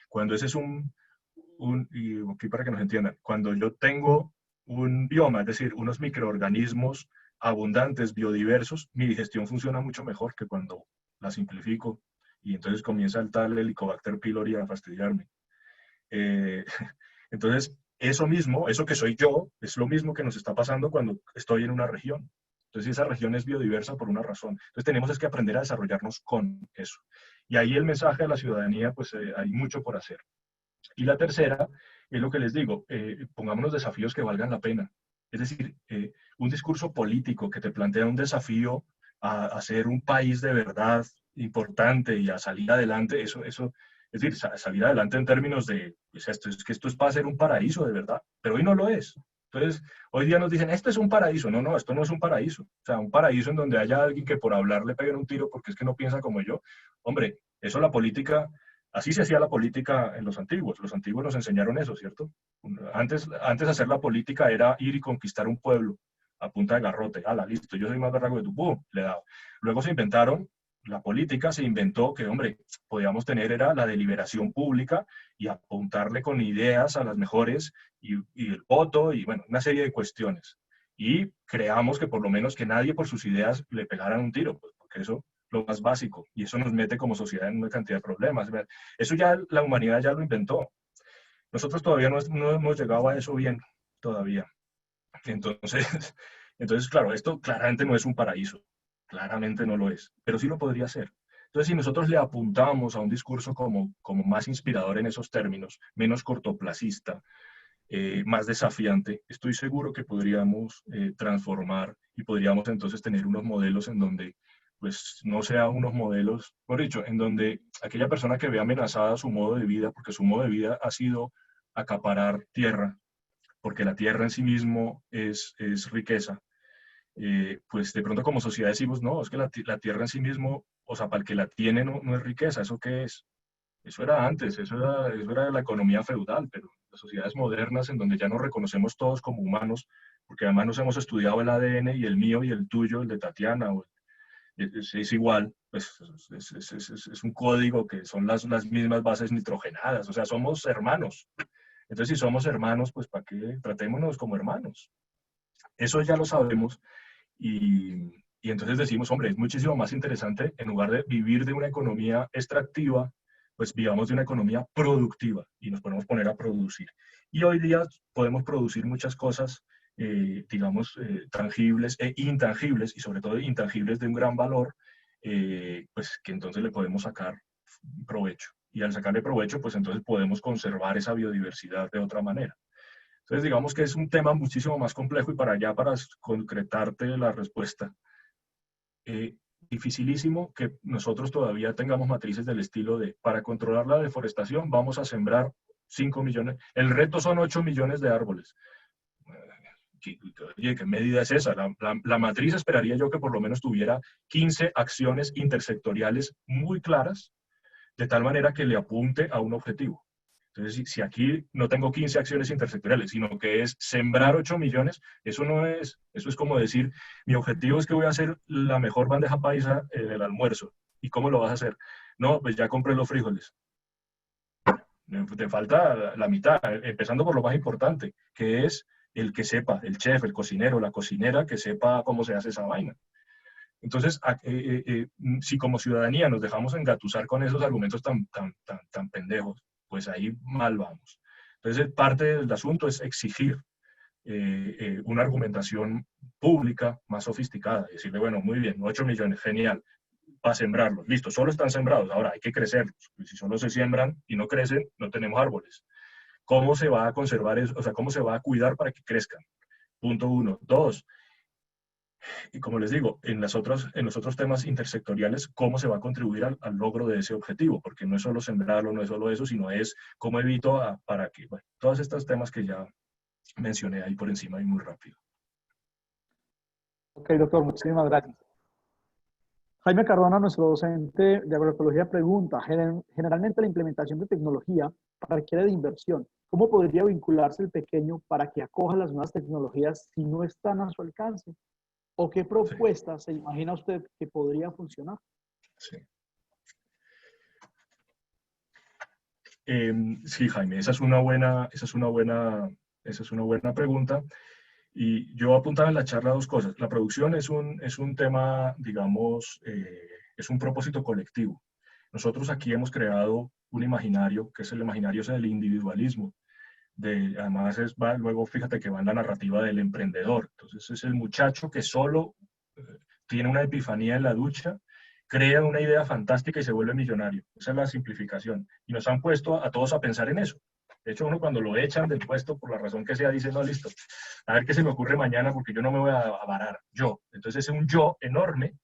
Cuando ese es y aquí para que nos entiendan, cuando yo tengo un bioma, es decir, unos microorganismos abundantes, biodiversos, mi digestión funciona mucho mejor que cuando la simplifico y entonces comienza el tal Helicobacter pylori a fastidiarme. Entonces, eso mismo, eso que soy yo, es lo mismo que nos está pasando cuando estoy en una región. Entonces, esa región es biodiversa por una razón. Entonces, tenemos es que aprender a desarrollarnos con eso. Y ahí el mensaje a la ciudadanía, pues hay mucho por hacer. Y la tercera es lo que les digo, pongámonos desafíos que valgan la pena. Es decir, un discurso político que te plantea un desafío a ser un país de verdad importante y a salir adelante, es decir, salir adelante en términos de, pues esto es para ser un paraíso de verdad, pero hoy no lo es. Entonces, hoy día nos dicen, esto es un paraíso. No, esto no es un paraíso. O sea, un paraíso en donde haya alguien que por hablar le peguen un tiro porque es que no piensa como yo. Hombre, eso la política... Así se hacía la política en los antiguos. Los antiguos nos enseñaron eso, ¿cierto? Antes hacer la política era ir y conquistar un pueblo a punta de garrote. ¡Hala, listo! Yo soy más berraco que tú. ¡Pum! Le daba. Luego se inventaron, la política se inventó que, hombre, podíamos tener era la deliberación pública y apuntarle con ideas a las mejores y el voto y, bueno, una serie de cuestiones. Y creamos que por lo menos que nadie por sus ideas le pegaran un tiro, pues porque eso lo más básico, y eso nos mete como sociedad en una cantidad de problemas. Eso ya la humanidad ya lo inventó. Nosotros todavía no hemos llegado a eso bien, todavía. Entonces, claro, esto claramente no es un paraíso, claramente no lo es, pero sí lo podría ser. Entonces, si nosotros le apuntamos a un discurso como más inspirador en esos términos, menos cortoplacista, más desafiante, estoy seguro que podríamos transformar y podríamos entonces tener unos modelos en donde pues no sean unos modelos, por dicho, en donde aquella persona que ve amenazada su modo de vida, porque su modo de vida ha sido acaparar tierra, porque la tierra en sí mismo es riqueza, pues de pronto como sociedad decimos, no, es que la tierra en sí mismo, o sea, para el que la tiene no es riqueza, ¿eso qué es? Eso era antes, eso era la economía feudal, pero las sociedades modernas en donde ya nos reconocemos todos como humanos, porque además nos hemos estudiado el ADN y el mío y el tuyo, el de Tatiana, es igual, pues es un código que son las mismas bases nitrogenadas, o sea, somos hermanos. Entonces, si somos hermanos, pues ¿para qué? Tratémonos como hermanos. Eso ya lo sabemos y entonces decimos, hombre, es muchísimo más interesante en lugar de vivir de una economía extractiva, pues vivamos de una economía productiva y nos podemos poner a producir. Y hoy día podemos producir muchas cosas, digamos, tangibles e intangibles, y sobre todo intangibles de un gran valor, pues que entonces le podemos sacar provecho. Y al sacarle provecho, pues entonces podemos conservar esa biodiversidad de otra manera. Entonces, digamos que es un tema muchísimo más complejo y para concretarte la respuesta, dificilísimo que nosotros todavía tengamos matrices del estilo de, para controlar la deforestación vamos a sembrar 5 millones, el reto son 8 millones de árboles. Oye, ¿qué medida es esa? La matriz esperaría yo que por lo menos tuviera 15 acciones intersectoriales muy claras, de tal manera que le apunte a un objetivo. Entonces, si aquí no tengo 15 acciones intersectoriales, sino que es sembrar 8 millones, eso no es, eso es como decir, mi objetivo es que voy a hacer la mejor bandeja paisa del almuerzo. ¿Y cómo lo vas a hacer? No, pues ya compré los frijoles. Te falta la mitad, empezando por lo más importante, que es el que sepa, el chef, el cocinero, la cocinera, que sepa cómo se hace esa vaina. Entonces, si como ciudadanía nos dejamos engatusar con esos argumentos tan pendejos, pues ahí mal vamos. Entonces, parte del asunto es exigir una argumentación pública más sofisticada. Decirle, bueno, muy bien, 8 millones, genial, para sembrarlos. Listo, solo están sembrados, ahora hay que crecerlos. Si solo se siembran y no crecen, no tenemos árboles. ¿Cómo se va a conservar eso? O sea, ¿cómo se va a cuidar para que crezcan? Punto uno. Dos, y como les digo, en los otros temas intersectoriales, ¿cómo se va a contribuir al logro de ese objetivo? Porque no es solo sembrarlo, no es solo eso, sino es cómo evito para que, bueno, todos estos temas que ya mencioné ahí por encima y muy rápido. Ok, doctor, muchísimas gracias. Jaime Cardona, nuestro docente de agroecología, pregunta, generalmente la implementación de tecnología requiere de inversión. ¿Cómo podría vincularse el pequeño para que acoja las nuevas tecnologías si no están a su alcance? ¿O qué propuestas se imagina usted que podría funcionar? Sí. Sí, Jaime, esa es una buena pregunta. Y yo apuntaba en la charla dos cosas. La producción es un tema, digamos, es un propósito colectivo. Nosotros aquí hemos creado un imaginario, que es el imaginario del individualismo. Además, luego fíjate que va en la narrativa del emprendedor. Entonces, es el muchacho que solo tiene una epifanía en la ducha, crea una idea fantástica y se vuelve millonario. Esa es la simplificación. Y nos han puesto a todos a pensar en eso. De hecho, uno cuando lo echan del puesto, por la razón que sea, dice, no, listo, a ver qué se me ocurre mañana porque yo no me voy a varar, yo. Entonces es un yo enorme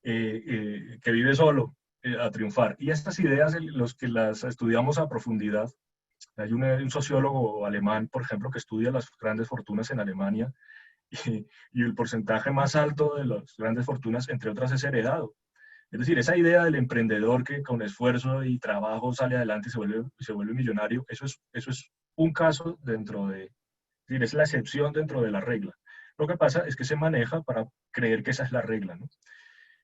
que vive solo a triunfar. Y estas ideas, los que las estudiamos a profundidad, hay un sociólogo alemán, por ejemplo, que estudia las grandes fortunas en Alemania y el porcentaje más alto de las grandes fortunas, entre otras, es heredado. Es decir, esa idea del emprendedor que con esfuerzo y trabajo sale adelante y se vuelve millonario, eso es un caso dentro de, es decir, es la excepción dentro de la regla. Lo que pasa es que se maneja para creer que esa es la regla, ¿no?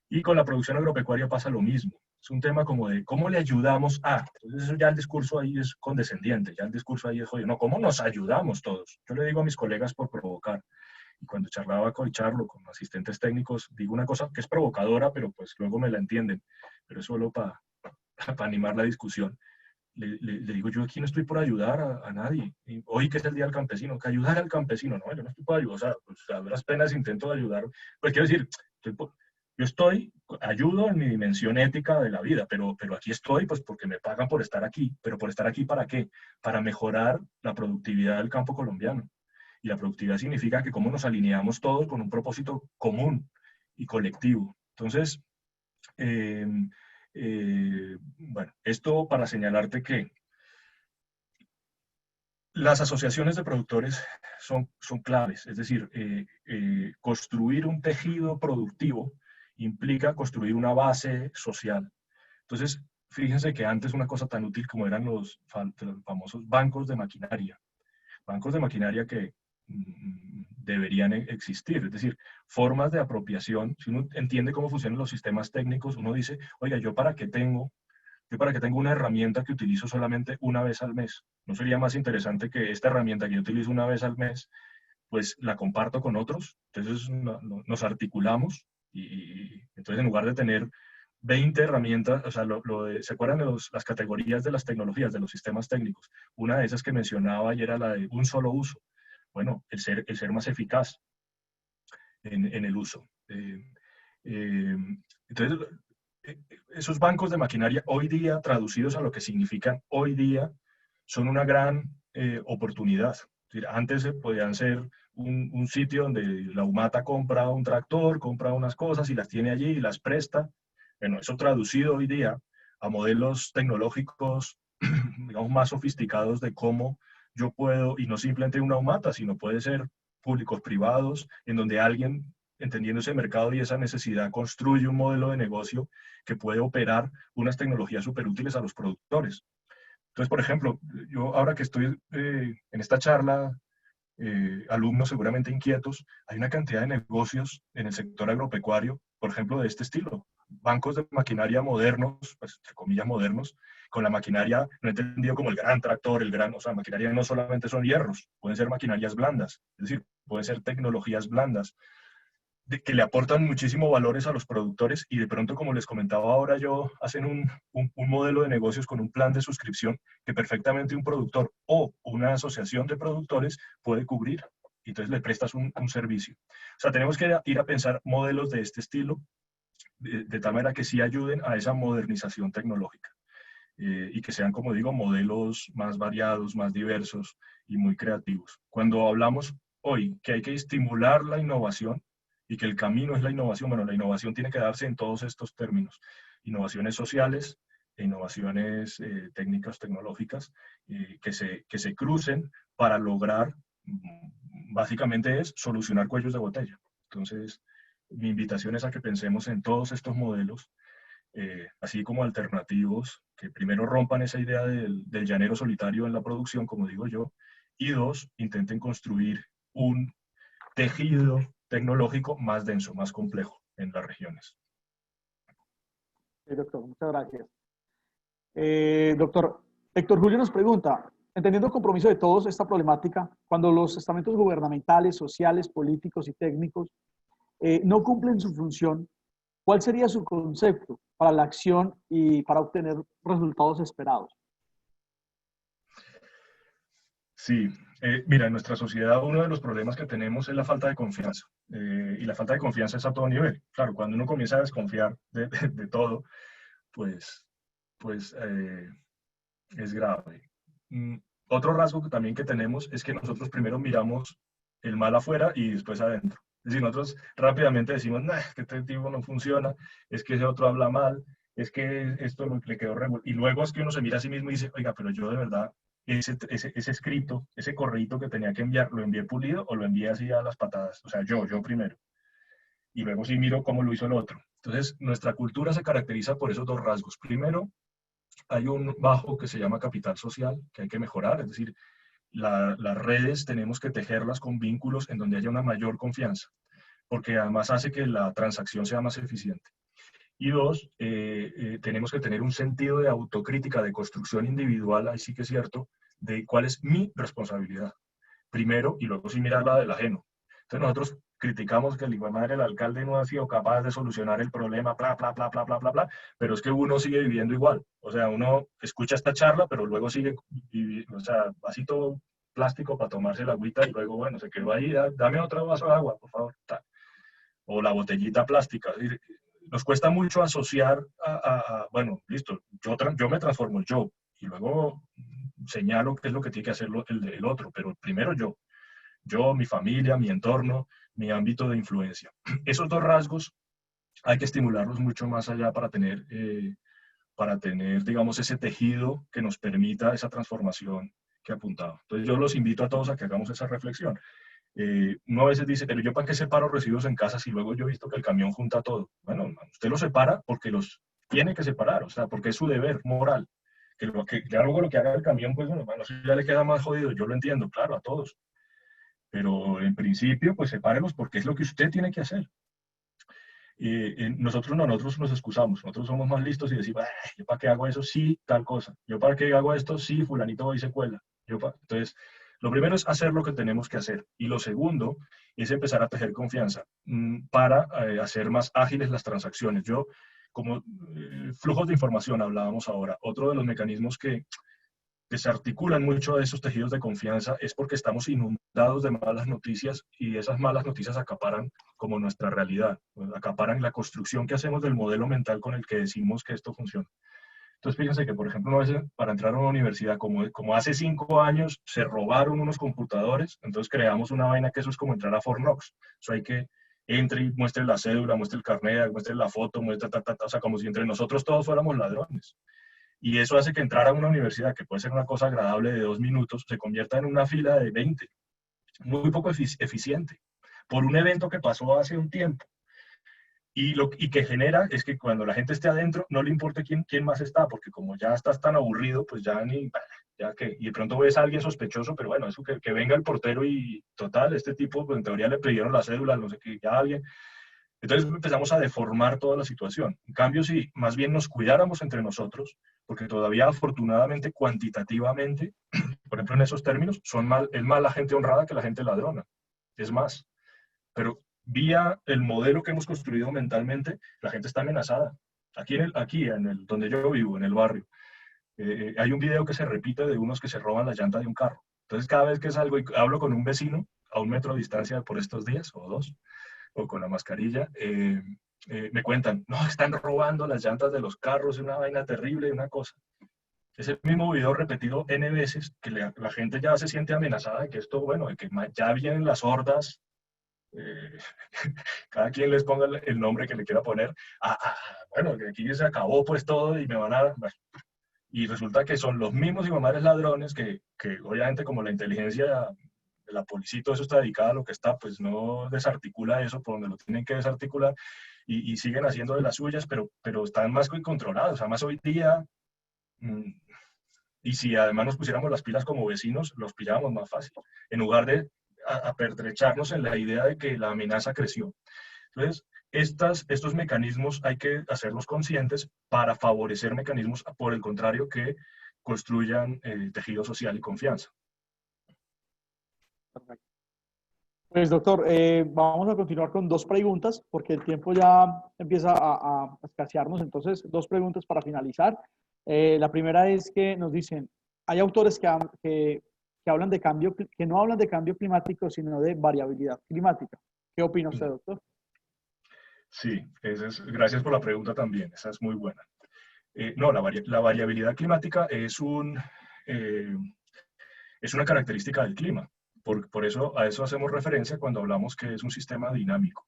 Y con la producción agropecuaria pasa lo mismo. Es un tema como de cómo le ayudamos a. Entonces, eso ya el discurso ahí es condescendiente, ya el discurso ahí es jodido. No, ¿cómo nos ayudamos todos? Yo le digo a mis colegas por provocar. Y cuando charlo con asistentes técnicos, digo una cosa que es provocadora, pero pues luego me la entienden. Pero es solo para animar la discusión. Le digo, yo aquí no estoy por ayudar a nadie. Y hoy que es el Día del Campesino, que ayudar al campesino, no, yo no estoy por ayudar. O sea, pues a duras penas intento ayudar. Pues quiero decir, ayudo en mi dimensión ética de la vida, pero aquí estoy pues porque me pagan por estar aquí. ¿Pero por estar aquí para qué? Para mejorar la productividad del campo colombiano. Y la productividad significa que cómo nos alineamos todos con un propósito común y colectivo. Entonces, bueno, esto para señalarte que las asociaciones de productores son claves, es decir, construir un tejido productivo implica construir una base social. Entonces, fíjense que antes una cosa tan útil como eran los famosos bancos de maquinaria que deberían existir, es decir, formas de apropiación. Si uno entiende cómo funcionan los sistemas técnicos, uno dice, oiga, ¿yo para qué tengo una herramienta que utilizo solamente una vez al mes? ¿No sería más interesante que esta herramienta que yo utilizo una vez al mes, pues la comparto con otros? Entonces nos articulamos y entonces en lugar de tener 20 herramientas, o sea, ¿se acuerdan de las categorías de las tecnologías, de los sistemas técnicos? Una de esas que mencionaba y era la de un solo uso. Bueno, el ser más eficaz en el uso. Eh, entonces, esos bancos de maquinaria hoy día, traducidos a lo que significan hoy día, son una gran oportunidad. Es decir, antes podían ser un sitio donde la UMATA compra un tractor, compra unas cosas y las tiene allí y las presta. Bueno, eso traducido hoy día a modelos tecnológicos, digamos, más sofisticados de cómo yo puedo, y no simplemente una UMATA, sino puede ser públicos privados, en donde alguien, entendiendo ese mercado y esa necesidad, construye un modelo de negocio que puede operar unas tecnologías súper útiles a los productores. Entonces, por ejemplo, yo ahora que estoy en esta charla, alumnos seguramente inquietos, hay una cantidad de negocios en el sector agropecuario, por ejemplo, de este estilo. Bancos de maquinaria modernos, pues, entre comillas modernos, con la maquinaria, no he entendido como el gran tractor, o sea, maquinaria no solamente son hierros, pueden ser maquinarias blandas, es decir, pueden ser tecnologías blandas, que le aportan muchísimo valores a los productores y de pronto, como les comentaba ahora yo, hacen un modelo de negocios con un plan de suscripción que perfectamente un productor o una asociación de productores puede cubrir. Y entonces le prestas un servicio. O sea, tenemos que ir a pensar modelos de este estilo, de tal manera que sí ayuden a esa modernización tecnológica. Y que sean, como digo, modelos más variados, más diversos y muy creativos. Cuando hablamos hoy que hay que estimular la innovación y que el camino es la innovación, bueno, la innovación tiene que darse en todos estos términos. Innovaciones sociales e innovaciones técnicas, tecnológicas, que se crucen para lograr, básicamente es solucionar cuellos de botella. Entonces, mi invitación es a que pensemos en todos estos modelos, así como alternativos, que primero rompan esa idea del llanero solitario en la producción, como digo yo, y dos, intenten construir un tejido tecnológico más denso, más complejo en las regiones. Sí, doctor, muchas gracias. Doctor, Héctor Julio nos pregunta, entendiendo el compromiso de todos esta problemática, cuando los estamentos gubernamentales, sociales, políticos y técnicos no cumplen su función, ¿cuál sería su concepto para la acción y para obtener resultados esperados? Sí, mira, en nuestra sociedad uno de los problemas que tenemos es la falta de confianza. Y la falta de confianza es a todo nivel. Claro, cuando uno comienza a desconfiar de todo, pues es grave. Otro rasgo que también que tenemos es que nosotros primero miramos el mal afuera y después adentro. Es decir, nosotros rápidamente decimos, nah, que este tipo no funciona, es que ese otro habla mal, es que esto le quedó revuelto. Y luego es que uno se mira a sí mismo y dice, oiga, pero yo de verdad, ese escrito, ese correíto que tenía que enviar, ¿lo envié pulido o lo envié así a las patadas? O sea, yo primero. Y luego sí miro cómo lo hizo el otro. Entonces, nuestra cultura se caracteriza por esos dos rasgos. Primero, hay un bajo que se llama capital social, que hay que mejorar, es decir, las redes tenemos que tejerlas con vínculos en donde haya una mayor confianza, porque además hace que la transacción sea más eficiente. Y dos, tenemos que tener un sentido de autocrítica, de construcción individual, ahí sí que es cierto, de cuál es mi responsabilidad, primero, y luego sí mirar la del ajeno. Entonces nosotros criticamos que el hijo de madre, el alcalde no ha sido capaz de solucionar el problema, bla, bla, bla, bla, bla, bla, bla, pero es que uno sigue viviendo igual. O sea, uno escucha esta charla, pero luego sigue, o sea, vasito plástico para tomarse la agüita y luego, bueno, se quedó ahí, dame otro vaso de agua, por favor. O la botellita plástica. Nos cuesta mucho asociar bueno, listo, yo me transformo en yo y luego señalo qué es lo que tiene que hacer el otro, pero primero yo, mi familia, mi entorno, mi ámbito de influencia. Esos dos rasgos hay que estimularlos mucho más allá para tener, digamos, ese tejido que nos permita esa transformación que apuntaba. Entonces yo los invito a todos a que hagamos esa reflexión. Uno a veces dice, pero yo para qué separo residuos en casa si luego yo he visto que el camión junta todo. Bueno, usted los separa porque los tiene que separar, o sea, porque es su deber moral. Luego lo que haga el camión, pues bueno, eso ya le queda más jodido, yo lo entiendo, claro, a todos. Pero en principio, pues sepárelos porque es lo que usted tiene que hacer. Nosotros nos excusamos, nosotros somos más listos y decimos, ¿yo para qué hago eso? Sí, tal cosa. ¿Yo para qué hago esto? Sí, fulanito hoy se cuela. Entonces, lo primero es hacer lo que tenemos que hacer. Y lo segundo es empezar a tejer confianza para hacer más ágiles las transacciones. Yo como flujos de información hablábamos ahora. Otro de los mecanismos que desarticulan mucho de esos tejidos de confianza es porque estamos inundados de malas noticias y esas malas noticias acaparan como nuestra realidad, acaparan la construcción que hacemos del modelo mental con el que decimos que esto funciona. Entonces fíjense que, por ejemplo, una vez para entrar a una universidad, como hace 5 años se robaron unos computadores, entonces creamos una vaina que eso es como entrar a Fort Knox. Eso hay que entre y muestre la cédula, muestre el carnet, muestre la foto, muestre o sea, como si entre nosotros todos fuéramos ladrones. Y eso hace que entrar a una universidad, que puede ser una cosa agradable de 2 minutos, se convierta en una fila de 20. Muy poco eficiente. Por un evento que pasó hace un tiempo. Y que genera es que cuando la gente esté adentro, no le importa quién más está, porque como ya estás tan aburrido, pues ya ni, ya que, y de pronto ves a alguien sospechoso, pero bueno, eso que venga el portero y total, este tipo, pues en teoría le pidieron la cédula, no sé qué, ya alguien. Entonces empezamos a deformar toda la situación. En cambio, si más bien nos cuidáramos entre nosotros, porque todavía afortunadamente, cuantitativamente, por ejemplo en esos términos, es más la gente honrada que la gente ladrona. Es más. Pero vía el modelo que hemos construido mentalmente, la gente está amenazada. Aquí donde yo vivo, en el barrio, hay un video que se repite de unos que se roban la llanta de un carro. Entonces cada vez que salgo y hablo con un vecino a 1 metro de distancia por estos días, o 2, o con la mascarilla, me cuentan, no, están robando las llantas de los carros, es una vaina terrible, una cosa. Es el mismo video repetido N veces, que la gente ya se siente amenazada de que esto, bueno, de que ya vienen las hordas, cada quien les ponga el nombre que le quiera poner, bueno, que aquí se acabó pues todo y me van a... Bueno, y resulta que son los mismos y madres ladrones que obviamente como la inteligencia de la policía, todo eso está dedicada a lo que está, pues no desarticula eso por donde lo tienen que desarticular y siguen haciendo de las suyas, pero están más controlados. Además hoy día, y si además nos pusiéramos las pilas como vecinos, los pillábamos más fácil, en lugar de apertrecharnos en la idea de que la amenaza creció. Entonces, estos mecanismos hay que hacerlos conscientes para favorecer mecanismos, por el contrario, que construyan tejido social y confianza. Perfecto. Pues doctor, vamos a continuar con 2 preguntas porque el tiempo ya empieza a escasearnos. Entonces, 2 preguntas para finalizar. La primera es que nos dicen, hay autores que hablan de cambio, que no hablan de cambio climático, sino de variabilidad climática. ¿Qué opina usted, doctor? Sí, gracias por la pregunta también, esa es muy buena. No, la variabilidad climática es una característica del clima. Por eso a eso hacemos referencia cuando hablamos que es un sistema dinámico.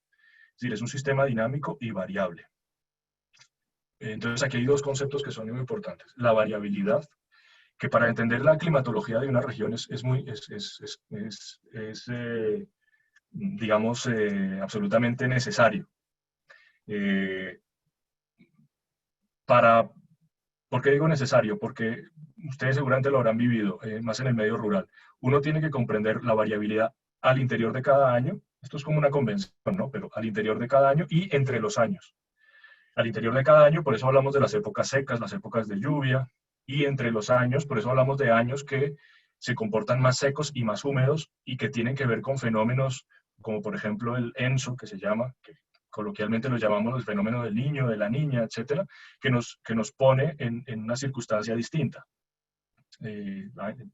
Es decir, es un sistema dinámico y variable. Entonces aquí hay 2 conceptos que son muy importantes. La variabilidad, que para entender la climatología de una región es digamos, absolutamente necesario. ¿Por qué digo necesario? Porque ustedes seguramente lo habrán vivido, más en el medio rural. Uno tiene que comprender la variabilidad al interior de cada año. Esto es como una convención, ¿no? Pero al interior de cada año y entre los años. Al interior de cada año, por eso hablamos de las épocas secas, las épocas de lluvia, y entre los años, por eso hablamos de años que se comportan más secos y más húmedos y que tienen que ver con fenómenos como por ejemplo el ENSO, que se llama, que coloquialmente lo llamamos el fenómeno del niño, de la niña, etcétera, que nos pone en una circunstancia distinta.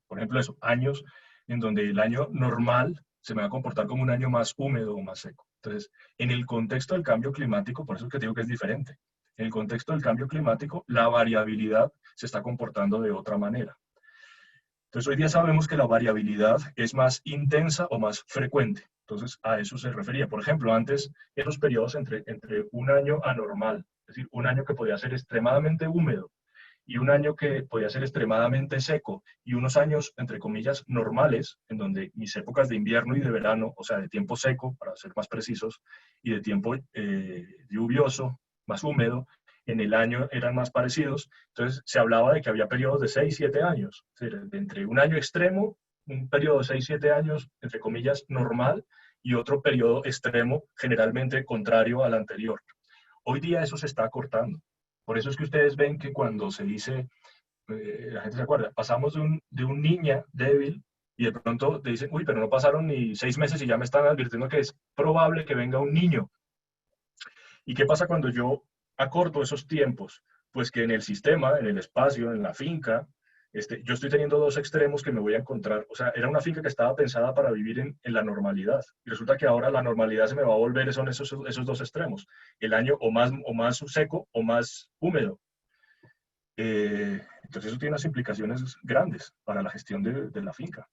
Por ejemplo, eso, años en donde el año normal se me va a comportar como un año más húmedo o más seco. Entonces, en el contexto del cambio climático, por eso es que digo que es diferente, en el contexto del cambio climático, la variabilidad se está comportando de otra manera. Entonces, hoy día sabemos que la variabilidad es más intensa o más frecuente. Entonces, a eso se refería. Por ejemplo, antes, en los periodos entre un año anormal, es decir, un año que podía ser extremadamente húmedo y un año que podía ser extremadamente seco, y unos años, entre comillas, normales, en donde mis épocas de invierno y de verano, o sea, de tiempo seco, para ser más precisos, y de tiempo lluvioso, más húmedo, en el año eran más parecidos. Entonces se hablaba de que había periodos de 6, 7 años, es decir, entre un año extremo, un periodo de 6, 7 años, entre comillas, normal, y otro periodo extremo, generalmente contrario al anterior. Hoy día eso se está acortando. Por eso es que ustedes ven que cuando se dice, la gente se acuerda, pasamos de un niña débil y de pronto te dicen, uy, pero no pasaron ni 6 meses y ya me están advirtiendo que es probable que venga un niño. ¿Y qué pasa cuando yo acorto esos tiempos, pues que en el sistema, en el espacio, en la finca, yo estoy teniendo dos extremos que me voy a encontrar. O sea, era una finca que estaba pensada para vivir en la normalidad. Y resulta que ahora la normalidad se me va a volver, son esos dos extremos. El año o más seco o más húmedo. Entonces eso tiene unas implicaciones grandes para la gestión de la finca.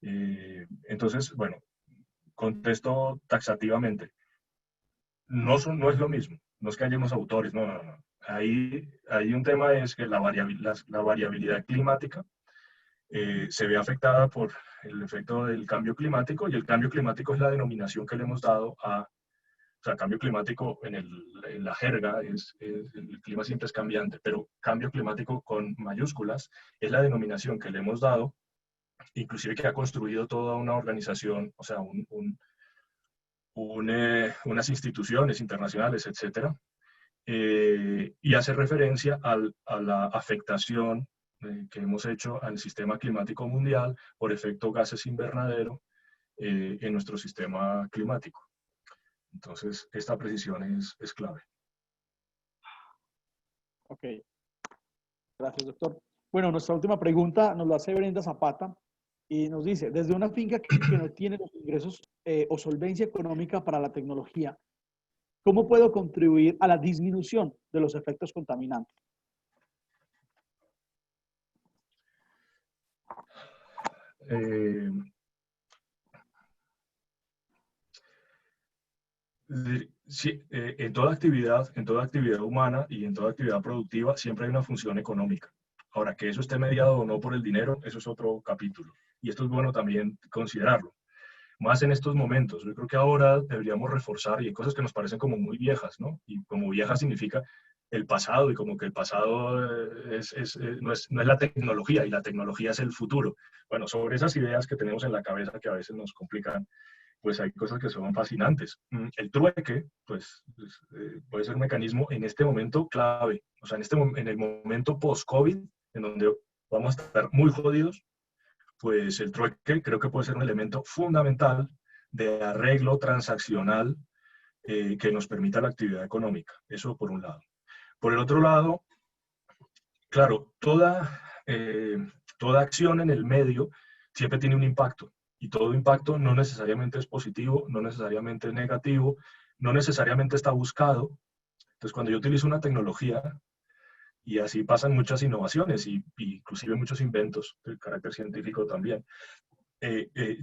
Entonces, bueno, contesto taxativamente. No es lo mismo. No es que haya unos autores, no, no, no. Ahí un tema es que la variabilidad climática se ve afectada por el efecto del cambio climático, y el cambio climático es la denominación que le hemos dado o sea, cambio climático en la jerga, el clima siempre es cambiante, pero cambio climático con mayúsculas es la denominación que le hemos dado, inclusive que ha construido toda una organización, o sea, unas instituciones internacionales, etcétera, y hace referencia a la afectación que hemos hecho al sistema climático mundial por efecto gases invernadero en nuestro sistema climático. Entonces, esta precisión es clave. Ok. Gracias, doctor. Bueno, nuestra última pregunta nos la hace Brenda Zapata y nos dice, desde una finca que no tiene los ingresos o solvencia económica para la tecnología, ¿cómo puedo contribuir a la disminución de los efectos contaminantes? Sí, en toda actividad humana y en toda actividad productiva siempre hay una función económica. Ahora, que eso esté mediado o no por el dinero, eso es otro capítulo. Y esto es bueno también considerarlo. Más en estos momentos. Yo creo que ahora deberíamos reforzar, y hay cosas que nos parecen como muy viejas, ¿no? Y como vieja significa el pasado, y como que el pasado no es la tecnología, y la tecnología es el futuro. Bueno, sobre esas ideas que tenemos en la cabeza que a veces nos complican, pues hay cosas que son fascinantes. El trueque, pues, puede ser un mecanismo en este momento clave. O sea, en el momento post-COVID, en donde vamos a estar muy jodidos, pues el trueque creo que puede ser un elemento fundamental de arreglo transaccional que nos permita la actividad económica. Eso por un lado. Por el otro lado, claro, toda acción en el medio siempre tiene un impacto. Y todo impacto no necesariamente es positivo, no necesariamente es negativo, no necesariamente está buscado. Entonces, cuando yo utilizo una tecnología, y así pasan muchas innovaciones, y inclusive muchos inventos de carácter científico también,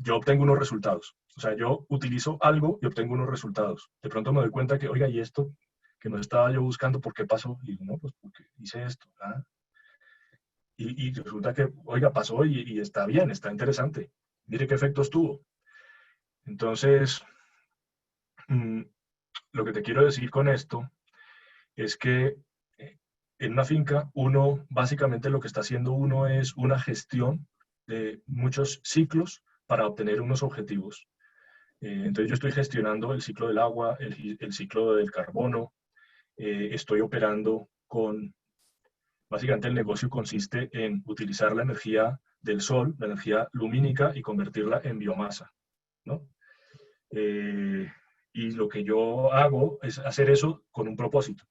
yo obtengo unos resultados. O sea, yo utilizo algo y obtengo unos resultados. De pronto me doy cuenta que, oiga, ¿y esto que no estaba yo buscando, por qué pasó? Y digo, no, pues porque hice esto. ¿Ah? Y resulta que, oiga, pasó y está bien, está interesante. Mire qué efectos tuvo. Entonces, lo que te quiero decir con esto es que en una finca, básicamente lo que está haciendo uno es una gestión de muchos ciclos para obtener unos objetivos. Entonces yo estoy gestionando el ciclo del agua, el ciclo del carbono, estoy operando básicamente el negocio consiste en utilizar la energía del sol, la energía lumínica, y convertirla en biomasa, ¿no? Y lo que yo hago es hacer eso con un propósito,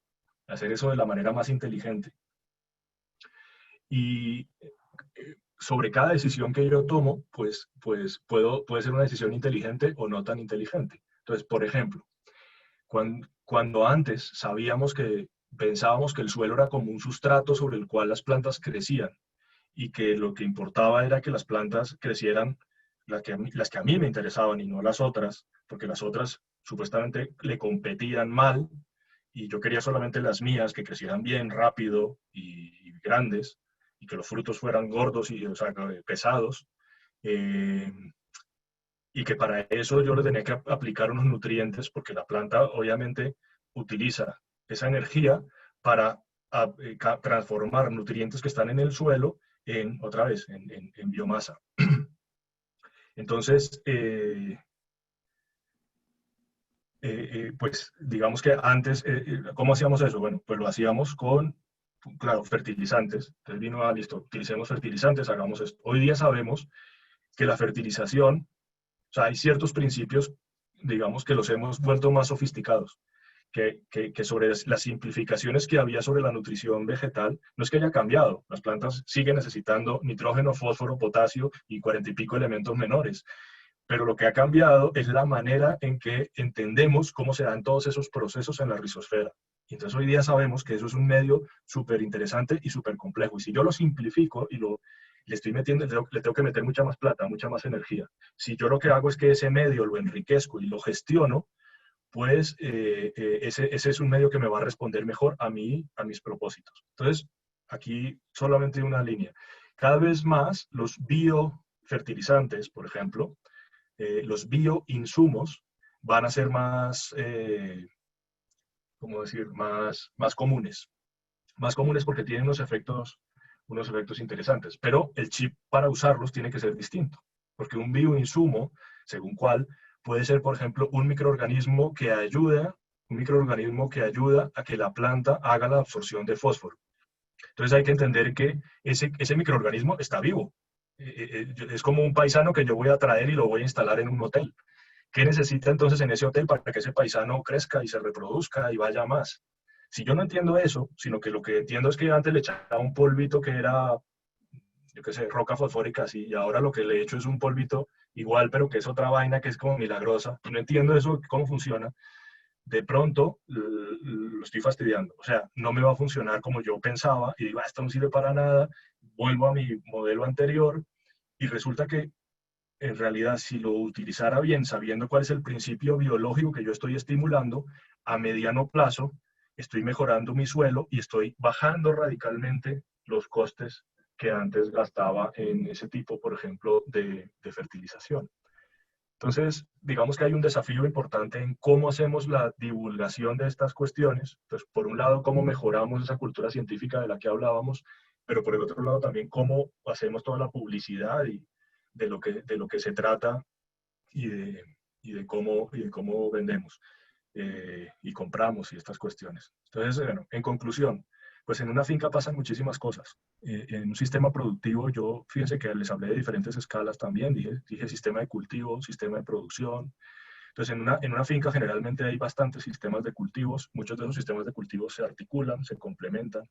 hacer eso de la manera más inteligente. Y sobre cada decisión que yo tomo, pues puede ser una decisión inteligente o no tan inteligente. Entonces, por ejemplo, cuando antes pensábamos que el suelo era como un sustrato sobre el cual las plantas crecían, y que lo que importaba era que las plantas crecieran las que a mí me interesaban y no las otras, porque las otras supuestamente le competían mal, y yo quería solamente las mías que crecieran bien, rápido y grandes, y que los frutos fueran gordos y, o sea, pesados, y que para eso yo le tenía que aplicar unos nutrientes, porque la planta obviamente utiliza esa energía para transformar nutrientes que están en el suelo otra vez, en biomasa. Entonces, pues digamos que antes, ¿cómo hacíamos eso? Bueno, pues lo hacíamos con, claro, fertilizantes. Entonces vino listo, utilicemos fertilizantes, hagamos esto. Hoy día sabemos que la fertilización, o sea, hay ciertos principios, digamos, que los hemos vuelto más sofisticados. que sobre las simplificaciones que había sobre la nutrición vegetal, no es que haya cambiado, las plantas siguen necesitando nitrógeno, fósforo, potasio y 40 y pico elementos menores, pero lo que ha cambiado es la manera en que entendemos cómo se dan todos esos procesos en la rizosfera. Y entonces hoy día sabemos que eso es un medio súper interesante y súper complejo. Y si yo lo simplifico y le estoy metiendo, le tengo que meter mucha más plata, mucha más energía. Si yo lo que hago es que ese medio lo enriquezco y lo gestiono, pues ese es un medio que me va a responder mejor a mí, a mis propósitos. Entonces, aquí solamente una línea. Cada vez más los biofertilizantes, por ejemplo, los bioinsumos van a ser más, ¿cómo decir?, más comunes. Más comunes porque tienen unos efectos interesantes, pero el chip para usarlos tiene que ser distinto, porque un bioinsumo, según cuál, puede ser, por ejemplo, un microorganismo que ayuda a que la planta haga la absorción de fósforo. Entonces hay que entender que ese microorganismo está vivo. Es como un paisano que yo voy a traer y lo voy a instalar en un hotel. ¿Qué necesita entonces en ese hotel para que ese paisano crezca y se reproduzca y vaya más? Si yo no entiendo eso, sino que lo que entiendo es que antes le echaba un polvito que era, yo qué sé, roca fosfórica, así, y ahora lo que le echo es un polvito igual, pero que es otra vaina que es como milagrosa, y no entiendo eso, cómo funciona, de pronto lo estoy fastidiando. O sea, no me va a funcionar como yo pensaba, y digo, esto no sirve para nada, vuelvo a mi modelo anterior, y resulta que en realidad, si lo utilizara bien, sabiendo cuál es el principio biológico que yo estoy estimulando, a mediano plazo estoy mejorando mi suelo y estoy bajando radicalmente los costes que antes gastaba en ese tipo, por ejemplo, de fertilización. Entonces, digamos que hay un desafío importante en cómo hacemos la divulgación de estas cuestiones. Entonces, por un lado, cómo mejoramos esa cultura científica de la que hablábamos, pero por el otro lado también cómo hacemos toda la publicidad y de lo que se trata y de cómo vendemos y compramos y estas cuestiones. Entonces, bueno, en conclusión, pues en una finca pasan muchísimas cosas. En un sistema productivo, yo fíjense que les hablé de diferentes escalas también, dije sistema de cultivo, sistema de producción. Entonces, en una finca generalmente hay bastantes sistemas de cultivos, muchos de esos sistemas de cultivos se articulan, se complementan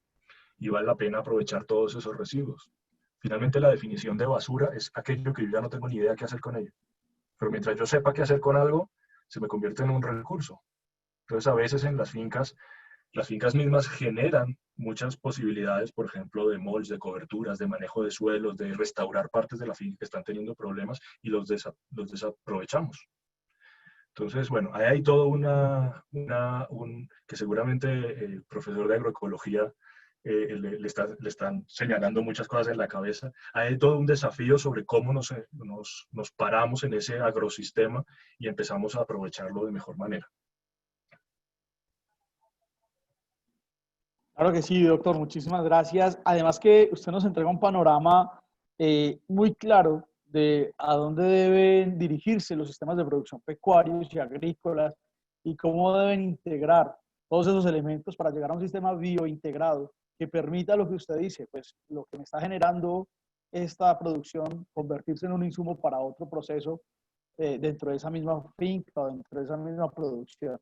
y vale la pena aprovechar todos esos residuos. Finalmente, la definición de basura es aquello que yo ya no tengo ni idea qué hacer con ello. Pero mientras yo sepa qué hacer con algo, se me convierte en un recurso. Entonces, a veces en las fincas mismas generan muchas posibilidades, por ejemplo, de mulch, de coberturas, de manejo de suelos, de restaurar partes de la finca que están teniendo problemas y los desaprovechamos. Entonces, bueno, ahí hay todo que seguramente el profesor de agroecología le están señalando muchas cosas en la cabeza. Hay todo un desafío sobre cómo nos paramos en ese agrosistema y empezamos a aprovecharlo de mejor manera. Claro que sí, doctor, muchísimas gracias. Además que usted nos entrega un panorama muy claro de a dónde deben dirigirse los sistemas de producción pecuarios y agrícolas y cómo deben integrar todos esos elementos para llegar a un sistema biointegrado que permita lo que usted dice, pues lo que me está generando esta producción, convertirse en un insumo para otro proceso dentro de esa misma finca o dentro de esa misma producción.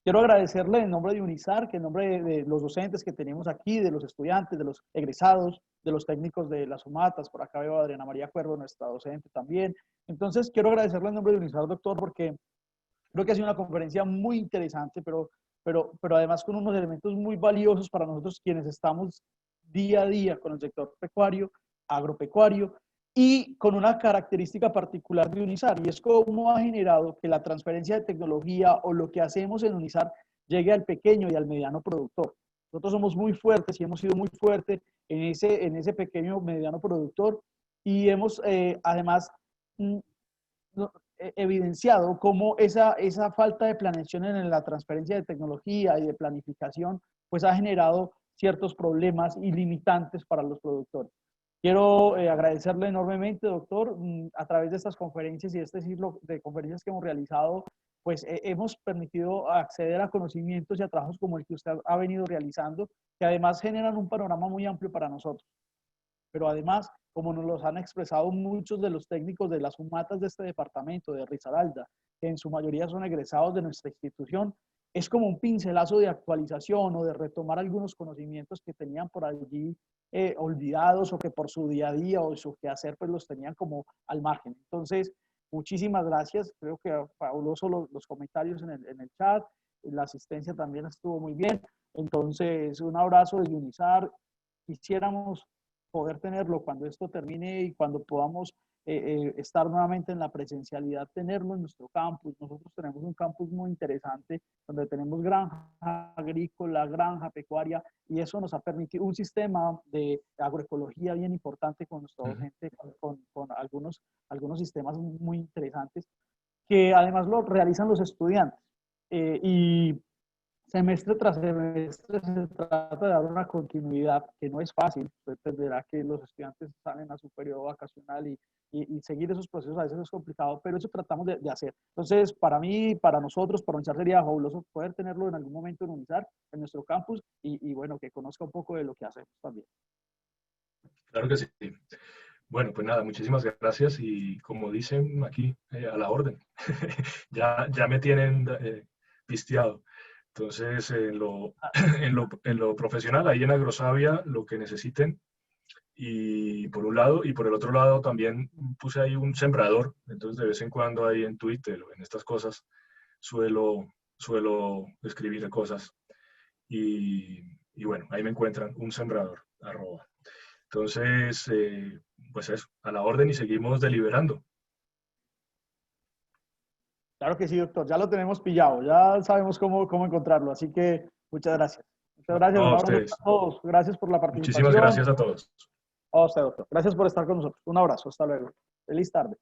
Quiero agradecerle en nombre de UNISAR, que en nombre de los docentes que tenemos aquí, de los estudiantes, de los egresados, de los técnicos de las UMATAS, por acá veo a Adriana María Cuervo, nuestra docente también. Entonces, quiero agradecerle en nombre de UNISAR, doctor, porque creo que ha sido una conferencia muy interesante, pero además con unos elementos muy valiosos para nosotros quienes estamos día a día con el sector pecuario, agropecuario, y con una característica particular de UNISAR, y es cómo ha generado que la transferencia de tecnología o lo que hacemos en UNISAR llegue al pequeño y al mediano productor. Nosotros somos muy fuertes y hemos sido muy fuertes en ese pequeño mediano productor y hemos además evidenciado cómo esa falta de planeación en la transferencia de tecnología y de planificación pues ha generado ciertos problemas y limitantes para los productores. Quiero agradecerle enormemente, doctor, a través de estas conferencias y este ciclo de conferencias que hemos realizado, pues hemos permitido acceder a conocimientos y a trabajos como el que usted ha venido realizando, que además generan un panorama muy amplio para nosotros. Pero además, como nos los han expresado muchos de los técnicos de las UMATAS de este departamento, de Risaralda, que en su mayoría son egresados de nuestra institución, es como un pincelazo de actualización o de retomar algunos conocimientos que tenían por allí olvidados o que por su día a día o su quehacer pues los tenían como al margen. Entonces, muchísimas gracias. Creo que fabuloso los comentarios en el chat. La asistencia también estuvo muy bien. Entonces, un abrazo desde UNISAR. Quisiéramos poder tenerlo cuando esto termine y cuando podamos estar nuevamente en la presencialidad, tenerlo en nuestro campus. Nosotros tenemos un campus muy interesante donde tenemos granja agrícola, granja pecuaria, y eso nos ha permitido un sistema de agroecología bien importante con nuestra gente, con algunos sistemas muy interesantes que además lo realizan los estudiantes. Y semestre tras semestre se trata de dar una continuidad que no es fácil. Usted entenderá que los estudiantes salen a su periodo vacacional y seguir esos procesos a veces es complicado, pero eso tratamos de hacer. Entonces, para mí, para nosotros, para UNISAR sería fabuloso poder tenerlo en algún momento en UNISAR, en nuestro campus, y bueno, que conozca un poco de lo que hacemos también. Claro que sí. Bueno, pues nada, muchísimas gracias y como dicen aquí, a la orden. Ya me tienen pisteado. Entonces, en lo profesional, ahí en Agrosavia, lo que necesiten, y por un lado, y por el otro lado también puse ahí un sembrador, entonces de vez en cuando ahí en Twitter o en estas cosas suelo escribir cosas y bueno, ahí me encuentran un sembrador, @. Entonces, pues eso, a la orden y seguimos deliberando. Claro que sí, doctor, ya lo tenemos pillado, ya sabemos cómo encontrarlo, así que muchas gracias. Muchas gracias, No, un a abrazo ustedes. a todos, gracias por la Muchísimas participación. gracias a todos. A usted, doctor, gracias por estar con nosotros. Un abrazo, hasta luego. Feliz tarde.